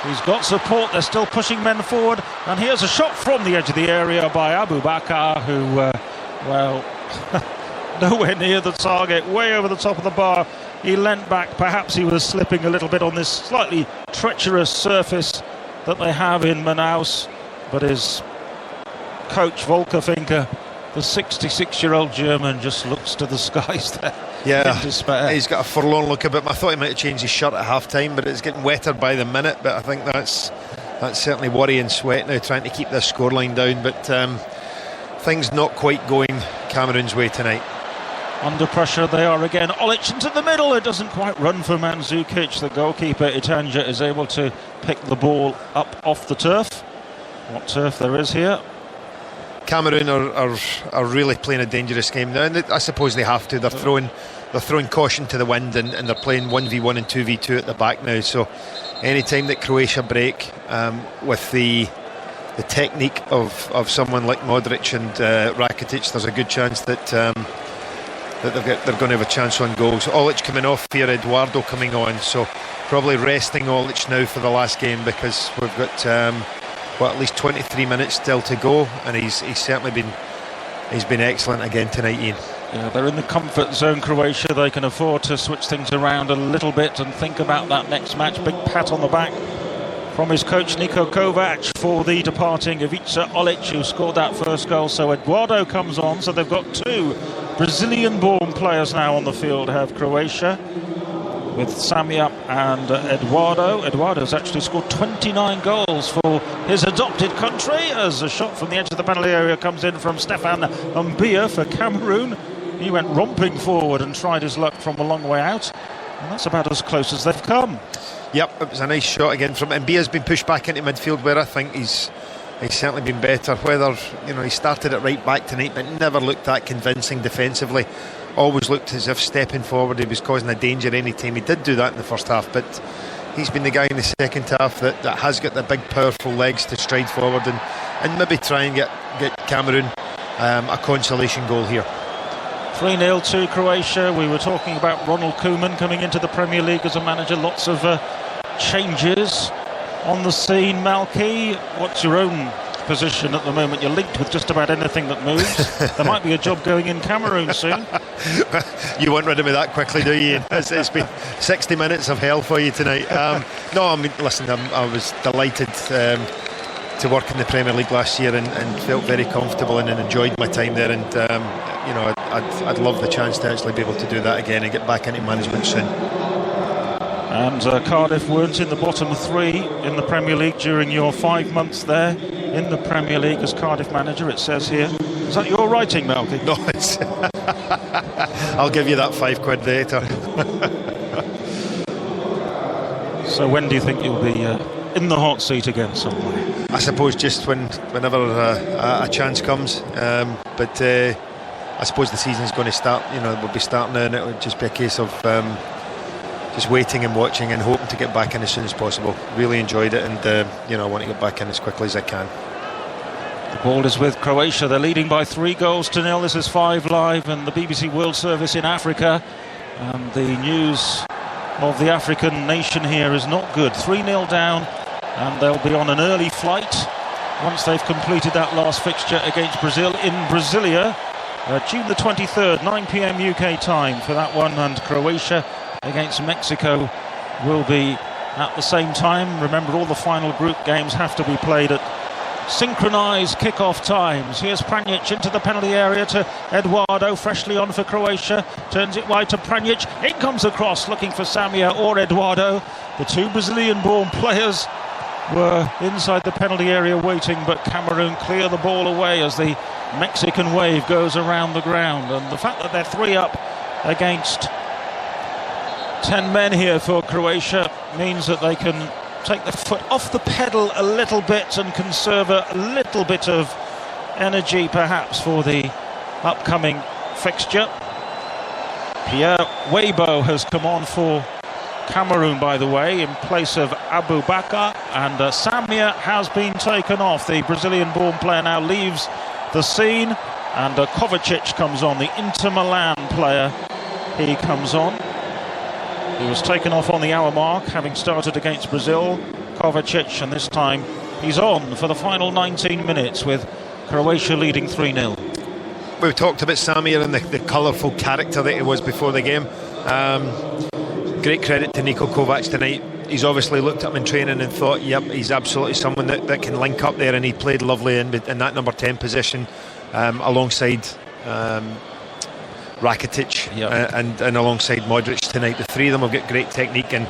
He's got support, they're still pushing men forward, and here's a shot from the edge of the area by Abu Bakar, who, nowhere near the target, way over the top of the bar. He leant back, perhaps he was slipping a little bit on this slightly treacherous surface that they have in Manaus, but his coach Volker Finke, the 66-year-old German, just looks to the skies there. Yeah, in despair. He's got a forlorn look about him. I thought he might have changed his shirt at half-time, but it's getting wetter by the minute. But I think that's certainly worry and sweat now, trying to keep this scoreline down. But things not quite going Cameroon's way tonight. Under pressure they are again. Olic into the middle. It doesn't quite run for Mandzukic. The goalkeeper Itanja is able to pick the ball up off the turf. What turf there is here. Cameroon are really playing a dangerous game now, and I suppose they have to. They're throwing caution to the wind, and they're playing 1v1 and 2v2 at the back now. So any time that Croatia break with the technique of someone like Modric and Rakitic, there's a good chance that they're going to have a chance on goals. Olic coming off here, Eduardo coming on, so probably resting Olic now for the last game, because we've got at least 23 minutes still to go, and he's certainly been excellent again tonight, Ian. Yeah, they're in the comfort zone, Croatia. They can afford to switch things around a little bit and think about that next match. Big pat on the back from his coach Niko Kovac for the departing Ivica Olic, who scored that first goal. So Eduardo comes on, so they've got two Brazilian-born players now on the field, have Croatia, with Samia and Eduardo. Eduardo's actually scored 29 goals for his adopted country, as a shot from the edge of the penalty area comes in from Stefan Mbia for Cameroon. He went romping forward and tried his luck from a long way out, and that's about as close as they've come. Yep, it was a nice shot again from Mbia's been pushed back into midfield, where I think he's certainly been better. Whether, you know, he started at right back tonight, but never looked that convincing defensively. Always looked as if stepping forward he was causing a danger any time. He did do that in the first half, but he's been the guy in the second half that has got the big powerful legs to stride forward and maybe try and get Cameroon a consolation goal here. 3-0 to Croatia. We were talking about Ronald Koeman coming into the Premier League as a manager. Lots of changes on the scene. Malky, what's your own position at the moment? You're linked with just about anything that moves. There might be a job going in Cameroon soon. You want rid of me that quickly, do you? It's been 60 minutes of hell for you tonight. No, I mean, listen, I was delighted to work in the Premier League last year and felt very comfortable and enjoyed my time there, and you know, I'd love the chance to actually be able to do that again and get back into management soon. And Cardiff weren't in the bottom three in the Premier League during your 5 months there in the Premier League as Cardiff manager, it says here. Is that your writing, Malky? No, it's I'll give you that £5 later. So when do you think you'll be in the hot seat again somewhere? I suppose just whenever a chance comes. But I suppose the season's going to start. We'll be starting now, and it would just be a case of just waiting and watching and hoping to get back in as soon as possible. Really enjoyed it, and I want to get back in as quickly as I can. The ball is with Croatia. They're leading by 3-0. This is 5 Live and the BBC World Service in Africa. And the news of the African nation here is not good. 3-0 down, and they'll be on an early flight once they've completed that last fixture against Brazil in Brasilia. June the 23rd, 9 p.m. UK time for that one, and Croatia against Mexico will be at the same time. Remember, all the final group games have to be played at synchronised kick-off times. Here's Pranjic into the penalty area to Eduardo, freshly on for Croatia, turns it wide to Pranjic, in comes the cross, looking for Samir or Eduardo. The two Brazilian-born players were inside the penalty area waiting, but Cameroon clear the ball away as the Mexican wave goes around the ground. And the fact that they're 3 up against 10 men here for Croatia means that they can take the foot off the pedal a little bit and conserve a little bit of energy perhaps for the upcoming fixture. Pierre Weibo has come on for Cameroon, by the way, in place of Abu Bakar, and Samir has been taken off. The Brazilian-born player now leaves the scene, and Kovacic comes on, the Inter Milan player. He comes on. He was taken off on the hour mark, having started against Brazil. Kovacic, and this time he's on for the final 19 minutes with Croatia leading 3-0. We've talked about Samir and the colourful character that he was before the game. Great credit to Niko Kovac tonight. He's obviously looked at him in training and thought, yep, he's absolutely someone that can link up there, and he played lovely in that number 10 position alongside Rakitic, yep. and alongside Modric tonight. The three of them have got great technique, and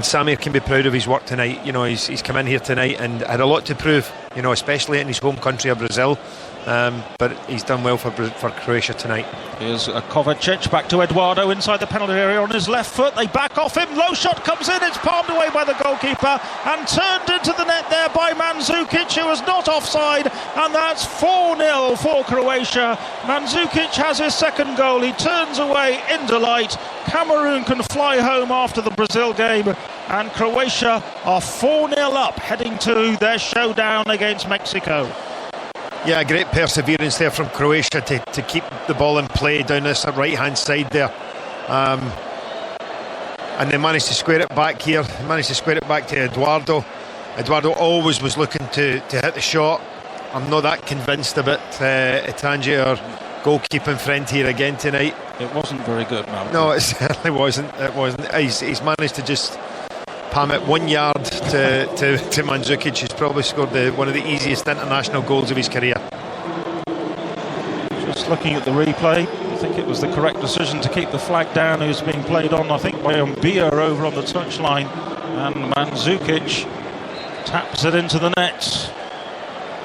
Samir can be proud of his work tonight. He's come in here tonight and had a lot to prove, especially in his home country of Brazil. But he's done well for Croatia tonight. Here's Kovacic back to Eduardo inside the penalty area on his left foot. They back off him. Low shot comes in. It's palmed away by the goalkeeper and turned into the net there by Mandzukic, who was not offside. And that's 4-0 for Croatia. Mandzukic has his second goal. He turns away in delight. Cameroon can fly home after the Brazil game, and Croatia are 4-0 up, heading to their showdown against Mexico. Yeah, great perseverance there from Croatia to keep the ball in play down this right-hand side there. And they managed to square it back here. Managed to square it back to Eduardo. Eduardo always was looking to hit the shot. I'm not that convinced about Itangi, our goalkeeping friend here again tonight. It wasn't very good, man. No, it certainly wasn't. He's managed to just palm it 1 yard to Mandzukic, who's probably scored one of the easiest international goals of his career. Just looking at the replay, I think it was the correct decision to keep the flag down. Who's being played on, I think, by Mbia over on the touchline, and Mandzukic taps it into the net.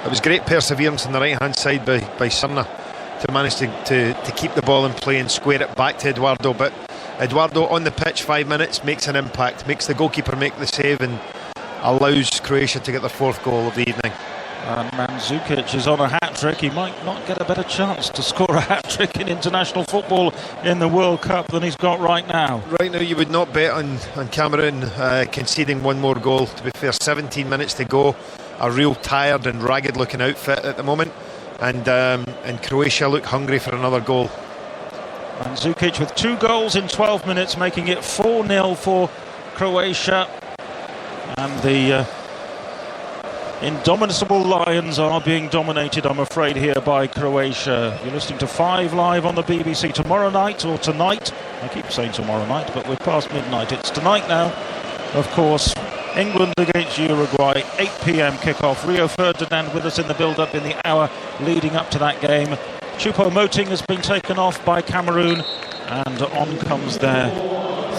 It was great perseverance on the right hand side by Serna to manage to keep the ball in play and square it back to Eduardo, but Eduardo on the pitch 5 minutes makes an impact, makes the goalkeeper make the save, and allows Croatia to get their 4th goal of the evening. And Mandzukic is on a hat-trick. He might not get a better chance to score a hat-trick in international football in the World Cup than he's got right now. Right now you would not bet on Cameroon conceding one more goal. To be fair, 17 minutes to go, a real tired and ragged looking outfit at the moment, and Croatia look hungry for another goal. Mandzukic with 2 goals in 12 minutes, making it 4-0 for Croatia. And the indomitable Lions are being dominated, I'm afraid, here by Croatia. You're listening to 5 Live on the BBC. Tomorrow night, or tonight, I keep saying tomorrow night, but we're past midnight. It's tonight now, of course. England against Uruguay, 8 p.m. kickoff. Rio Ferdinand with us in the build-up in the hour leading up to that game. Choupo-Moting has been taken off by Cameroon, and on comes their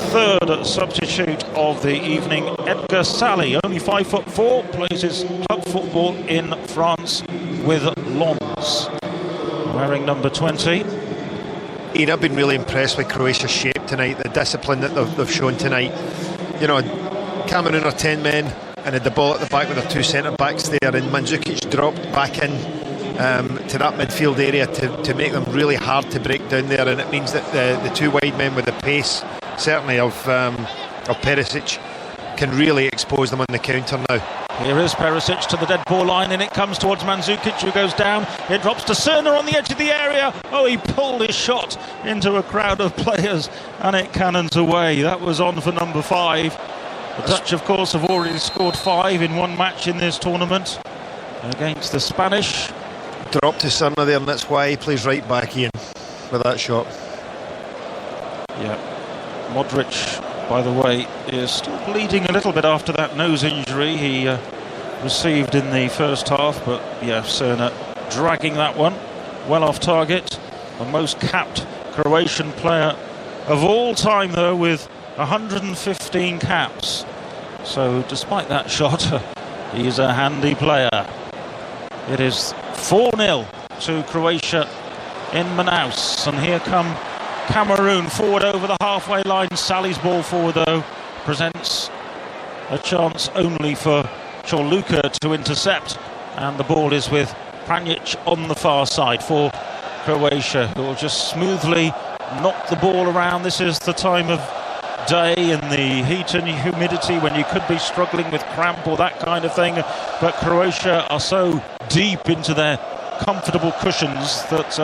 3rd substitute of the evening, Edgar Sally, only 5'4", plays his club football in France with Lens, wearing number 20. Ian, I've been really impressed with Croatia's shape tonight, the discipline that they've shown tonight. Cameroon are 10 men, and had the ball at the back with their two centre-backs there, and Mandzukic dropped back in to that midfield area to make them really hard to break down there, and it means that the two wide men with the pace, certainly of Perisic, can really expose them on the counter now. Here is Perisic to the dead ball line, and it comes towards Mandzukic, who goes down. It drops to Cerner on the edge of the area. Oh, he pulled his shot into a crowd of players, and it cannons away. That was on for number 5. The Dutch, of course, have already scored 5 in one match in this tournament against the Spanish. Drop to Cerner there, and that's why he plays right back, Ian, with that shot. Yeah. Modric, by the way, is still bleeding a little bit after that nose injury he received in the first half, but yeah, Cerner dragging that one well off target. The most capped Croatian player of all time, though, with 115 caps. So despite that shot, he's a handy player. It is 4-0 to Croatia in Manaus, and here come Cameroon forward over the halfway line. Sally's ball forward, though, presents a chance only for Chorluka to intercept, and the ball is with Pranjic on the far side for Croatia, who will just smoothly knock the ball around. This is the time of day in the heat and humidity when you could be struggling with cramp or that kind of thing, but Croatia are so deep into their comfortable cushions that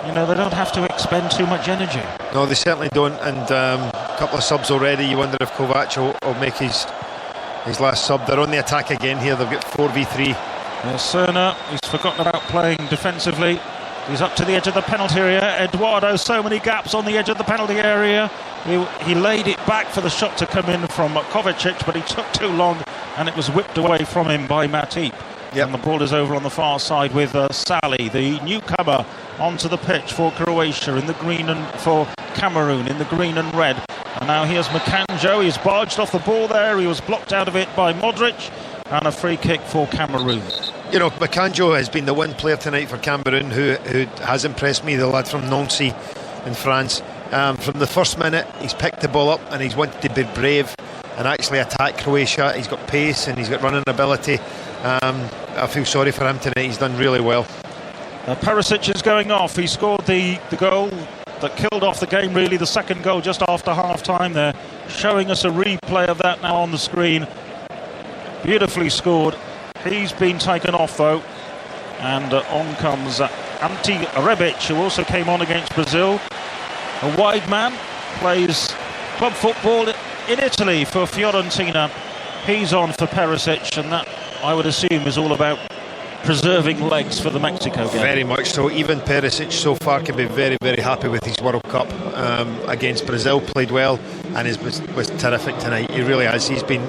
they don't have to expend too much energy. No, they certainly don't, and a couple of subs already. You wonder if Kovac will make his last sub. They're on the attack again here. They've got 4v3. There's Cerner. He's forgotten about playing defensively. He's up to the edge of the penalty area. Eduardo, so many gaps on the edge of the penalty area. He laid it back for the shot to come in from Kovacic, but he took too long, and it was whipped away from him by Matip. Yep. And the ball is over on the far side with Sally, the newcomer, onto the pitch for Croatia in the green, and for Cameroon in the green and red. And now here's Makanjo. He's barged off the ball there. He was blocked out of it by Modric, and a free kick for Cameroon. You know, Makanjo has been the one player tonight for Cameroon who has impressed me, the lad from Nancy in France. From the first minute, he's picked the ball up and he's wanted to be brave and actually attack Croatia. He's got pace and he's got running ability. I feel sorry for him tonight. He's done really well. Perisic is going off. He scored the goal that killed off the game, really, the second goal just after half-time. They're showing us a replay of that now on the screen. Beautifully scored. He's been taken off, though. And on comes Ante Rebic, who also came on against Brazil. A wide man, plays club football in Italy for Fiorentina. He's on for Perisic, and that, I would assume, is all about preserving legs for the Mexico game. Very much so. Even Perisic so far can be very, very happy with his World Cup against Brazil. Played well and was terrific tonight. He really has. He's been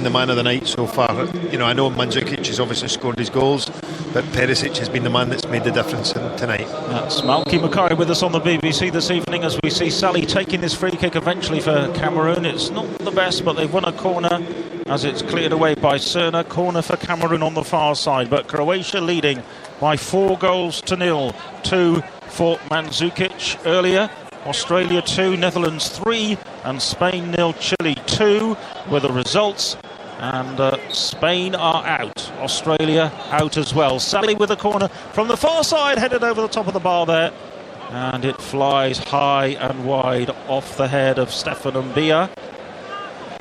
the man of the night so far. You know, I know Mandzukic has obviously scored his goals, but Perisic has been the man that's made the difference tonight. That's Malky Mackay with us on the BBC this evening as we see Sally taking this free kick eventually for Cameroon. It's not the best, but they've won a corner as it's cleared away by Cerner. Corner for Cameroon on the far side, but Croatia leading by 4-0. 2 for Mandzukic earlier. Australia 2, Netherlands 3, and Spain 0, Chile 2 were the results. And Spain are out. Australia out as well. Sally with a corner from the far side, headed over the top of the bar there. And it flies high and wide off the head of Stefan Mbia.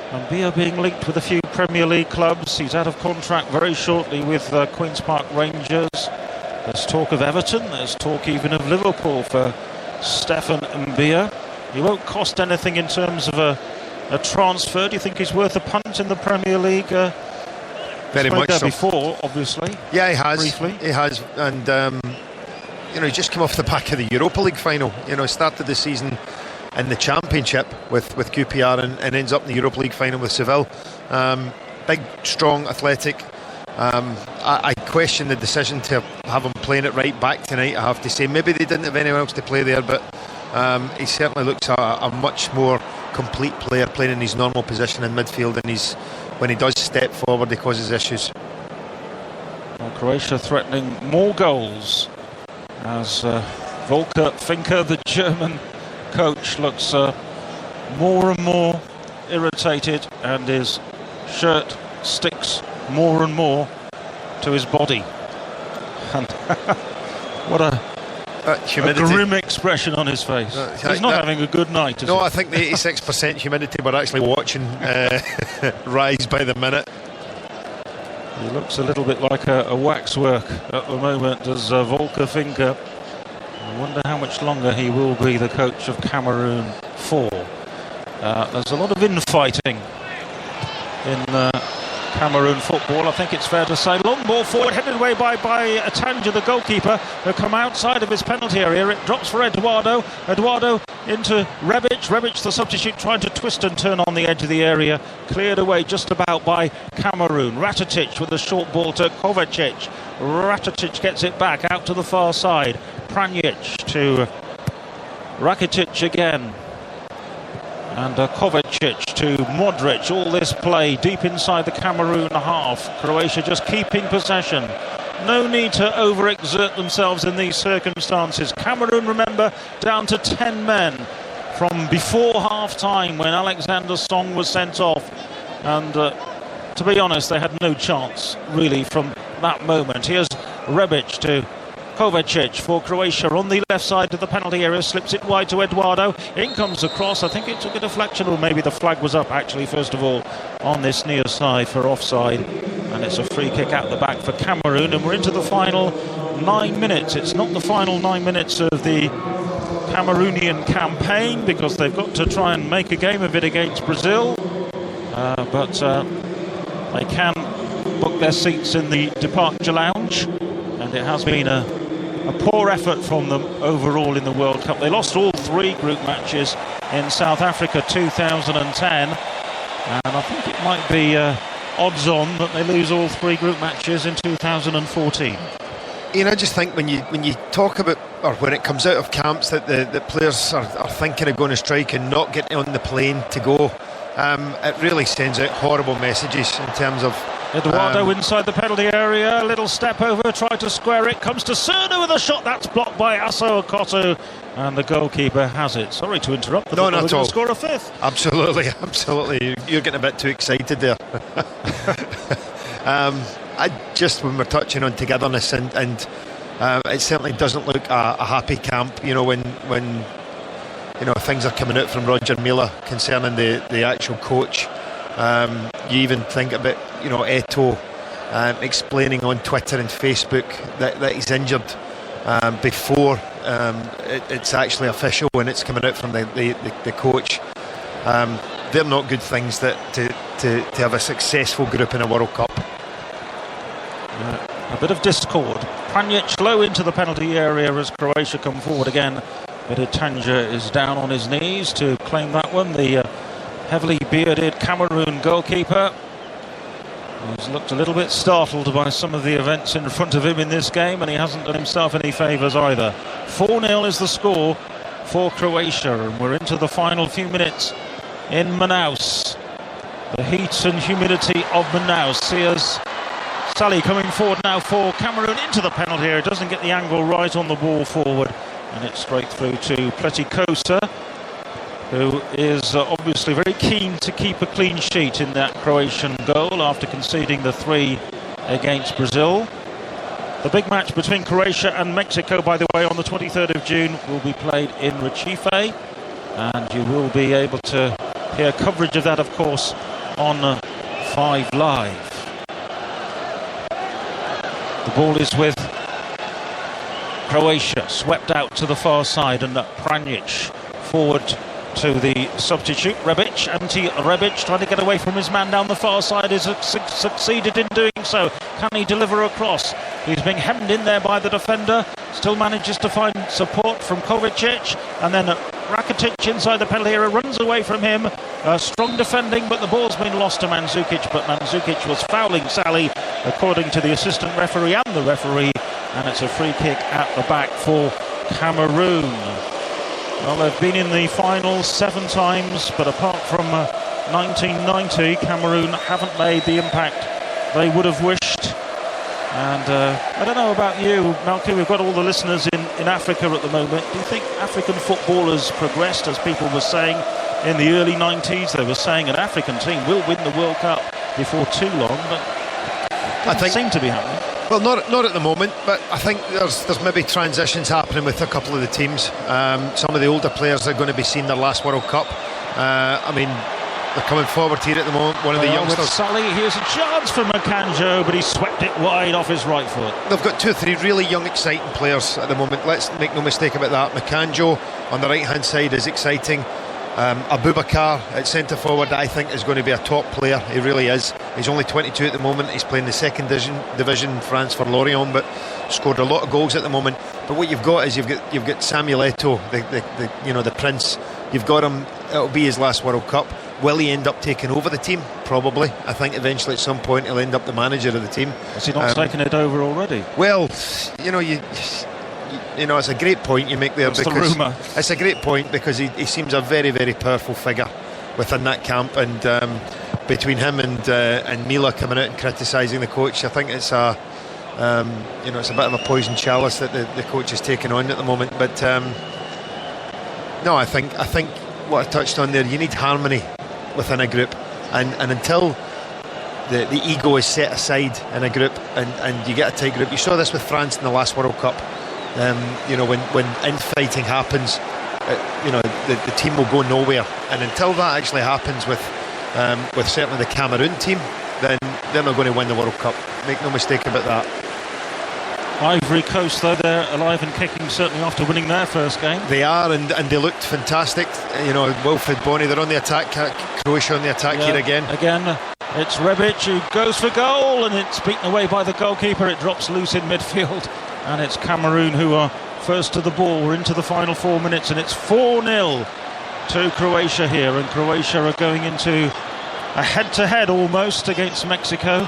Mbia being linked with a few Premier League clubs. He's out of contract very shortly with Queen's Park Rangers. There's talk of Everton. There's talk even of Liverpool for Stefan Mbia. He won't cost anything in terms of a transfer. Do you think he's worth a punt in the Premier League? Very much so. Before, obviously. Yeah, he has. Briefly. He has. And, he just came off the back of the Europa League final. Started the season in the Championship with QPR and ends up in the Europa League final with Seville. Big, strong, athletic. I question the decision to have him playing it right back tonight, I have to say. Maybe they didn't have anyone else to play there, but he certainly looks a much more complete player playing in his normal position in midfield, and when he does step forward, he causes issues. Well, Croatia threatening more goals as Volker Finke, the German coach, looks more and more irritated, and his shirt sticks more and more to his body. And what a grim expression on his face. He's not having a good night. No, I think the 86% humidity we're actually watching rise by the minute. He looks a little bit like a waxwork at the moment, does Volker Finke. I wonder how much longer he will be the coach of Cameroon for. There's a lot of infighting in Cameroon football, I think it's fair to say. Long ball forward, headed away by Atanja, the goalkeeper, who come outside of his penalty area. It drops for Eduardo. Eduardo into Rebic. Rebic, the substitute, trying to twist and turn on the edge of the area. Cleared away just about by Cameroon. Rakitic with the short ball to Kovacic. Rakitic gets it back out to the far side. Pranjic to Rakitic again. And Kovacic to Modric. All this play deep inside the Cameroon half. Croatia just keeping possession. No need to overexert themselves in these circumstances. Cameroon, remember, down to 10 men from before half-time when Alexander Song was sent off. And to be honest, they had no chance, really, from that moment. Here's Rebic to Kovacic for Croatia on the left side of the penalty area, slips it wide to Eduardo. In comes the cross. I think it took a deflection, or maybe the flag was up actually first of all on this near side for offside, and it's a free kick out the back for Cameroon. And we're into the final 9 minutes. It's not the final 9 minutes of the Cameroonian campaign, because they've got to try and make a game of it against Brazil, but they can book their seats in the departure lounge, and it has been a poor effort from them overall in the World Cup. They lost all 3 group matches in South Africa 2010, and I think it might be odds on that they lose all 3 group matches in 2014. Ian, I just think when you talk about, or when it comes out of camps, that the players are thinking of going to strike and not getting on the plane to go, it really sends out horrible messages in terms of Eduardo inside the penalty area, a little step over, tried to square it, comes to Cerna with a shot that's blocked by Asso Okoto, and the goalkeeper has it. Sorry to interrupt, no, not at all. Score a 5th. Absolutely. You're getting a bit too excited there. When we're touching on togetherness, and it certainly doesn't look a happy camp, when things are coming out from Roger Mila concerning the actual coach. You even think about Eto'o explaining on Twitter and Facebook that he's injured before it's actually official when it's coming out from the coach. They're not good things to have a successful group in a World Cup. A bit of discord. Pranjic low into the penalty area as Croatia come forward again. But Atanja is down on his knees to claim that one. The heavily bearded Cameroon goalkeeper, who's looked a little bit startled by some of the events in front of him in this game, and he hasn't done himself any favours either. 4-0 is the score for Croatia, and we're into the final few minutes in Manaus. The heat and humidity of Manaus. Here's Sally coming forward now for Cameroon into the penalty area. Doesn't get the angle right on the ball forward, and it's straight through to Pretikosa, who is obviously very keen to keep a clean sheet in that Croatian goal after conceding the 3 against Brazil. The big match between Croatia and Mexico, by the way, on the 23rd of June will be played in Recife, and you will be able to hear coverage of that, of course, on 5 Live. The ball is with Croatia, swept out to the far side, and Pranjic forward to the substitute, Rebic. Anti-Rebic trying to get away from his man down the far side, has succeeded in doing so. Can he deliver a cross? He's being hemmed in there by the defender, still manages to find support from Kovacic, and then Rakitic inside the penalty area, runs away from him. Strong defending, but the ball's been lost to Mandzukic, but Mandzukic was fouling Sally, according to the assistant referee and the referee, and it's a free kick at the back for Cameroon. Well, they've been in the finals 7 times, but apart from 1990, Cameroon haven't made the impact they would have wished. And I don't know about you, Malky, we've got all the listeners in Africa at the moment. Do you think African football has progressed, as people were saying in the early 90s? They were saying an African team will win the World Cup. before too long, but I think seem to be happening. Well, not at the moment, but I think there's maybe transitions happening with a couple of the teams. Some of the older players are going to be seeing their last World Cup. I mean, they're coming forward here at the moment. One of the youngsters. With Sully, here's a chance for Makanjo, but he swept it wide off his right foot. They've got 2 or 3 really young, exciting players at the moment. Let's make no mistake about that. Makanjo on the right-hand side is exciting. Abubakar at centre forward, I think, is going to be a top player. He really is. He's only 22 at the moment. He's playing the second division in France for Lorient, but scored a lot of goals at the moment. But what you've got is you've got Samuel Eto'o, the prince. You've got him. It'll be his last World Cup. Will he end up taking over the team? Probably. I think eventually at some point he'll end up the manager of the team. Has he not taken it over already? Well, you know, it's a great point you make there. What's because the rumour? It's a great point because he seems a very, very powerful figure within that camp, and between him and Mila coming out and criticising the coach, I think it's it's a bit of a poison chalice that the coach is taking on at the moment. But no, I think what I touched on there, you need harmony within a group, and until the ego is set aside in a group, and you get a tight group. You saw this with France in the last World Cup. When infighting happens, the team will go nowhere, and until that actually happens with certainly the Cameroon team, then they're not going to win the World Cup. Make no mistake about that. Ivory Coast, though, they're alive and kicking, certainly after winning their first game. They are, and they looked fantastic. Wilfried Bony, they're on the attack. Croatia on the attack here again. Again, it's Rebic who goes for goal, and it's beaten away by the goalkeeper. It drops loose in midfield, and it's Cameroon who are first to the ball. We're into the final 4 minutes, and it's 4-0 to Croatia here, and Croatia are going into a head-to-head almost against Mexico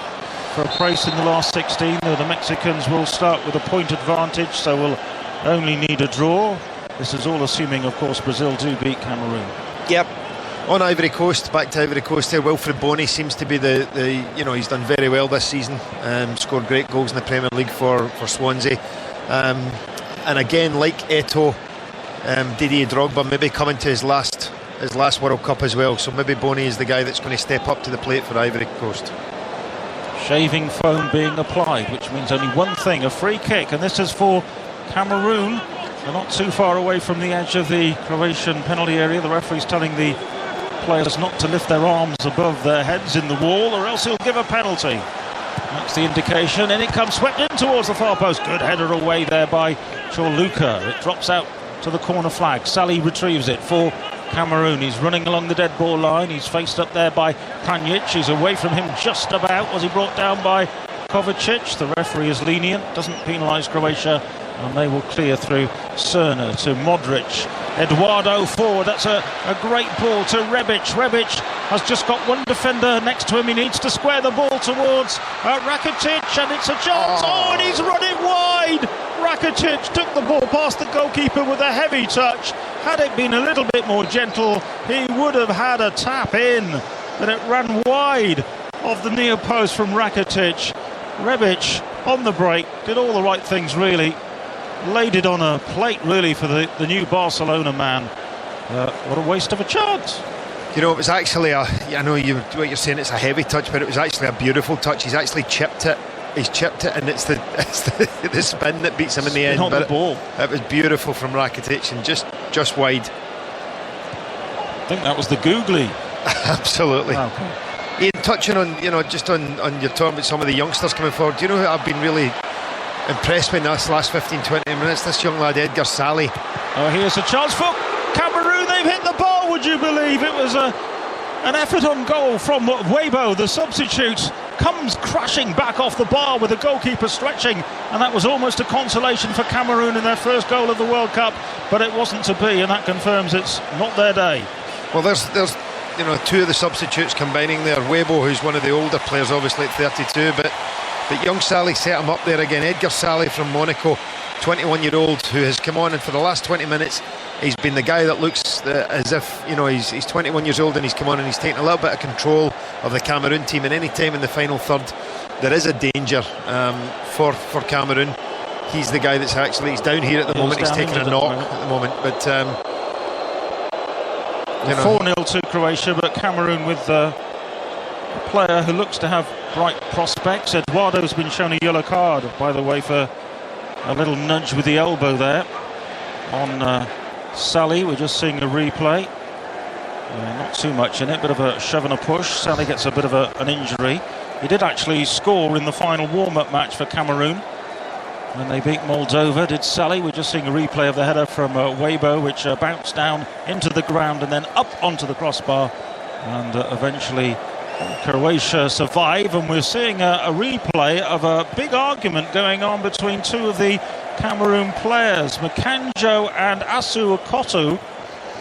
for a place in the last 16, though the Mexicans will start with a point advantage, so we'll only need a draw. This is all assuming, of course, Brazil do beat Cameroon. Yep. On Ivory Coast, back to Ivory Coast here, Wilfried Bony seems to be he's done very well this season, scored great goals in the Premier League for Swansea, and again, like Eto'o, Didier Drogba maybe coming to his last World Cup as well, so maybe Bony is the guy that's going to step up to the plate for Ivory Coast. Shaving foam being applied, which means only one thing, a free kick, and this is for Cameroon. They're not too far away from the edge of the Croatian penalty area. The referee's telling the players not to lift their arms above their heads in the wall, or else he'll give a penalty. That's the indication, and it comes swept in towards the far post. Good header away there by Chorluka. It drops out to the corner flag. Sally retrieves it for Cameroon. He's running along the dead ball line. He's faced up there by Pjanic. He's away from him just about. Was he brought down by Kovacic? The referee is lenient, doesn't penalise Croatia, and they will clear through Cerna to Modric. Eduardo forward. That's a great ball to Rebic. Rebic has just got one defender next to him. He needs to square the ball towards Rakitic, and it's a chance. Oh, and he's run it wide. Rakitic took the ball past the goalkeeper with a heavy touch. Had it been a little bit more gentle, he would have had a tap in, but it ran wide of the near post from Rakitic. Rebic on the break did all the right things, really. Laid it on a plate, really, for the new Barcelona man. What a waste of a chance. It was actually I know what you're saying, it's a heavy touch, but it was actually a beautiful touch. He's actually chipped it. He's chipped it, and it's the spin that beats him in the end. Not the ball. It was beautiful from Rakitic, and just wide. I think that was the googly. Absolutely. Okay. Ian, touching on just on your talk about some of the youngsters coming forward, do you know who I've been really impressed with in this last 15-20 minutes? This young lad Edgar Sally. Oh, here's a chance for Cameroon. They've hit the bar, would you believe? It was an effort on goal from Weibo, the substitute. Comes crashing back off the bar with the goalkeeper stretching, and that was almost a consolation for Cameroon in their first goal of the World Cup, but it wasn't to be, and that confirms it's not their day. Well, there's two of the substitutes combining there. Weibo, who's one of the older players, obviously at 32, but young Sally set him up there again. Edgar Sally from Monaco, 21-year-old, who has come on, and for the last 20 minutes he's been the guy that looks as if he's 21 years old, and he's come on and he's taken a little bit of control of the Cameroon team, and any time in the final third there is a danger for Cameroon, he's the guy that's he's down here at the moment. He's taking a knock at the moment, but 4-0 to Croatia, but Cameroon with player who looks to have bright prospects. Eduardo's been shown a yellow card, by the way, for a little nudge with the elbow there on Sally. We're just seeing a replay. Not too much in it, bit of a shove and a push. Sally gets a bit of an injury. He did actually score in the final warm-up match for Cameroon when they beat Moldova, did Sally. We're just seeing a replay of the header from Weibo, which bounced down into the ground and then up onto the crossbar, and eventually Croatia survive. And we're seeing a replay of a big argument going on between two of the Cameroon players. Makanjo and Asu Okoto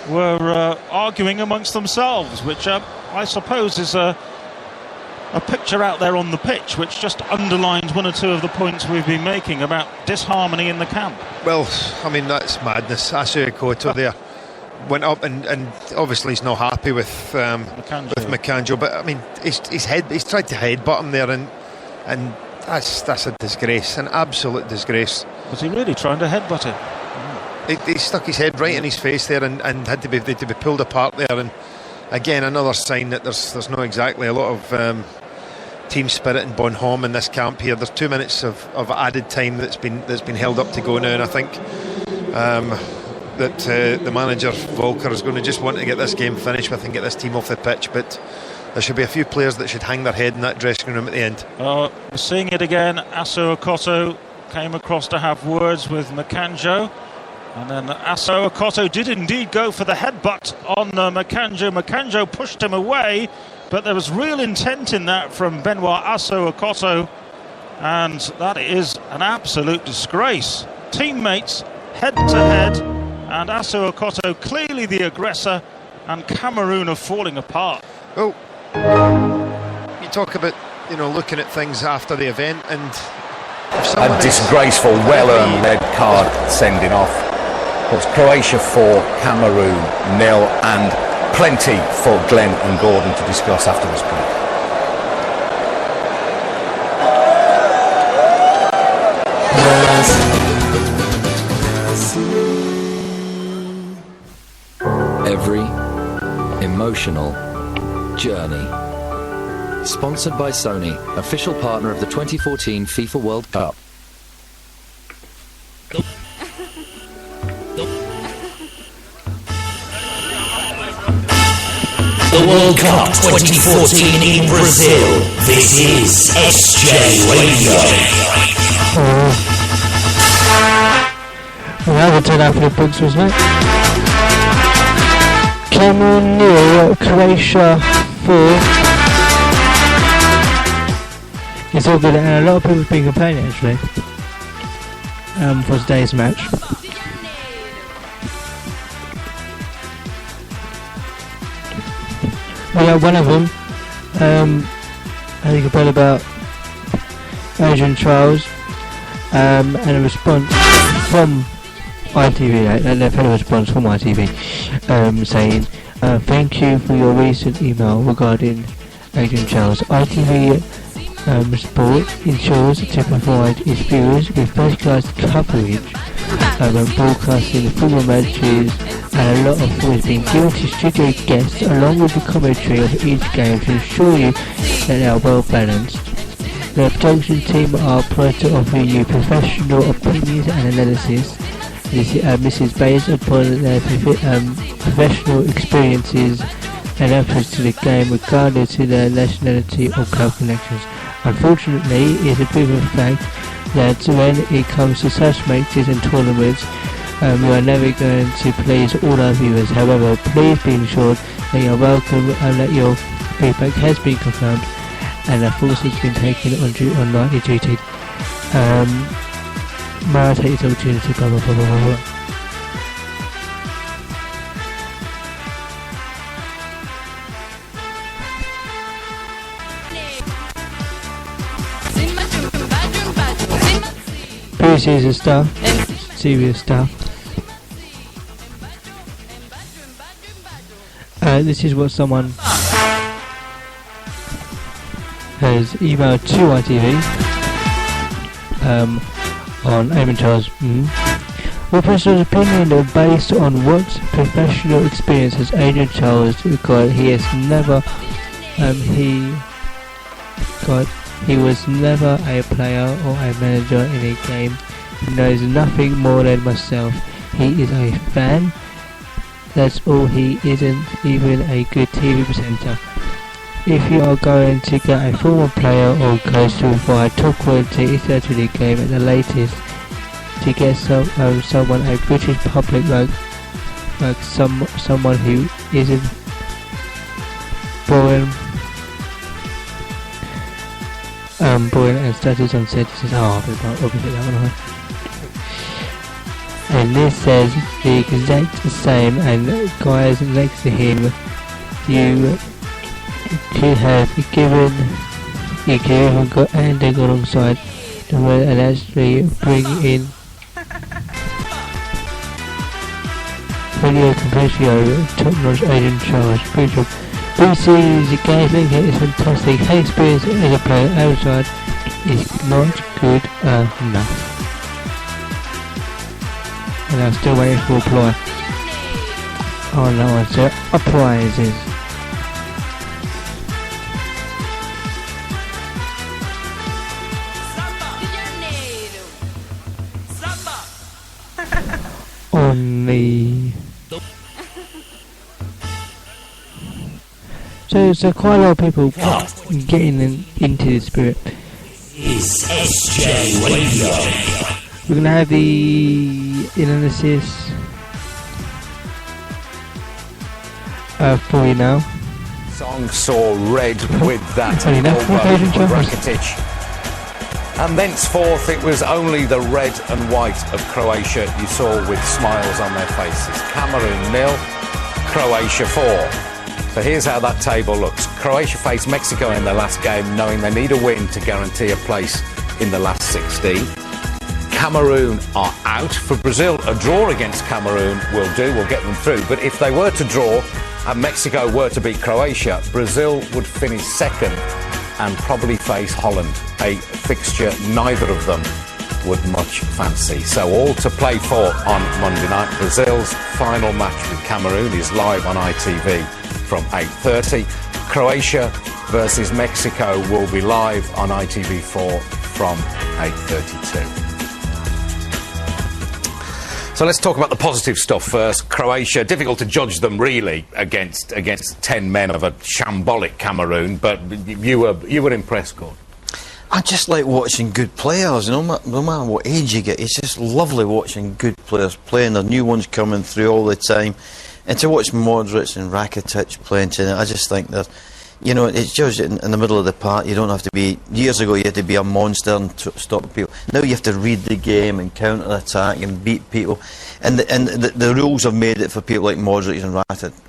were arguing amongst themselves, which I suppose is a picture out there on the pitch which just underlines one or two of the points we've been making about disharmony in the camp. Well, I mean, that's madness. Asu Okoto there went up and obviously he's not happy with Makanjo, but I mean he's tried to headbutt him there, and that's a disgrace, an absolute disgrace. Was he really trying to headbutt him? He stuck his head right in his face there and had to be pulled apart there, and again another sign that there's not exactly a lot of team spirit and bonhomme in this camp here. There's 2 minutes of added time that's been held up to go now, and I think that the manager Volker is going to just want to get this game finished with and get this team off the pitch, but there should be a few players that should hang their head in that dressing room at the end. We're seeing it again. Asu Okoto came across to have words with Makanjo, and then Asu Okoto did indeed go for the headbutt on Makanjo. Makanjo pushed him away, but there was real intent in that from Benoit Asu Okoto, and that is an absolute disgrace. Teammates head to head, and Asu Okoto clearly the aggressor, and Cameroon are falling apart. Well, you talk about looking at things after the event, and a disgraceful, well-earned red card sending off. It's Croatia 4, Cameroon 0, and plenty for Glenn and Gordon to discuss after this break. Every emotional journey. Sponsored by Sony, official partner of the 2014 FIFA World Cup. The World Cup 2014 in Brazil. This is SJ Radio. Another turn out for the books, wasn't it? Cameroon 0, Croatia 4. It's all good, and a lot of people have been complaining actually for today's match. Yeah, one of them, he complained about Adrian Charles, and a response from ITV, they've had a response from ITV saying, thank you for your recent email regarding Adrian Charles. ITV Sport ensures to provide its viewers with first-class coverage when broadcasting football matches, and a lot of thought has been given to studio guests along with the commentary of each game to ensure you that they are well balanced. The production team are proud to offer you professional opinions and analysis. This is based upon their professional experiences and approach to the game regardless of their nationality or club connections. Unfortunately, it's a proven fact that when it comes to such matches and tournaments, we are never going to please all our viewers. However, please be ensured that you are welcome and that your feedback has been confirmed and that force has been taken on nightly duty. May I take this opportunity, blah blah blah blah blah. Pre-season stuff, serious stuff. This is what someone has emailed to ITV on Eamon Charles. Well, professional opinion are based on what professional experience has Adrian Charles got. He has never God, he was never a player or a manager in a game. He knows nothing more than myself. He is a fan. That's all. He isn't even a good TV presenter. If you are going to get a former player or coach to provide top quality Saturday League game at the latest, to get someone a British public like someone who isn't boring and stutters on set, says, I'll get that one on. And this says the exact same, and guys next to him, you could have even got Andy alongside the way and actually bring in video compression, top-notch agent Charles. Good job. BC's guys link here is fantastic. His experience as a player outside is not good enough. And I'm still waiting for reply. Oh no, it's prizes. On the so quite a lot of people getting into the spirit. Is SJ Radio. We're gonna have the analysis for you now. Song saw red with that elbow from Rakitic. And thenceforth it was only the red and white of Croatia you saw with smiles on their faces. Cameroon 0, Croatia 4. So here's how that table looks. Croatia faced Mexico in their last game, knowing they need a win to guarantee a place in the last 16. Cameroon are out. For Brazil, a draw against Cameroon will do, will get them through. But if they were to draw and Mexico were to beat Croatia, Brazil would finish second and probably face Holland, a fixture neither of them would much fancy. So all to play for on Monday night. Brazil's final match with Cameroon is live on ITV from 8:30. Croatia versus Mexico will be live on ITV4 from 8:32. So let's talk about the positive stuff first. Croatia, difficult to judge them really against 10 men of a shambolic Cameroon, but you were impressed, Gordon. I just like watching good players, no matter what age you get. It's just lovely watching good players playing. There are new ones coming through all the time. And to watch Modric and Rakitic playing tonight, I just think that, you know, it's just in the middle of the park. You don't have to be... Years ago, you had to be a monster and stop people. Now you have to read the game and counter-attack and beat people. And the rules have made it for people like Modric and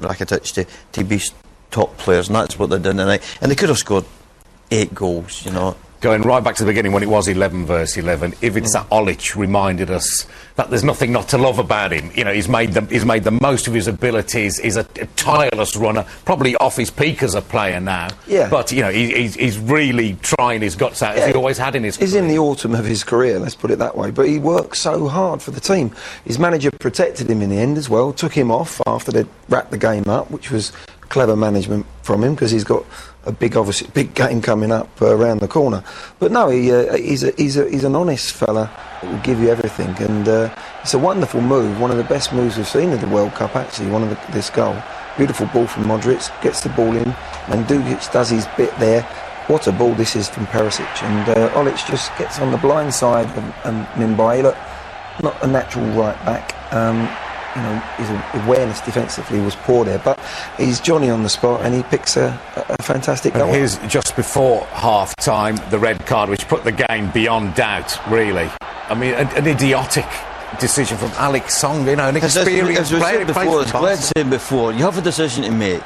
Rakitic to be top players, and that's what they did tonight. And they could have scored 8 goals, you know. Going right back to the beginning when it was 11 versus 11, Ivica Olic reminded us that there's nothing not to love about him. You know, he's made the most of his abilities. He's a tireless runner, probably off his peak as a player now. Yeah. But, you know, he's really trying his guts out, as he always had in his career. He's in the autumn of his career, let's put it that way. But he worked so hard for the team. His manager protected him in the end as well, took him off after they'd wrapped the game up, which was clever management from him, because he's got a big game coming up around the corner. But no, he's an honest fella that will give you everything, and it's a wonderful move, one of the best moves we've seen in the World Cup actually. This goal, beautiful ball from Modric, gets the ball in, and Dugic does his bit there. What a ball this is from Perisic, and Olic just gets on the blind side of Mimbai. Look, not a natural right back. You know, his awareness defensively was poor there, but he's Johnny on the spot, and he picks a fantastic goal. Here's just before half-time, the red card, which put the game beyond doubt, really. I mean, an idiotic decision from Alex Song, you know, an experienced player. As Glenn said before, you have a decision to make,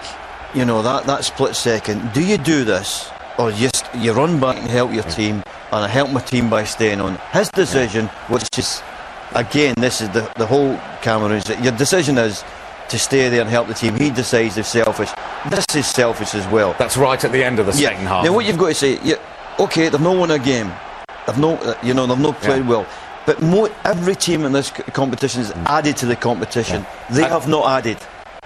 you know, that split second. Do you do this, or you run back and help your team, and I help my team by staying on? His decision, which is... Again, this is the whole Cameroon. Your decision is to stay there and help the team. He decides they're selfish. This is selfish as well. That's right at the end of the second half. Now, what you've got to say, OK, they've not won a game. They've not played well. But every team in this competition is added to the competition. They have not added.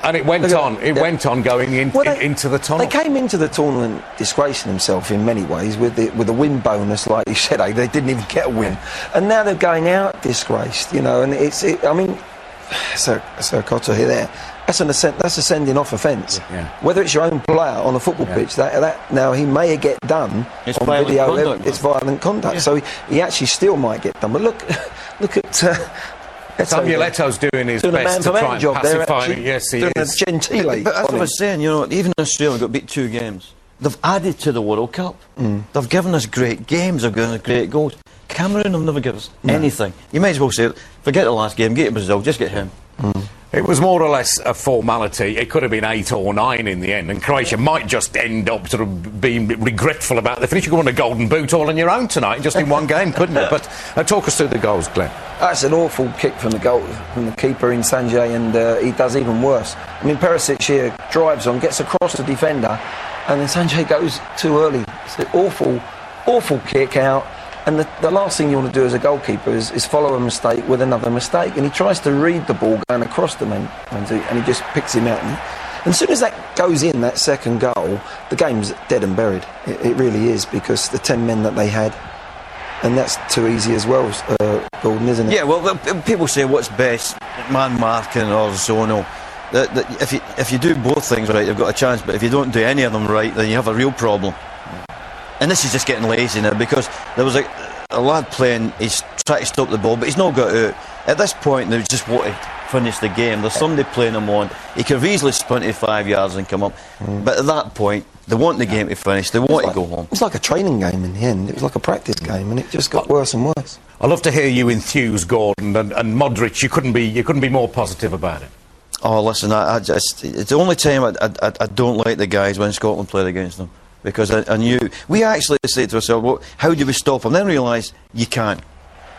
And it went on. It went on going into the tunnel. They came into the tournament disgracing themselves in many ways with a win bonus, like you said. They didn't even get a win, and now they're going out disgraced. You know, and I mean, Sir Cotter here, there. That's a sending off offence. Yeah. Whether it's your own player on a football pitch, that now he may get done it's on video. Conduct, it's violent conduct, yeah. So he actually still might get done. But look at. Samuel Eto's doing his best to try and pacify. Yes, he is. Gentile. But that's what I was saying. You know, even Australia got beat 2 games. They've added to the World Cup. They've given us great games. They've given us great goals. Cameroon have never given us anything. You may as well say, forget the last game. Get to Brazil. Just get him. It was more or less a formality. It could have been 8 or 9 in the end, and Croatia might just end up sort of being regretful about the finish. You could win a golden boot all on your own tonight, just in one game, couldn't it? But talk us through the goals, Glenn. That's an awful kick from the keeper in Sanjay, and he does even worse. I mean, Perisic here drives on, gets across the defender, and then Sanjay goes too early. It's an awful kick out. And the last thing you want to do as a goalkeeper is follow a mistake with another mistake. And he tries to read the ball going across the man, and he just picks him out. And as soon as that goes in, that second goal, the game's dead and buried. It really is, because the 10 men that they had, and that's too easy as well, Gordon, isn't it? Yeah, well, people say what's best, man marking or zono. If you do both things right, you've got a chance. But if you don't do any of them right, then you have a real problem. And this is just getting lazy now, because there was a lad playing, he's trying to stop the ball, but he's not got out. At this point, they just want to finish the game. There's somebody playing him on. He could have easily sprinted 5 yards and come up. But at that point, they want the game to finish. They want to go home. It's like a training game in the end. It was like a practice game, and it just got worse and worse. I love to hear you enthuse, Gordon, and Modric. You couldn't be more positive about it. Oh, listen, it's the only time I don't like the guys when Scotland played against them. Because I knew, we actually said to ourselves, well, how do we stop him? Then realise you can't.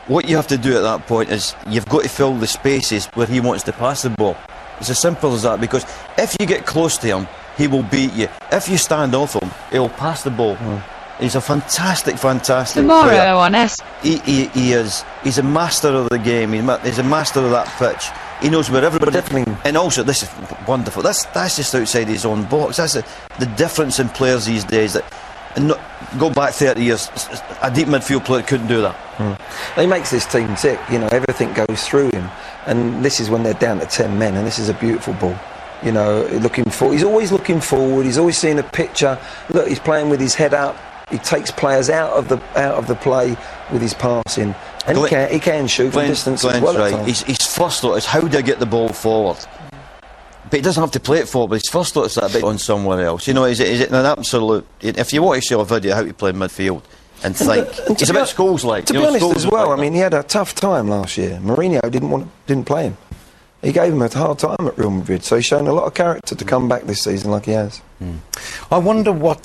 What you have to do at that point is you've got to fill the spaces where he wants to pass the ball. It's as simple as that, because if you get close to him, he will beat you. If you stand off him, he'll pass the ball. He's a fantastic Tomorrow player. On S. He is. He's a master of the game. He's a master of that pitch. He knows where everybody... And also, this is wonderful. That's just outside his own box. That's the difference in players these days. Go back 30 years, a deep midfield player couldn't do that. He makes this team tick. You know, everything goes through him. And this is when they're down to 10 men, and this is a beautiful ball. You know, looking forward. He's always looking forward. He's always seeing a picture. Look, he's playing with his head up. He takes players out of the play with his passing. And he can shoot from distance as well. Right. His first thought is, how do I get the ball forward? But he doesn't have to play it forward, but his first thought is that bit on somewhere else. You know, is it an absolute... If you want to show a video how to play midfield and think... It's a bit Scholes-like. To be honest as well, I mean, he had a tough time last year. Mourinho didn't play him. He gave him a hard time at Real Madrid, so he's shown a lot of character to come back this season like he has. I wonder what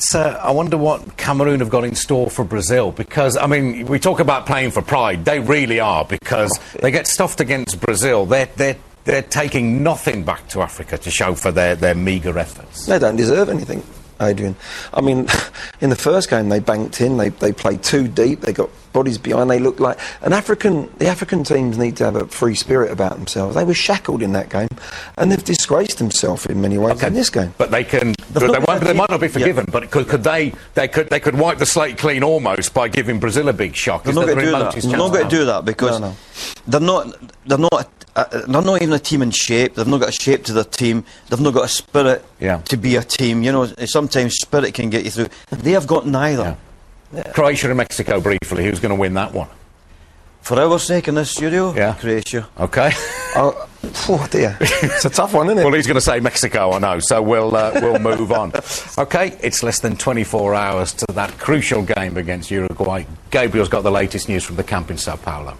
Cameroon have got in store for Brazil, because I mean, we talk about playing for pride. They really are, because they get stuffed against Brazil. They're taking nothing back to Africa to show for their meagre efforts. They don't deserve anything, Adrian. I mean, in the first game they banked in. They played too deep. They got bodies behind. They looked like the African teams need to have a free spirit about themselves. They were shackled in that game, and they've disgraced themselves in many ways in this game. But they might not be forgiven. But could they could wipe the slate clean almost by giving Brazil a big shock? They're not going to do that. They're not going to do that, because they're not even a team in shape. They've not got a shape to their team. They've not got a spirit to be a team. You know, sometimes spirit can get you through. They have got neither. Croatia and Mexico briefly. Who's going to win that one? For our sake in this studio, Croatia. Okay. Oh dear, it's a tough one, isn't it? Well, he's going to say Mexico, I know. So we'll move on. Okay, it's less than 24 hours to that crucial game against Uruguay. Gabriel's got the latest news from the camp in Sao Paulo.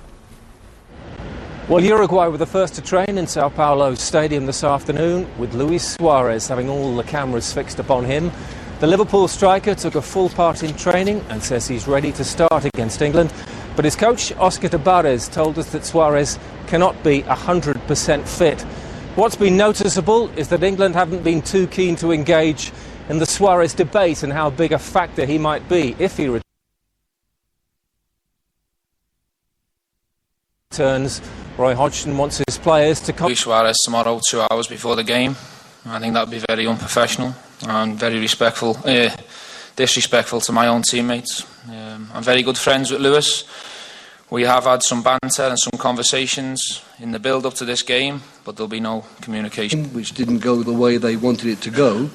Well, Uruguay were the first to train in Sao Paulo Stadium this afternoon, with Luis Suarez having all the cameras fixed upon him. The Liverpool striker took a full part in training and says he's ready to start against England. But his coach, Oscar Tabarez, told us that Suarez cannot be 100% fit. What's been noticeable is that England haven't been too keen to engage in the Suarez debate and how big a factor he might be if he returns. Roy Hodgson wants his players to come. Luis Suarez tomorrow, 2 hours before the game. I think that would be very unprofessional and very disrespectful to my own teammates. I'm very good friends with Lewis. We have had some banter and some conversations in the build-up to this game, but there'll be no communication. Which didn't go the way they wanted it to go,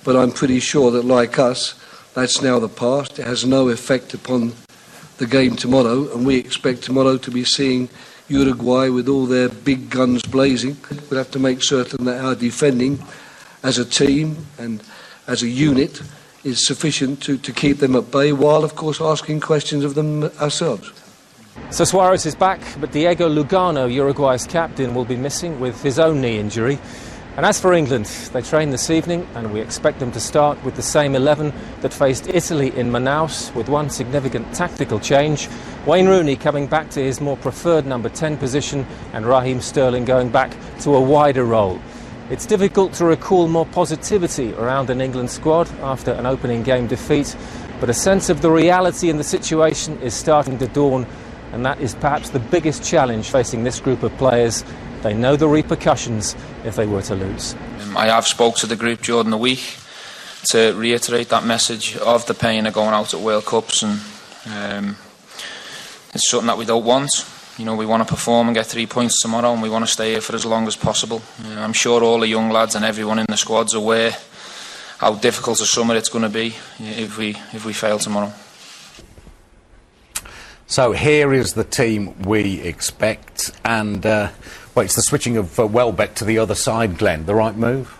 but I'm pretty sure that, like us, that's now the past. It has no effect upon the game tomorrow, and we expect tomorrow to be seeing Uruguay with all their big guns blazing. We'll have to make certain that our defending as a team and as a unit is sufficient to keep them at bay, while of course asking questions of them ourselves. So Suarez is back, but Diego Lugano, Uruguay's captain, will be missing with his own knee injury. And as for England, they train this evening and we expect them to start with the same 11 that faced Italy in Manaus, with one significant tactical change. Wayne Rooney coming back to his more preferred number 10 position and Raheem Sterling going back to a wider role. It's difficult to recall more positivity around an England squad after an opening game defeat, but a sense of the reality in the situation is starting to dawn, and that is perhaps the biggest challenge facing this group of players. They know the repercussions if they were to lose. I have spoke to the group during the week to reiterate that message of the pain of going out at World Cups, and it's something that we don't want. You know, we want to perform and get 3 points tomorrow, and we want to stay here for as long as possible. I'm sure all the young lads and everyone in the squad's aware how difficult a summer it's going to be if we fail tomorrow. So here is the team we expect, and it's the switching of Welbeck to the other side, Glenn. The right move?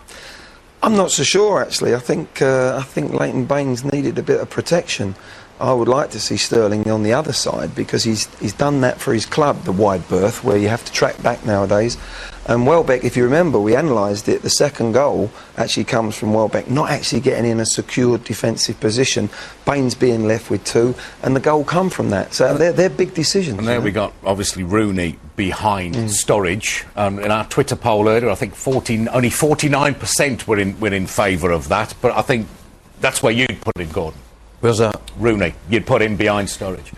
I'm not so sure, actually. I think Leighton Baines needed a bit of protection. I would like to see Sterling on the other side, because he's done that for his club, the wide berth, where you have to track back nowadays. And Welbeck, if you remember, we analysed it, the second goal actually comes from Welbeck not actually getting in a secured defensive position, Baines being left with two, and the goal come from that. So they're big decisions. And there we got, obviously, Rooney behind Sturridge. In our Twitter poll earlier, I think only 49% were in favour of that, but I think that's where you'd put him, Gordon. Where's that? Rooney. You'd put him behind Sturridge.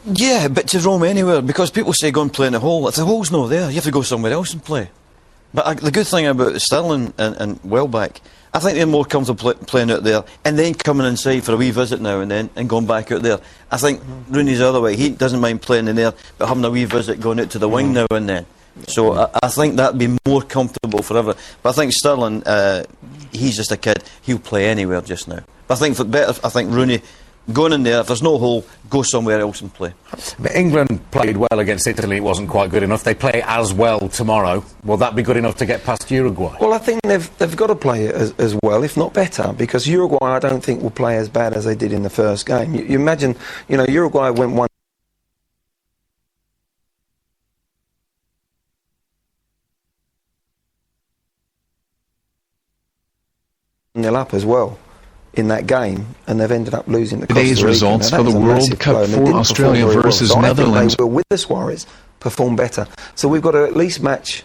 Yeah, but to roam anywhere, because people say go and play in the hole. If the hole's not there, you have to go somewhere else and play. But the good thing about Sterling and Welbeck, I think they're more comfortable playing out there and then coming inside for a wee visit now and then and going back out there. I think Rooney's the other way. He doesn't mind playing in there, but having a wee visit going out to the wing now and then. So I think that'd be more comfortable forever. But I think Sterling, he's just a kid. He'll play anywhere just now. But I think Rooney, going in there, if there's no hole, go somewhere else and play. But England played well against Italy. It wasn't quite good enough. They play as well tomorrow. Will that be good enough to get past Uruguay? Well, I think they've got to play it as well, if not better, because Uruguay, I don't think, will play as bad as they did in the first game. You imagine, Uruguay went 1-0 up as well in that game, and they've ended up losing the Costa Rica. Today's results for the World Cup for Australia versus Netherlands. They will, with the Suarez, perform better. So we've got to at least match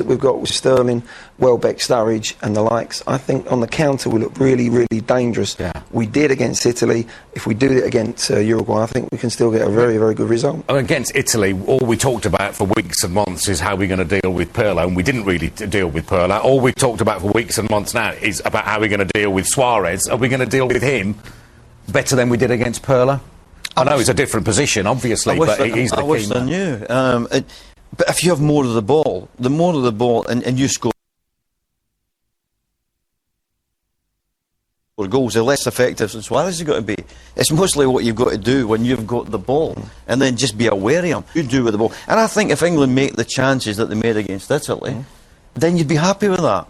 we've got with Sterling, Welbeck, Sturridge and the likes. I think on the counter we look really, really dangerous. Yeah. We did against Italy. If we do it against Uruguay, I think we can still get a very, very good result. Against Italy, all we talked about for weeks and months is how we're going to deal with Pirlo, and we didn't really deal with Pirlo. All we've talked about for weeks and months now is about how we're going to deal with Suarez. Are we going to deal with him better than we did against Pirlo? I know it's a different position, obviously, but he's the key man. I wish I knew. But if you have more of the ball, and you score goals, the less effective Suarez has got to be. It's mostly what you've got to do when you've got the ball, and then just be aware of him. You do with the ball. And I think if England make the chances that they made against Italy, then you'd be happy with that,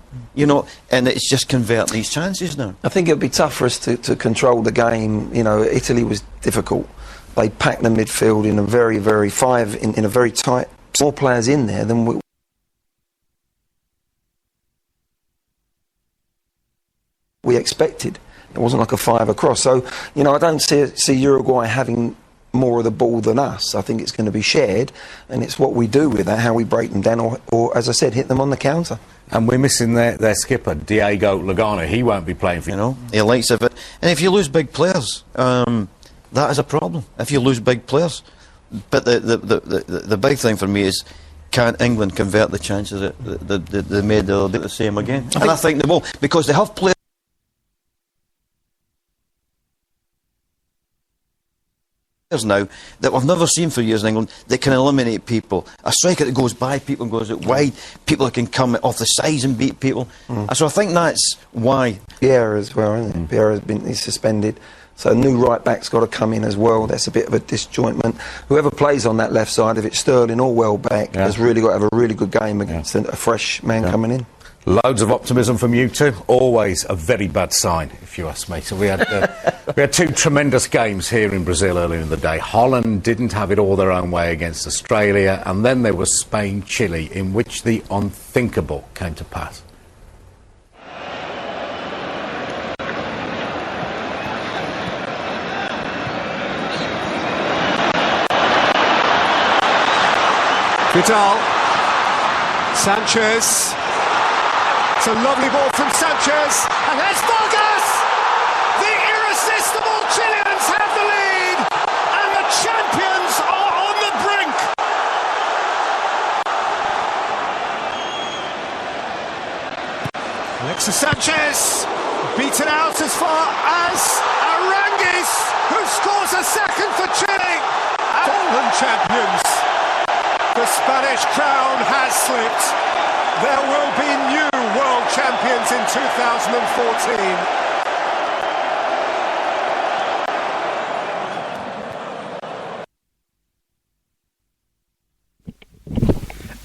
and it's just convert these chances now. I think it would be tough for us to control the game. Italy was difficult. They packed the midfield in a very, very in a very tight. More players in there than we expected. It wasn't like a 5 across. So, I don't see Uruguay having more of the ball than us. I think it's going to be shared, and it's what we do with that, how we break them down, or as I said, hit them on the counter. And we're missing their skipper, Diego Lugano. He won't be playing for he likes it. And if you lose big players, that is a problem. If you lose big players. But the big thing for me is, can England convert the chances that they made, they'll do the same again. I think they will, because they have players now that we've never seen for years in England that can eliminate people. A striker that goes by people and goes out wide, people that can come off the sides and beat people. So I think that's why. Pierre as well, isn't it? Pierre he's suspended. So a new right back's got to come in as well. That's a bit of a disjointment. Whoever plays on that left side, if it's Sterling or Welbeck, has really got to have a really good game against a fresh man coming in. Loads of optimism from you two. Always a very bad sign, if you ask me. So we had two tremendous games here in Brazil earlier in the day. Holland didn't have it all their own way against Australia, and then there was Spain-Chile, in which the unthinkable came to pass. Vidal, Sanchez. It's a lovely ball from Sanchez, and there's Vargas! The irresistible Chileans have the lead, and the champions are on the brink! Alexis Sanchez beaten out as far as Aranguis, who scores a second for Chile. Fallen champions. The Spanish crown has slipped. There will be new world champions in 2014.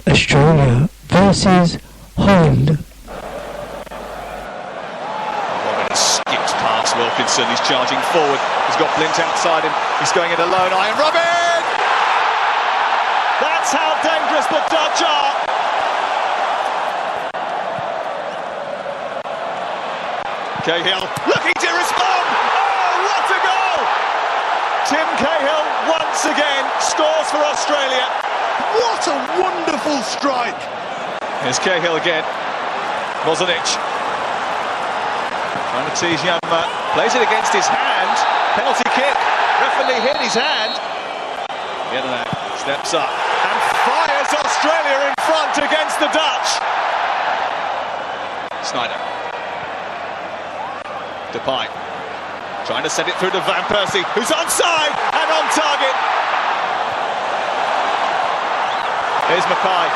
Australia versus Holland. Robin has skipped past Wilkinson. He's charging forward. He's got Blint outside him. He's going it alone. Iron Robin! That's how dangerous the Dutch are. Cahill looking to respond. Oh, what a goal! Tim Cahill once again scores for Australia. What a wonderful strike! Here's Cahill again. Bozanic trying to tease Yamma. Plays it against his hand. Penalty kick. Referee hit his hand. Yedlin steps up and fires Australia in front against the Dutch. Snyder. Depay trying to send it through to Van Persie, who's onside and on target. Here's Mackay,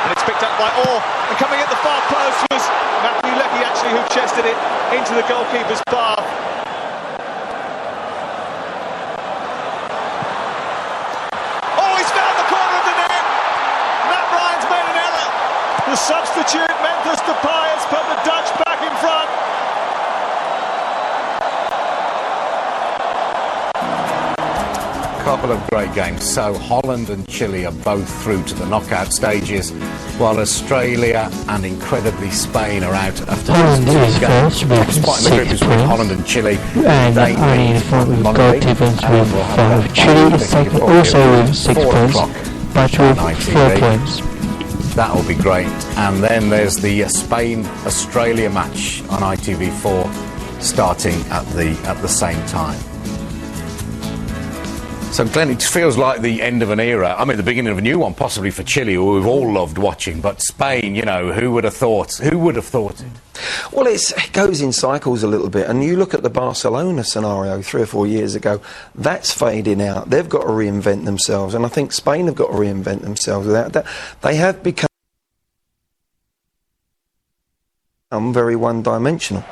and it's picked up by Orr, and coming at the far post was Matthew Leckie, actually, who chested it into the goalkeeper's path. Oh, he's found the corner of the net. Matt Ryan's made an error. The substitute Memphis Depay has put the Dutch back in front. Couple of great games. So Holland and Chile are both through to the knockout stages, while Australia and incredibly Spain are out after Holland is first with spot in the group is 6 with points, Holland and Chile. and Ireland in front with goal difference with 5. Chile is second also with 6 points, but with 4 points. That'll be great. And then there's the Spain-Australia match on ITV4 starting at the same time. So, Glenn, it feels like the end of an era. I mean, the beginning of a new one, possibly for Chile, who we've all loved watching. But Spain, you know, who would have thought? Who would have thought it? Well, it goes in cycles a little bit. And you look at the Barcelona scenario 3 or 4 years ago, that's fading out. They've got to reinvent themselves. And I think Spain have got to reinvent themselves. Without that, they have become very one-dimensional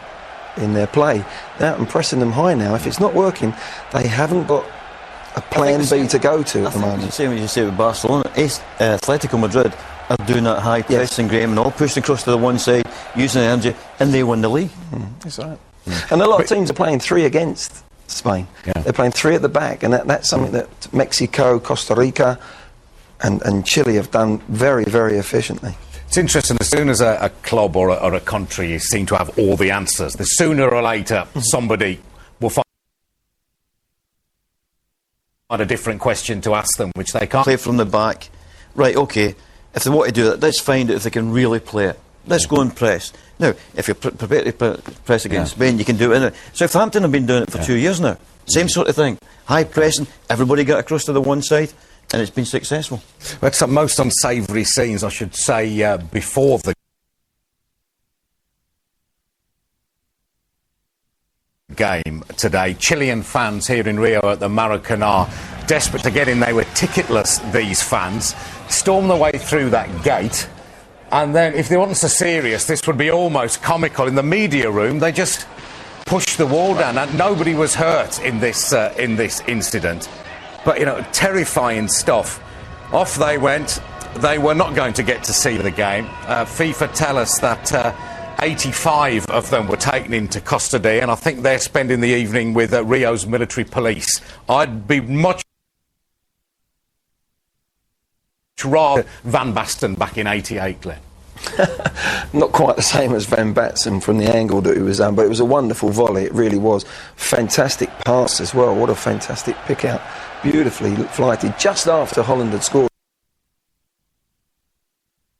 in their play. Now, I'm pressing them high now. If it's not working, they haven't got a plan B to go to at the moment. The same as you say with Barcelona. Atletico Madrid are doing that high pressing game and all pushing across to the one side, using the energy, and they win the league. That's right. And a lot of teams are playing 3 against Spain. They're playing 3 at the back, and that's something that Mexico, Costa Rica and Chile have done very, very efficiently. It's interesting, as soon as a club or a country seem to have all the answers, the sooner or later somebody will find a different question to ask them, which they can't. Play from the back. Right, OK, if they want to do that, let's find out if they can really play it. Let's go and press. Now, if you're prepared to press against Spain, you can do it, innit? Southampton have been doing it for 2 years now. Same sort of thing. High pressing, everybody get across to the one side. and it's been successful. That's the most unsavoury scenes, I should say, before the game today. Chilean fans here in Rio at the Maracanã, desperate to get in. They were ticketless, these fans, stormed their way through that gate, and then, if they weren't so serious, this would be almost comical. In the media room, they just pushed the wall down, and nobody was hurt in this incident. But, you know, terrifying stuff. Off they went. They were not going to get to see the game. FIFA tell us that 85 of them were taken into custody, and I think they're spending the evening with Rio's military police. I'd be much rather Van Basten back in '88, Glenn. Not quite the same as Van Basten from the angle that he was on, but it was a wonderful volley. It really was. Fantastic pass as well. What a fantastic pick out. Beautifully flighted just after Holland had scored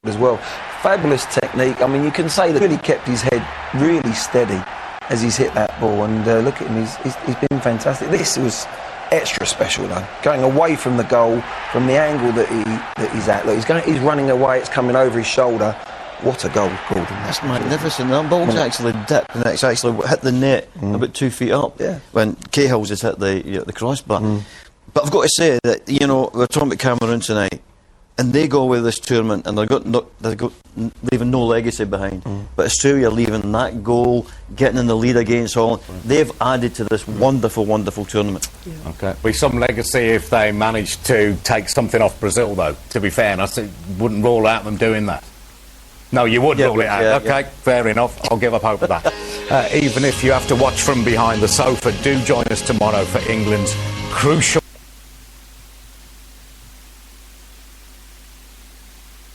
as well. Fabulous technique. I mean, you can say that he really kept his head really steady as he's hit that ball, and look at him, he's been fantastic. This was extra special though, going away from the goal, from the angle that he's at. Look, he's running away, it's coming over his shoulder. What a goal, Gordon. That's magnificent. That ball's actually dipped and it's actually hit the net about 2 feet up. Yeah. When Cahill's has hit the crossbar. But I've got to say that, you know, we're talking about Cameroon tonight, and they go away with this tournament and they've got leaving no legacy behind. But Australia leaving that goal, getting in the lead against Holland, they've added to this wonderful, wonderful tournament. Yeah. Okay. Be some legacy if they managed to take something off Brazil, though, to be fair, and I wouldn't rule out them doing that. No, you would rule it out. Okay, fair enough. I'll give up hope of that. Even if you have to watch from behind the sofa, do join us tomorrow for England's crucial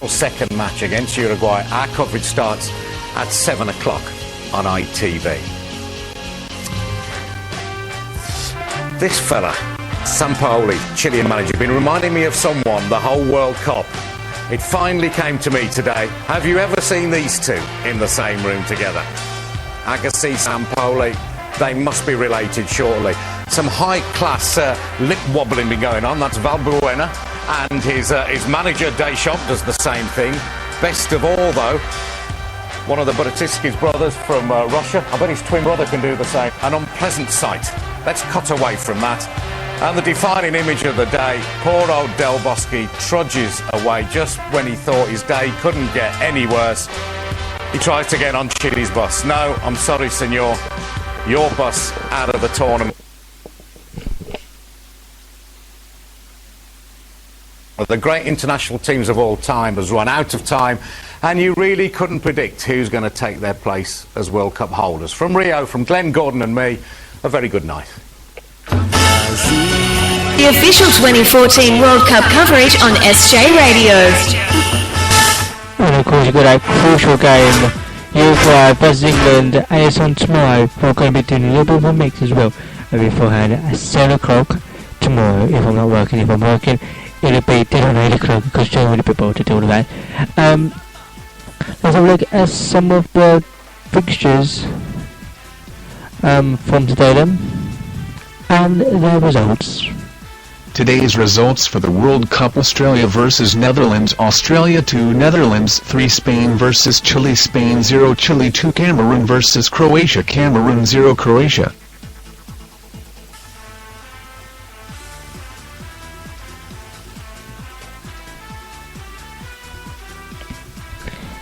second match against Uruguay. Our coverage starts at 7 o'clock on ITV. This fella, Sampaoli, Chilean manager, been reminding me of someone the whole World Cup. It finally came to me today. Have you ever seen these two in the same room together? Agassi, Sampaoli, they must be related shortly. Some high-class lip wobbling been going on. That's Valbuena, and his manager Deschamps does the same thing. Best of all, though, one of the Buratsky's brothers from Russia. I bet his twin brother can do the same. An unpleasant sight. Let's cut away from that. And the defining image of the day, poor old Del Bosque trudges away just when he thought his day couldn't get any worse. He tries to get on Chile's bus. No, I'm sorry, senor. Your bus out of the tournament. The great international teams of all time has run out of time, and you really couldn't predict who's going to take their place as World Cup holders. From Rio, from Glenn, Gordon and me, a very good night. The official 2014 World Cup coverage on SJ Radio. And of course you've got that crucial game, Uruguay versus England, and it's on tomorrow. We're going to be doing a little bit of a mix as well beforehand at 7 o'clock tomorrow. If I'm not working, if I'm working, it'll be dead on 8 o'clock because Joe will be able to do all of that. Let's have a look at some of the fixtures from today then, and their results. Today's results for the World Cup: Australia versus Netherlands, Australia 2, Netherlands 3, Spain versus Chile, Spain 0, Chile 2, Cameroon versus Croatia, Cameroon 0, Croatia.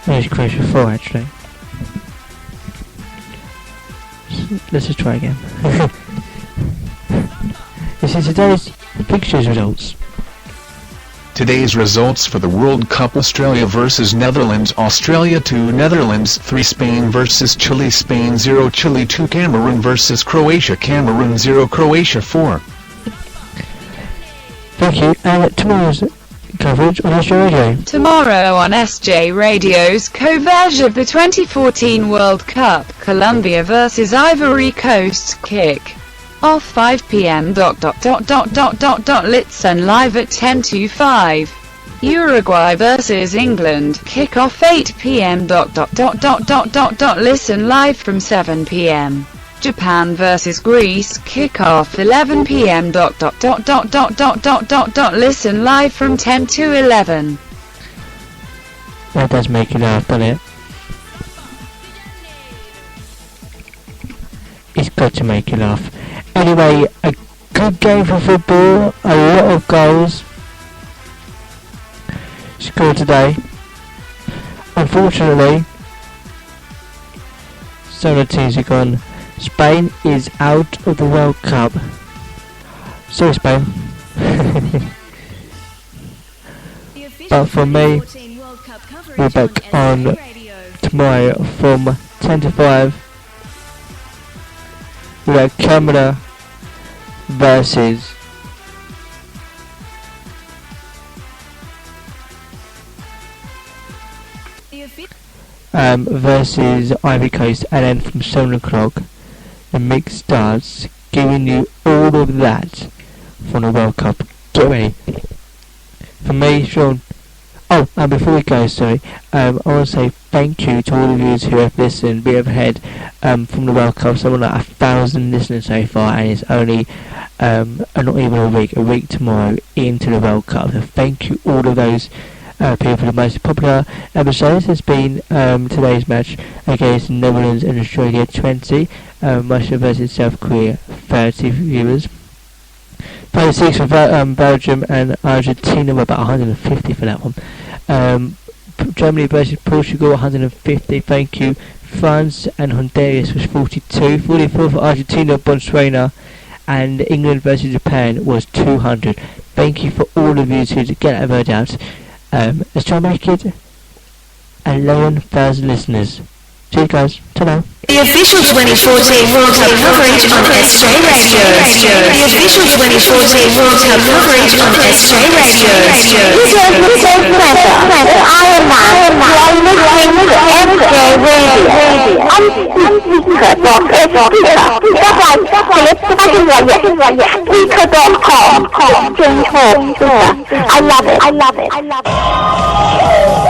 There's Croatia 4 actually. Let's just try again. This is today's fixtures results. Today's results for the World Cup: Australia versus Netherlands, Australia 2, Netherlands 3, Spain versus Chile, Spain 0, Chile 2, Cameroon versus Croatia, Cameroon 0, Croatia 4. Thank you. And tomorrow's coverage on SJ Radio. Tomorrow on SJ Radio's coverage of the 2014 World Cup, Colombia versus Ivory Coast, kick off 5 p.m. Listen live at 10:05. Uruguay versus England, kick off 8 p.m. Listen live from 7 p.m. Japan versus Greece, kick-off 11 p.m. Listen live from 10 to 11. That does make you laugh, doesn't it? It's got to make you laugh. Anyway, a good game for football, a lot of goals scored today. Unfortunately, some of the teams are gone. Spain is out of the World Cup. Sorry, Spain. But for me, we're back on tomorrow from 10 to 5. We got Cameroom versus Ivory Coast, and then from 7 o'clock the mix starts, giving you all of that from the World Cup. Get ready. For me, Sean. Oh, and before we go, sorry, I want to say thank you to all of you who have listened. We have had from the World Cup something like 1,000 listeners so far, and it's only not even a week tomorrow into the World Cup. So thank you all of those people. The most popular episodes has been today's match against Netherlands and Australia, 20, Russia versus South Korea, 30 viewers. 36 for Belgium and Argentina, were about 150 for that one. Germany versus Portugal, 150, thank you. France and Honduras was 42, 44 for Argentina, Botswana, and England versus Japan was 200. Thank you for all of you to get that vote out. Let's try and make it 11,000 listeners. Cheers guys, ta-da. The official 2014 World Cup coverage on SJ Radio. The official 2014 World Cup coverage on SJ Radio. This is Mr. Spreaker. I am listening to SJ Radio. I'm Spreaker. Spreaker.com. I love it.